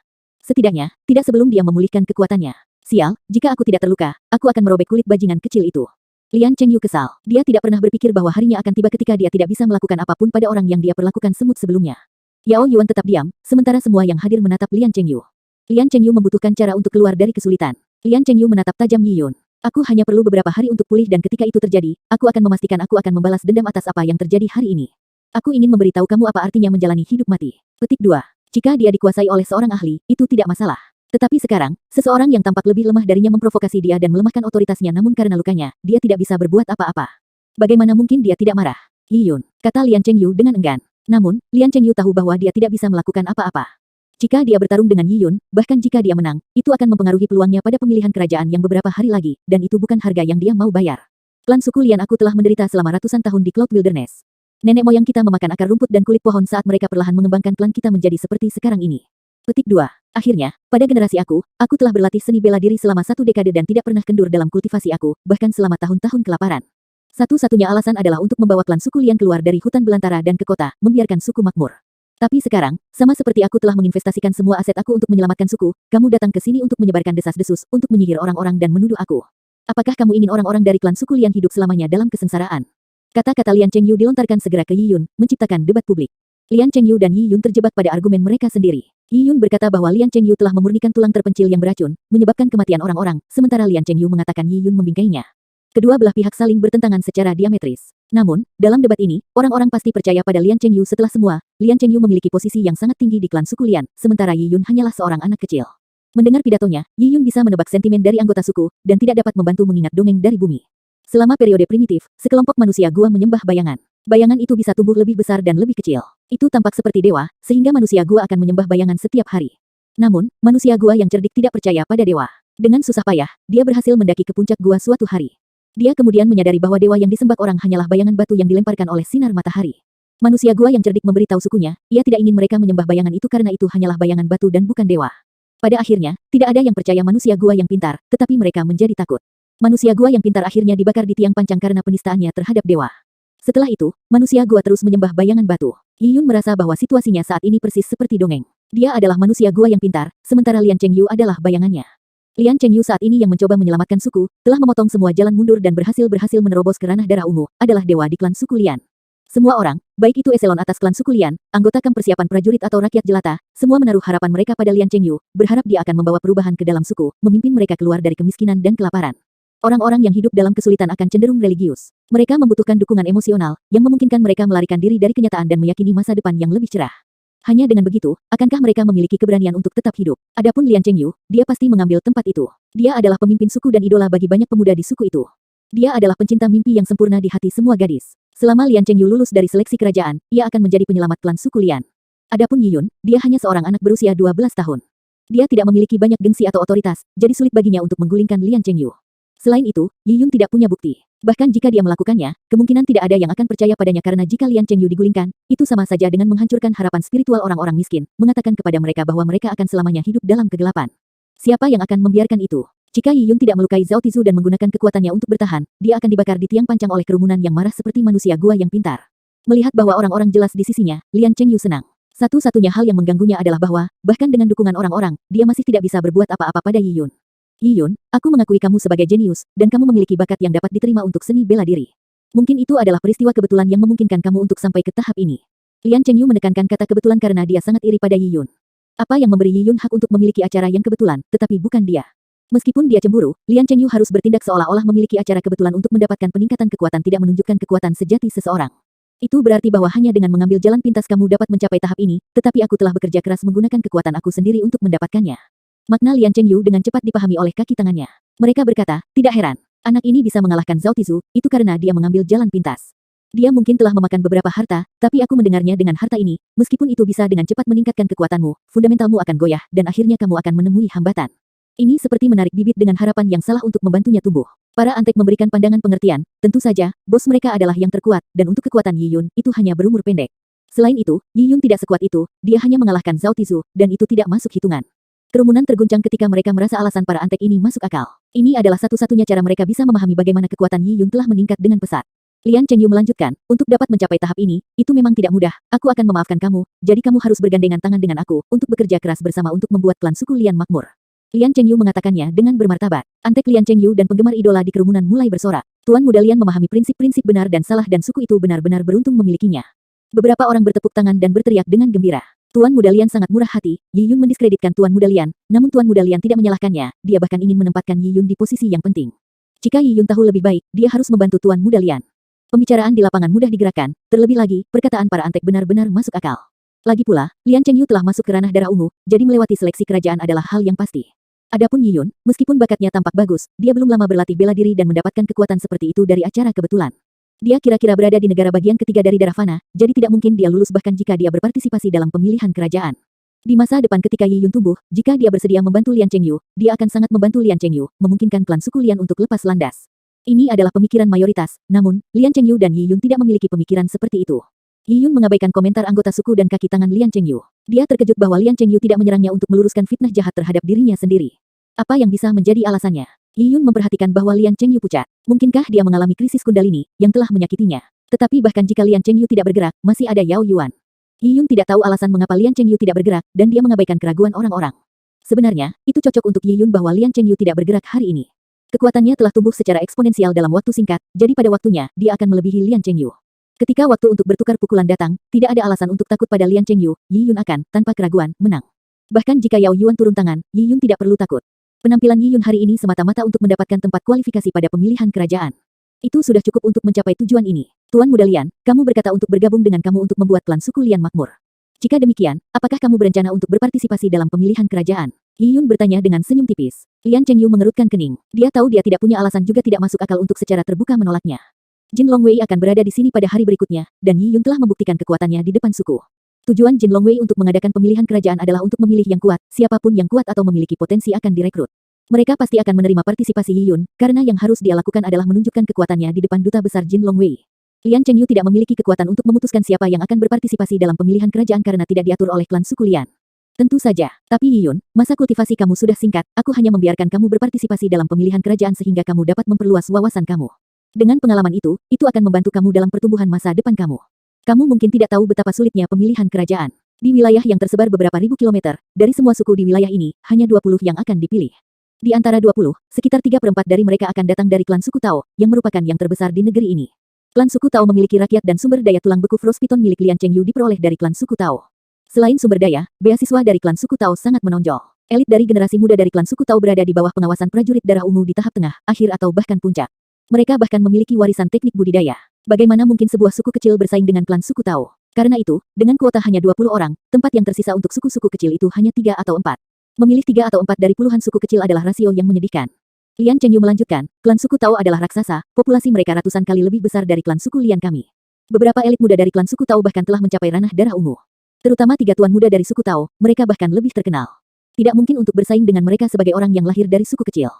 Setidaknya, tidak sebelum dia memulihkan kekuatannya. Sial, jika aku tidak terluka, aku akan merobek kulit bajingan kecil itu. Lian Chengyu kesal. Dia tidak pernah berpikir bahwa harinya akan tiba ketika dia tidak bisa melakukan apapun pada orang yang dia perlakukan semut sebelumnya. Yao Yuan tetap diam, sementara semua yang hadir menatap Lian Chengyu. Lian Chengyu membutuhkan cara untuk keluar dari kesulitan. Lian Chengyu menatap tajam Yi Yun. Aku hanya perlu beberapa hari untuk pulih dan ketika itu terjadi, aku akan memastikan aku akan membalas dendam atas apa yang terjadi hari ini. Aku ingin memberitahu kamu apa artinya menjalani hidup mati. Petik 2. Jika dia dikuasai oleh seorang ahli, itu tidak masalah. Tetapi sekarang, seseorang yang tampak lebih lemah darinya memprovokasi dia dan melemahkan otoritasnya namun karena lukanya, dia tidak bisa berbuat apa-apa. Bagaimana mungkin dia tidak marah? Yi Yun, kata Lian Chengyu dengan enggan. Namun, Lian Chengyu tahu bahwa dia tidak bisa melakukan apa-apa. Jika dia bertarung dengan Yi Yun, bahkan jika dia menang, itu akan mempengaruhi peluangnya pada pemilihan kerajaan yang beberapa hari lagi, dan itu bukan harga yang dia mau bayar. Klan suku Lian aku telah menderita selama ratusan tahun di Cloud Wilderness. Nenek moyang kita memakan akar rumput dan kulit pohon saat mereka perlahan mengembangkan klan kita menjadi seperti sekarang ini. Petik 2. Akhirnya, pada generasi aku telah berlatih seni bela diri selama 1 dekade dan tidak pernah kendur dalam kultivasi aku, bahkan selama tahun-tahun kelaparan. Satu-satunya alasan adalah untuk membawa klan suku Lian keluar dari hutan belantara dan ke kota, membiarkan suku makmur. Tapi sekarang, sama seperti aku telah menginvestasikan semua aset aku untuk menyelamatkan suku, kamu datang ke sini untuk menyebarkan desas-desus, untuk menyihir orang-orang dan menuduh aku. Apakah kamu ingin orang-orang dari klan suku Lian hidup selamanya dalam kesengsaraan? Kata-kata Lian Chengyu dilontarkan segera ke Yi Yun, menciptakan debat publik. Lian Chengyu dan Yi Yun terjebak pada argumen mereka sendiri. Yi Yun berkata bahwa Lian Chengyu telah memurnikan tulang terpencil yang beracun, menyebabkan kematian orang-orang, sementara Lian Chengyu mengatakan Yi Yun membingkainya. Kedua belah pihak saling bertentangan secara diametris. Namun, dalam debat ini, orang-orang pasti percaya pada Lian Chengyu setelah semua, Lian Chengyu memiliki posisi yang sangat tinggi di klan suku Lian, sementara Yi Yun hanyalah seorang anak kecil. Mendengar pidatonya, Yi Yun bisa menebak sentimen dari anggota suku, dan tidak dapat membantu mengingat dongeng dari bumi. Selama periode primitif, sekelompok manusia gua menyembah bayangan. Bayangan itu bisa tumbuh lebih besar dan lebih kecil. Itu tampak seperti dewa, sehingga manusia gua akan menyembah bayangan setiap hari. Namun, manusia gua yang cerdik tidak percaya pada dewa. Dengan susah payah, dia berhasil mendaki ke puncak gua suatu hari. Dia kemudian menyadari bahwa dewa yang disembah orang hanyalah bayangan batu yang dilemparkan oleh sinar matahari. Manusia gua yang cerdik memberitahu sukunya, ia tidak ingin mereka menyembah bayangan itu karena itu hanyalah bayangan batu dan bukan dewa. Pada akhirnya, tidak ada yang percaya manusia gua yang pintar, tetapi mereka menjadi takut. Manusia gua yang pintar akhirnya dibakar di tiang pancang karena penistaannya terhadap dewa. Setelah itu, manusia gua terus menyembah bayangan batu. Yi Yun merasa bahwa situasinya saat ini persis seperti dongeng. Dia adalah manusia gua yang pintar, sementara Lian Chengyu adalah bayangannya. Lian Chengyu saat ini yang mencoba menyelamatkan suku, telah memotong semua jalan mundur dan berhasil menerobos ke ranah darah ungu, adalah dewa di klan suku Lian. Semua orang, baik itu eselon atas klan suku Lian, anggota kamp persiapan prajurit atau rakyat jelata, semua menaruh harapan mereka pada Lian Chengyu, berharap dia akan membawa perubahan ke dalam suku, memimpin mereka keluar dari kemiskinan dan kelaparan. Orang-orang yang hidup dalam kesulitan akan cenderung religius. Mereka membutuhkan dukungan emosional, yang memungkinkan mereka melarikan diri dari kenyataan dan meyakini masa depan yang lebih cerah. Hanya dengan begitu, akankah mereka memiliki keberanian untuk tetap hidup? Adapun Lian Chengyu, dia pasti mengambil tempat itu. Dia adalah pemimpin suku dan idola bagi banyak pemuda di suku itu. Dia adalah pencinta mimpi yang sempurna di hati semua gadis. Selama Lian Chengyu lulus dari seleksi kerajaan, ia akan menjadi penyelamat klan suku Lian. Adapun Yi Yun, dia hanya seorang anak berusia 12 tahun. Dia tidak memiliki banyak gengsi atau otoritas, jadi sulit baginya untuk menggulingkan Lian Chengyu. Selain itu, Yi Yun tidak punya bukti. Bahkan jika dia melakukannya, kemungkinan tidak ada yang akan percaya padanya karena jika Lian Chengyu digulingkan, itu sama saja dengan menghancurkan harapan spiritual orang-orang miskin, mengatakan kepada mereka bahwa mereka akan selamanya hidup dalam kegelapan. Siapa yang akan membiarkan itu? Jika Yi Yun tidak melukai Zhao Tizu dan menggunakan kekuatannya untuk bertahan, dia akan dibakar di tiang pancang oleh kerumunan yang marah seperti manusia gua yang pintar. Melihat bahwa orang-orang jelas di sisinya, Lian Chengyu senang. Satu-satunya hal yang mengganggunya adalah bahwa, bahkan dengan dukungan orang-orang, dia masih tidak bisa berbuat apa-apa pada Yi Yun. Yi Yun, aku mengakui kamu sebagai jenius, dan kamu memiliki bakat yang dapat diterima untuk seni bela diri. Mungkin itu adalah peristiwa kebetulan yang memungkinkan kamu untuk sampai ke tahap ini. Lian Chengyu menekankan kata kebetulan karena dia sangat iri pada Yi Yun. Apa yang memberi Yi Yun hak untuk memiliki acara yang kebetulan, tetapi bukan dia. Meskipun dia cemburu, Lian Chengyu harus bertindak seolah-olah memiliki acara kebetulan untuk mendapatkan peningkatan kekuatan tidak menunjukkan kekuatan sejati seseorang. Itu berarti bahwa hanya dengan mengambil jalan pintas kamu dapat mencapai tahap ini, tetapi aku telah bekerja keras menggunakan kekuatan aku sendiri untuk mendapatkannya. Makna Lian Chengyu dengan cepat dipahami oleh kaki tangannya. Mereka berkata, tidak heran. Anak ini bisa mengalahkan Zhao Tizu, itu karena dia mengambil jalan pintas. Dia mungkin telah memakan beberapa harta, tapi aku mendengarnya dengan harta ini, meskipun itu bisa dengan cepat meningkatkan kekuatanmu, fundamentalmu akan goyah, dan akhirnya kamu akan menemui hambatan. Ini seperti menarik bibit dengan harapan yang salah untuk membantunya tumbuh. Para antek memberikan pandangan pengertian, tentu saja, bos mereka adalah yang terkuat, dan untuk kekuatan Yi Yun, itu hanya berumur pendek. Selain itu, Yi Yun tidak sekuat itu, dia hanya mengalahkan Zhao Tizu, dan itu tidak masuk hitungan. Kerumunan terguncang ketika mereka merasa alasan para antek ini masuk akal. Ini adalah satu-satunya cara mereka bisa memahami bagaimana kekuatan Yi Yun telah meningkat dengan pesat. Lian Chengyu melanjutkan, untuk dapat mencapai tahap ini, itu memang tidak mudah, aku akan memaafkan kamu, jadi kamu harus bergandengan tangan dengan aku, untuk bekerja keras bersama untuk membuat klan suku Lian makmur. Lian Chengyu mengatakannya dengan bermartabat. Antek Lian Chengyu dan penggemar idola di kerumunan mulai bersorak. Tuan Muda Lian memahami prinsip-prinsip benar dan salah dan suku itu benar-benar beruntung memilikinya. Beberapa orang bertepuk tangan dan berteriak dengan gembira. Tuan Muda Lian sangat murah hati, Yi Yun mendiskreditkan Tuan Muda Lian, namun Tuan Muda Lian tidak menyalahkannya, dia bahkan ingin menempatkan Yi Yun di posisi yang penting. Jika Yi Yun tahu lebih baik, dia harus membantu Tuan Muda Lian. Pembicaraan di lapangan mudah digerakkan, terlebih lagi, perkataan para antek benar-benar masuk akal. Lagi pula, Lian Chengyu telah masuk ke ranah darah ungu, jadi melewati seleksi kerajaan adalah hal yang pasti. Adapun Yi Yun, meskipun bakatnya tampak bagus, dia belum lama berlatih bela diri dan mendapatkan kekuatan seperti itu dari acara kebetulan. Dia kira-kira berada di negara bagian ketiga dari darah fana, jadi tidak mungkin dia lulus bahkan jika dia berpartisipasi dalam pemilihan kerajaan. Di masa depan ketika Yi Yun tumbuh, jika dia bersedia membantu Lian Chengyu, dia akan sangat membantu Lian Chengyu, memungkinkan klan suku Lian untuk lepas landas. Ini adalah pemikiran mayoritas, namun, Lian Chengyu dan Yi Yun tidak memiliki pemikiran seperti itu. Yi Yun mengabaikan komentar anggota suku dan kaki tangan Lian Chengyu. Dia terkejut bahwa Lian Chengyu tidak menyerangnya untuk meluruskan fitnah jahat terhadap dirinya sendiri. Apa yang bisa menjadi alasannya? Yi Yun memperhatikan bahwa Lian Chengyu pucat. Mungkinkah dia mengalami krisis kundalini, yang telah menyakitinya? Tetapi bahkan jika Lian Chengyu tidak bergerak, masih ada Yao Yuan. Yi Yun tidak tahu alasan mengapa Lian Chengyu tidak bergerak, dan dia mengabaikan keraguan orang-orang. Sebenarnya, itu cocok untuk Yi Yun bahwa Lian Chengyu tidak bergerak hari ini. Kekuatannya telah tumbuh secara eksponensial dalam waktu singkat, jadi pada waktunya, dia akan melebihi Lian Chengyu. Ketika waktu untuk bertukar pukulan datang, tidak ada alasan untuk takut pada Lian Chengyu, Yi Yun akan, tanpa keraguan, menang. Bahkan jika Yao Yuan turun tangan, Yi Yun tidak perlu takut. Penampilan Yi Yun hari ini semata-mata untuk mendapatkan tempat kualifikasi pada pemilihan kerajaan. Itu sudah cukup untuk mencapai tujuan ini. Tuan Muda Lian, kamu berkata untuk bergabung dengan kamu untuk membuat klan suku Lian makmur. Jika demikian, apakah kamu berencana untuk berpartisipasi dalam pemilihan kerajaan? Yi Yun bertanya dengan senyum tipis. Lian Chengyu mengerutkan kening. Dia tahu dia tidak punya alasan juga tidak masuk akal untuk secara terbuka menolaknya. Jin Longwei akan berada di sini pada hari berikutnya, dan Yi Yun telah membuktikan kekuatannya di depan suku. Tujuan Jin Longwei untuk mengadakan pemilihan kerajaan adalah untuk memilih yang kuat, siapapun yang kuat atau memiliki potensi akan direkrut. Mereka pasti akan menerima partisipasi Yi Yun, karena yang harus dia lakukan adalah menunjukkan kekuatannya di depan duta besar Jin Longwei. Lian Chengyu tidak memiliki kekuatan untuk memutuskan siapa yang akan berpartisipasi dalam pemilihan kerajaan karena tidak diatur oleh klan suku Lian. Tentu saja, tapi Yi Yun, masa kultivasi kamu sudah singkat, aku hanya membiarkan kamu berpartisipasi dalam pemilihan kerajaan sehingga kamu dapat memperluas wawasan kamu. Dengan pengalaman itu akan membantu kamu dalam pertumbuhan masa depan kamu. Kamu mungkin tidak tahu betapa sulitnya pemilihan kerajaan. Di wilayah yang tersebar beberapa ribu kilometer, dari semua suku di wilayah ini, hanya 20 yang akan dipilih. Di antara 20, sekitar 3/4 dari mereka akan datang dari klan suku Tao, yang merupakan yang terbesar di negeri ini. Klan suku Tao memiliki rakyat dan sumber daya tulang beku Frostpiton milik Lian Chengyu diperoleh dari klan suku Tao. Selain sumber daya, beasiswa dari klan suku Tao sangat menonjol. Elit dari generasi muda dari klan suku Tao berada di bawah pengawasan prajurit darah ungu di tahap tengah, akhir atau bahkan puncak. Mereka bahkan memiliki warisan teknik budidaya. Bagaimana mungkin sebuah suku kecil bersaing dengan klan suku Tao? Karena itu, dengan kuota hanya 20 orang, tempat yang tersisa untuk suku-suku kecil itu hanya 3 atau 4. Memilih 3 atau 4 dari puluhan suku kecil adalah rasio yang menyedihkan. Lian Chengyu melanjutkan, klan suku Tao adalah raksasa, populasi mereka ratusan kali lebih besar dari klan suku Lian kami. Beberapa elit muda dari klan suku Tao bahkan telah mencapai ranah darah ungu. Terutama 3 tuan muda dari suku Tao, mereka bahkan lebih terkenal. Tidak mungkin untuk bersaing dengan mereka sebagai orang yang lahir dari suku kecil.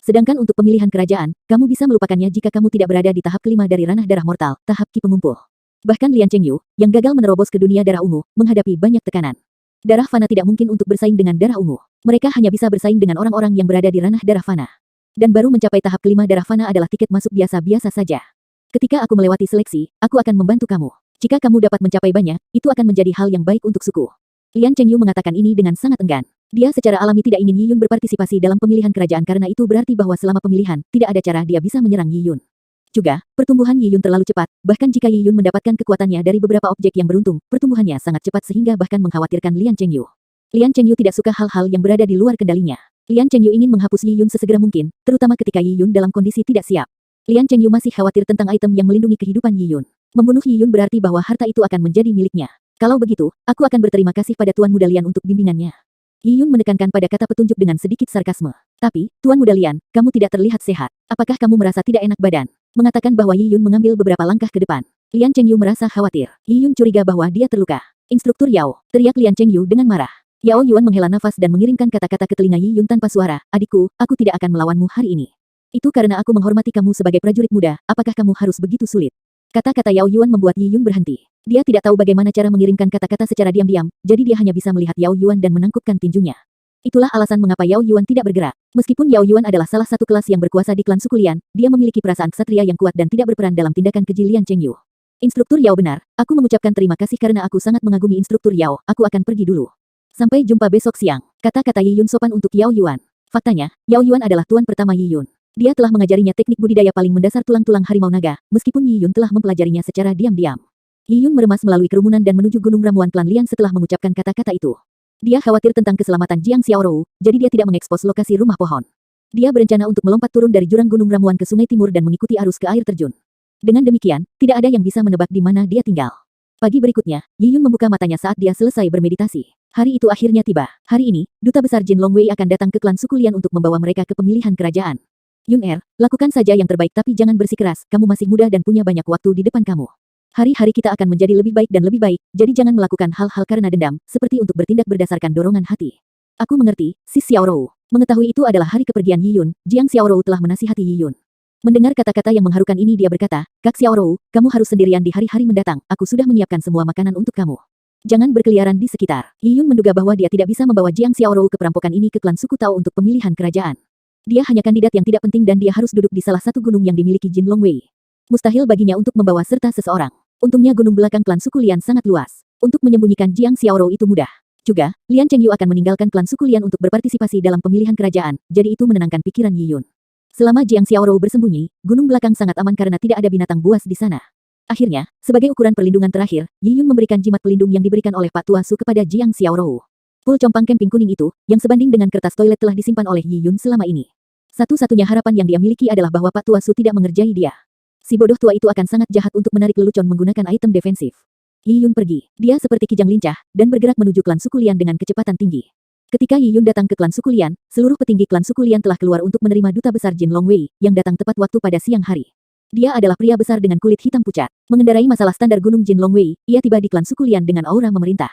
Sedangkan untuk pemilihan kerajaan, kamu bisa melupakannya jika kamu tidak berada di tahap kelima dari ranah darah mortal, tahap ki pengumpul. Bahkan Lian Chengyu, yang gagal menerobos ke dunia darah ungu, menghadapi banyak tekanan. Darah fana tidak mungkin untuk bersaing dengan darah ungu. Mereka hanya bisa bersaing dengan orang-orang yang berada di ranah darah fana. Dan baru mencapai tahap kelima darah fana adalah tiket masuk biasa-biasa saja. Ketika aku melewati seleksi, aku akan membantu kamu. Jika kamu dapat mencapai banyak, itu akan menjadi hal yang baik untuk suku. Lian Chengyu mengatakan ini dengan sangat enggan. Dia secara alami tidak ingin Yi Yun berpartisipasi dalam pemilihan kerajaan karena itu berarti bahwa selama pemilihan, tidak ada cara dia bisa menyerang Yi Yun. Juga, pertumbuhan Yi Yun terlalu cepat, bahkan jika Yi Yun mendapatkan kekuatannya dari beberapa objek yang beruntung, pertumbuhannya sangat cepat sehingga bahkan mengkhawatirkan Lian Chengyu. Lian Chengyu tidak suka hal-hal yang berada di luar kendalinya. Lian Chengyu ingin menghapus Yi Yun sesegera mungkin, terutama ketika Yi Yun dalam kondisi tidak siap. Lian Chengyu masih khawatir tentang item yang melindungi kehidupan Yi Yun. Membunuh Yi Yun berarti bahwa harta itu akan menjadi miliknya. Kalau begitu, aku akan berterima kasih pada Tuan Muda Lian untuk bimbingannya. Yi Yun menekankan pada kata petunjuk dengan sedikit sarkasme. Tapi, Tuan Muda Lian, kamu tidak terlihat sehat. Apakah kamu merasa tidak enak badan? Mengatakan bahwa Yi Yun mengambil beberapa langkah ke depan. Lian Chengyu merasa khawatir. Yi Yun curiga bahwa dia terluka. Instruktur Yao, teriak Lian Chengyu dengan marah. Yao Yuan menghela nafas dan mengirimkan kata-kata ke telinga Yi Yun tanpa suara. Adikku, aku tidak akan melawanmu hari ini. Itu karena aku menghormati kamu sebagai prajurit muda, apakah kamu harus begitu sulit? Kata-kata Yao Yuan membuat Yi Yun berhenti. Dia tidak tahu bagaimana cara mengirimkan kata-kata secara diam-diam, jadi dia hanya bisa melihat Yao Yuan dan menangkupkan tinjunya. Itulah alasan mengapa Yao Yuan tidak bergerak. Meskipun Yao Yuan adalah salah satu kelas yang berkuasa di klan suku Lian, dia memiliki perasaan ksatria yang kuat dan tidak berperan dalam tindakan keji Lian Chengyu. Instruktur Yao benar, aku mengucapkan terima kasih karena aku sangat mengagumi Instruktur Yao, aku akan pergi dulu. Sampai jumpa besok siang, kata-kata Yi Yun sopan untuk Yao Yuan. Faktanya, Yao Yuan adalah tuan pertama Yi Yun. Dia telah mengajarinya teknik budidaya paling mendasar tulang-tulang harimau naga, meskipun Yi Yun telah mempelajarinya secara diam-diam. Yi Yun meremas melalui kerumunan dan menuju gunung ramuan klan Lian setelah mengucapkan kata-kata itu. Dia khawatir tentang keselamatan Jiang Xiaorou, jadi dia tidak mengekspos lokasi rumah pohon. Dia berencana untuk melompat turun dari jurang gunung ramuan ke sungai timur dan mengikuti arus ke air terjun. Dengan demikian, tidak ada yang bisa menebak di mana dia tinggal. Pagi berikutnya, Yi Yun membuka matanya saat dia selesai bermeditasi. Hari itu akhirnya tiba. Hari ini, Duta Besar Jin Longwei akan datang ke klan suku Lian untuk membawa mereka ke pemilihan kerajaan. Yun lakukan saja yang terbaik tapi jangan bersikeras, kamu masih muda dan punya banyak waktu di depan kamu. Hari-hari kita akan menjadi lebih baik dan lebih baik, jadi jangan melakukan hal-hal karena dendam, seperti untuk bertindak berdasarkan dorongan hati. Aku mengerti, Sis Xiaorou. Mengetahui itu adalah hari kepergian Yi Yun, Jiang Xiaorou telah menasihati Yi Yun. Mendengar kata-kata yang mengharukan ini dia berkata, Kak Xiaorou, kamu harus sendirian di hari-hari mendatang, aku sudah menyiapkan semua makanan untuk kamu. Jangan berkeliaran di sekitar. Yi Yun menduga bahwa dia tidak bisa membawa Jiang Xiaorou ke perampokan ini ke klan suku Tao untuk pemilihan kerajaan. Dia hanya kandidat yang tidak penting dan dia harus duduk di salah satu gunung yang dimiliki Jin Longwei. Mustahil baginya untuk membawa serta seseorang. Untungnya gunung belakang klan suku Lian sangat luas. Untuk menyembunyikan Jiang Xiaorou itu mudah. Juga, Lian Chengyu akan meninggalkan klan suku Lian untuk berpartisipasi dalam pemilihan kerajaan, jadi itu menenangkan pikiran Yi Yun. Selama Jiang Xiaorou bersembunyi, gunung belakang sangat aman karena tidak ada binatang buas di sana. Akhirnya, sebagai ukuran perlindungan terakhir, Yi Yun memberikan jimat pelindung yang diberikan oleh Pak Tua Su kepada Jiang Xiaorou. Pul compang camping kuning itu, yang sebanding dengan kertas toilet telah disimpan oleh Yi Yun selama ini. Satu-satunya harapan yang dia miliki adalah bahwa Pak Tua Su tidak mengerjai dia. Si bodoh tua itu akan sangat jahat untuk menarik lelucon menggunakan item defensif. Yi Yun pergi. Dia seperti kijang lincah, dan bergerak menuju klan suku Lian dengan kecepatan tinggi. Ketika Yi Yun datang ke klan suku Lian, seluruh petinggi klan suku Lian telah keluar untuk menerima Duta Besar Jin Longwei, yang datang tepat waktu pada siang hari. Dia adalah pria besar dengan kulit hitam pucat. Mengendarai masalah standar gunung Jin Longwei, ia tiba di klan suku Lian dengan aura memerintah.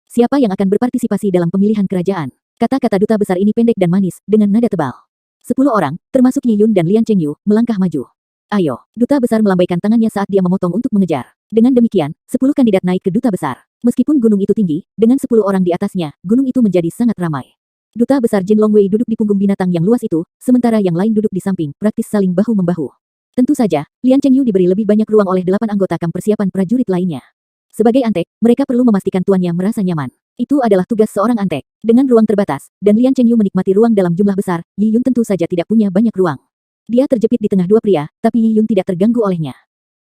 Siapa yang akan berpartisipasi dalam pemilihan kerajaan? Kata-kata duta besar ini pendek dan manis, dengan nada tebal. 10 orang, termasuk Yi Yun dan Lian Chengyu, melangkah maju. Ayo, duta besar melambaikan tangannya saat dia memotong untuk mengejar. Dengan demikian, 10 kandidat naik ke duta besar. Meskipun gunung itu tinggi, dengan 10 orang di atasnya, gunung itu menjadi sangat ramai. Duta besar Jin Longwei duduk di punggung binatang yang luas itu, sementara yang lain duduk di samping, praktis saling bahu-membahu. Tentu saja, Lian Chengyu diberi lebih banyak ruang oleh 8 anggota kamp persiapan prajurit lainnya. Sebagai antek, mereka perlu memastikan tuannya merasa nyaman. Itu adalah tugas seorang antek. Dengan ruang terbatas, dan Lian Chengyu menikmati ruang dalam jumlah besar, Yi Yun tentu saja tidak punya banyak ruang. Dia terjepit di tengah dua pria, tapi Yi Yun tidak terganggu olehnya.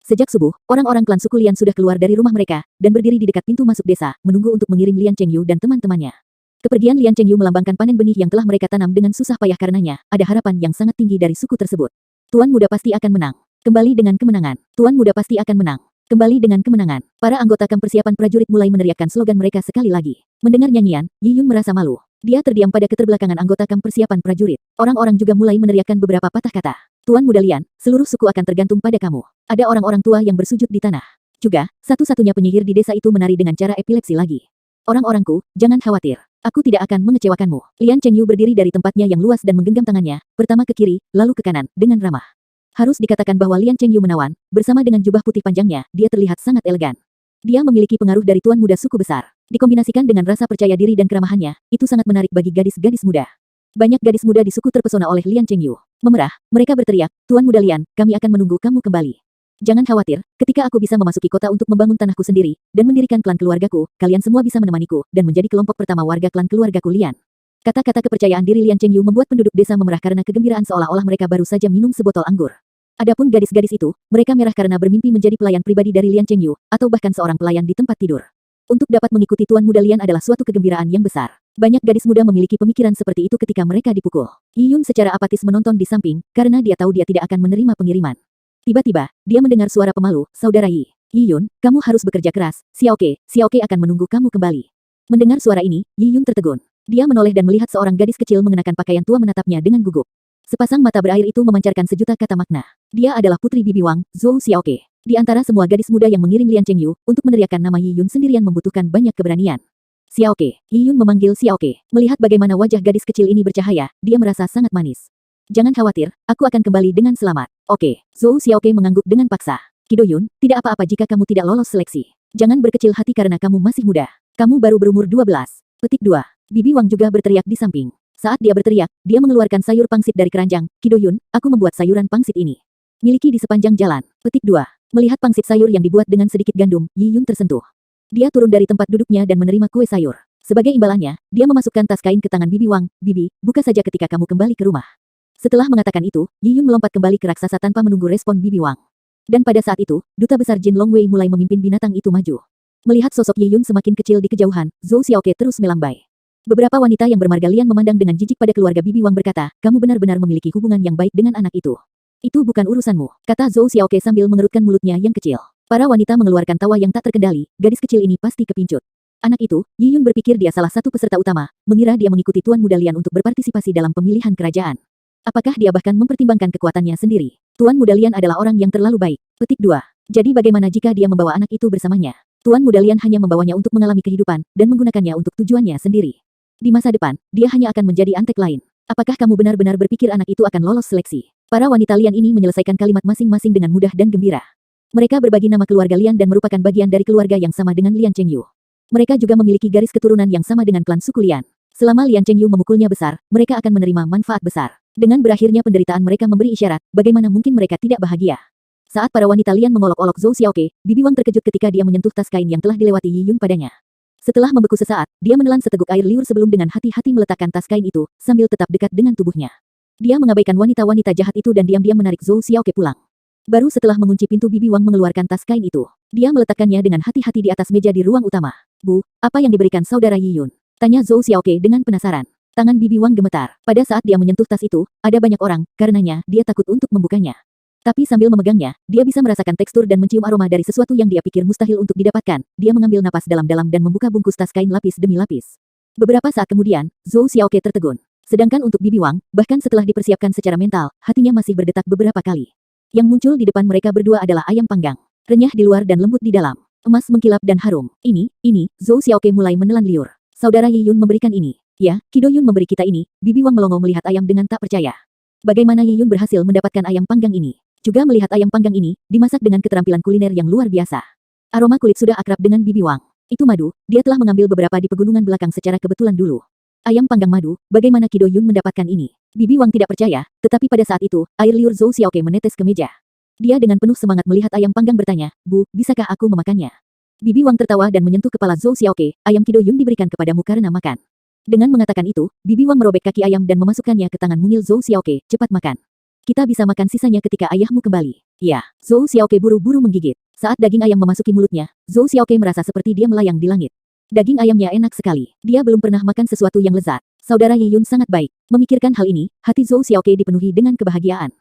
Sejak subuh, orang-orang klan suku Lian sudah keluar dari rumah mereka, dan berdiri di dekat pintu masuk desa, menunggu untuk mengirim Lian Chengyu dan teman-temannya. Kepergian Lian Chengyu melambangkan panen benih yang telah mereka tanam dengan susah payah karenanya, ada harapan yang sangat tinggi dari suku tersebut. Tuan muda pasti akan menang. Kembali dengan kemenangan. Tuan muda pasti akan menang. Kembali dengan kemenangan. Para anggota kamp persiapan prajurit mulai meneriakkan slogan mereka sekali lagi. Mendengar nyanyian, Yi Yun merasa malu. Dia terdiam pada keterbelakangan anggota kamp persiapan prajurit. Orang-orang juga mulai meneriakkan beberapa patah kata. Tuan muda Lian, seluruh suku akan tergantung pada kamu. Ada orang-orang tua yang bersujud di tanah. Juga, satu-satunya penyihir di desa itu menari dengan cara epilepsi lagi. Orang-orangku, jangan khawatir. Aku tidak akan mengecewakanmu. Lian Chengyu berdiri dari tempatnya yang luas dan menggenggam tangannya, pertama ke kiri, lalu ke kanan, dengan ramah. Harus dikatakan bahwa Lian Chengyu menawan, bersama dengan jubah putih panjangnya, dia terlihat sangat elegan. Dia memiliki pengaruh dari tuan muda suku besar. Dikombinasikan dengan rasa percaya diri dan keramahannya, itu sangat menarik bagi gadis-gadis muda. Banyak gadis muda di suku terpesona oleh Lian Chengyu. Memerah, mereka berteriak, Tuan muda Lian, kami akan menunggu kamu kembali. Jangan khawatir, ketika aku bisa memasuki kota untuk membangun tanahku sendiri, dan mendirikan klan keluargaku, kalian semua bisa menemaniku, dan menjadi kelompok pertama warga klan keluargaku Lian. Kata-kata kepercayaan diri Lian Chengyu membuat penduduk desa memerah karena kegembiraan seolah-olah mereka baru saja minum sebotol anggur. Adapun gadis-gadis itu, mereka merah karena bermimpi menjadi pelayan pribadi dari Lian Chengyu, atau bahkan seorang pelayan di tempat tidur. Untuk dapat mengikuti Tuan Muda Lian adalah suatu kegembiraan yang besar. Banyak gadis muda memiliki pemikiran seperti itu ketika mereka dipukul. Yi Yun secara apatis menonton di samping, karena dia tahu dia tidak akan menerima pengiriman. Tiba-tiba, dia mendengar suara pemalu, "Saudara Yi. Yi Yun, kamu harus bekerja keras, Xiaoke akan menunggu kamu kembali." Mendengar suara ini, Yi Yun tertegun. Dia menoleh dan melihat seorang gadis kecil mengenakan pakaian tua menatapnya dengan gugup. Sepasang mata berair itu memancarkan sejuta kata makna. Dia adalah putri Bibi Wang, Zhou Xiaoke. Di antara semua gadis muda yang mengiring Lian Chengyu, untuk meneriakkan nama Yi Yun sendirian membutuhkan banyak keberanian. "Xiaoke." Yi Yun memanggil Xiaoke. Melihat bagaimana wajah gadis kecil ini bercahaya, dia merasa sangat manis. "Jangan khawatir, aku akan kembali dengan selamat." "Oke." Zhou Xiaoke mengangguk dengan paksa. "Kido Yun, tidak apa-apa jika kamu tidak lolos seleksi. Jangan berkecil hati karena kamu masih muda. Kamu baru berumur 12. Petik 2. Bibi Wang juga berteriak di samping. Saat dia berteriak, dia mengeluarkan sayur pangsit dari keranjang. "Kido Yun, aku membuat sayuran pangsit ini. Miliki di sepanjang jalan." Petik 2. Melihat pangsit sayur yang dibuat dengan sedikit gandum, Yi Yun tersentuh. Dia turun dari tempat duduknya dan menerima kue sayur. Sebagai imbalannya, dia memasukkan tas kain ke tangan Bibi Wang. "Bibi, buka saja ketika kamu kembali ke rumah." Setelah mengatakan itu, Yi Yun melompat kembali ke raksasa tanpa menunggu respon Bibi Wang. Dan pada saat itu, Duta Besar Jin Longwei mulai memimpin binatang itu maju. Melihat sosok Yi Yun semakin kecil di kejauhan, Zhou Xiaoke terus melambai. Beberapa wanita yang bermargalian memandang dengan jijik pada keluarga Bibi Wang berkata, "Kamu benar-benar memiliki hubungan yang baik dengan anak itu." "Itu bukan urusanmu," kata Zhou Xiaoke sambil mengerutkan mulutnya yang kecil. Para wanita mengeluarkan tawa yang tak terkendali, gadis kecil ini pasti kepincut. Anak itu, Yi Yun berpikir dia salah satu peserta utama, mengira dia mengikuti Tuan Muda Lian untuk berpartisipasi dalam pemilihan kerajaan. Apakah dia bahkan mempertimbangkan kekuatannya sendiri? Tuan Muda Lian adalah orang yang terlalu baik. Petik 2. Jadi bagaimana jika dia membawa anak itu bersamanya? Tuan Muda Lian hanya membawanya untuk mengalami kehidupan, dan menggunakannya untuk tujuannya sendiri. Di masa depan, dia hanya akan menjadi antek lain. Apakah kamu benar-benar berpikir anak itu akan lolos seleksi? Para wanita Lian ini menyelesaikan kalimat masing-masing dengan mudah dan gembira. Mereka berbagi nama keluarga Lian dan merupakan bagian dari keluarga yang sama dengan Lian Chengyu. Mereka juga memiliki garis keturunan yang sama dengan klan suku Lian. Selama Lian Chengyu memukulnya besar, mereka akan menerima manfaat besar. Dengan berakhirnya penderitaan mereka memberi isyarat, bagaimana mungkin mereka tidak bahagia. Saat para wanita Lian mengolok-olok Zhou Xiaoke, Bibi Wang terkejut ketika dia menyentuh tas kain yang telah dilewati Yi Yun padanya. Setelah membeku sesaat, dia menelan seteguk air liur sebelum dengan hati-hati meletakkan tas kain itu, sambil tetap dekat dengan tubuhnya. Dia mengabaikan wanita-wanita jahat itu dan diam-diam menarik Zhou Xiaoke pulang. Baru setelah mengunci pintu Bibi Wang mengeluarkan tas kain itu. Dia meletakkannya dengan hati-hati di atas meja di ruang utama. "Bu, apa yang diberikan saudara Yi Yun?" tanya Zhou Xiaoke dengan penasaran. Tangan Bibi Wang gemetar. Pada saat dia menyentuh tas itu, ada banyak orang, karenanya, dia takut untuk membukanya. Tapi sambil memegangnya, dia bisa merasakan tekstur dan mencium aroma dari sesuatu yang dia pikir mustahil untuk didapatkan. Dia mengambil napas dalam-dalam dan membuka bungkus tas kain lapis demi lapis. Beberapa saat kemudian, Zhou Xiaoke tertegun. Sedangkan untuk Bibi Wang, bahkan setelah dipersiapkan secara mental, hatinya masih berdetak beberapa kali. Yang muncul di depan mereka berdua adalah ayam panggang. Renyah di luar dan lembut di dalam. Emas mengkilap dan harum. Ini, Zhou Xiaoke mulai menelan liur. "Saudara Yi Yun memberikan ini." "Ya, Kido Yun memberi kita ini." Bibi Wang melongo melihat ayam dengan tak percaya. Bagaimana Yi Yun berhasil mendapatkan ayam panggang ini? Juga melihat ayam panggang ini, dimasak dengan keterampilan kuliner yang luar biasa. Aroma kulit sudah akrab dengan Bibi Wang. Itu madu, dia telah mengambil beberapa di pegunungan belakang secara kebetulan dulu. Ayam panggang madu, bagaimana Kido Yun mendapatkan ini? Bibi Wang tidak percaya, tetapi pada saat itu, air liur Zhou Xiaoke menetes ke meja. Dia dengan penuh semangat melihat ayam panggang bertanya, "Bu, bisakah aku memakannya?" Bibi Wang tertawa dan menyentuh kepala Zhou Xiaoke, "Ayam Kido Yun diberikan kepadamu karena makan." Dengan mengatakan itu, Bibi Wang merobek kaki ayam dan memasukkannya ke tangan mungil Zhou Xiaoke, "Cepat makan. Kita bisa makan sisanya ketika ayahmu kembali." "Ya." Zhou Xiaoke buru-buru menggigit. Saat daging ayam memasuki mulutnya, Zhou Xiaoke merasa seperti dia melayang di langit. Daging ayamnya enak sekali. Dia belum pernah makan sesuatu yang lezat. Saudara Yi Yun sangat baik. Memikirkan hal ini, hati Zhou Xiaoke dipenuhi dengan kebahagiaan.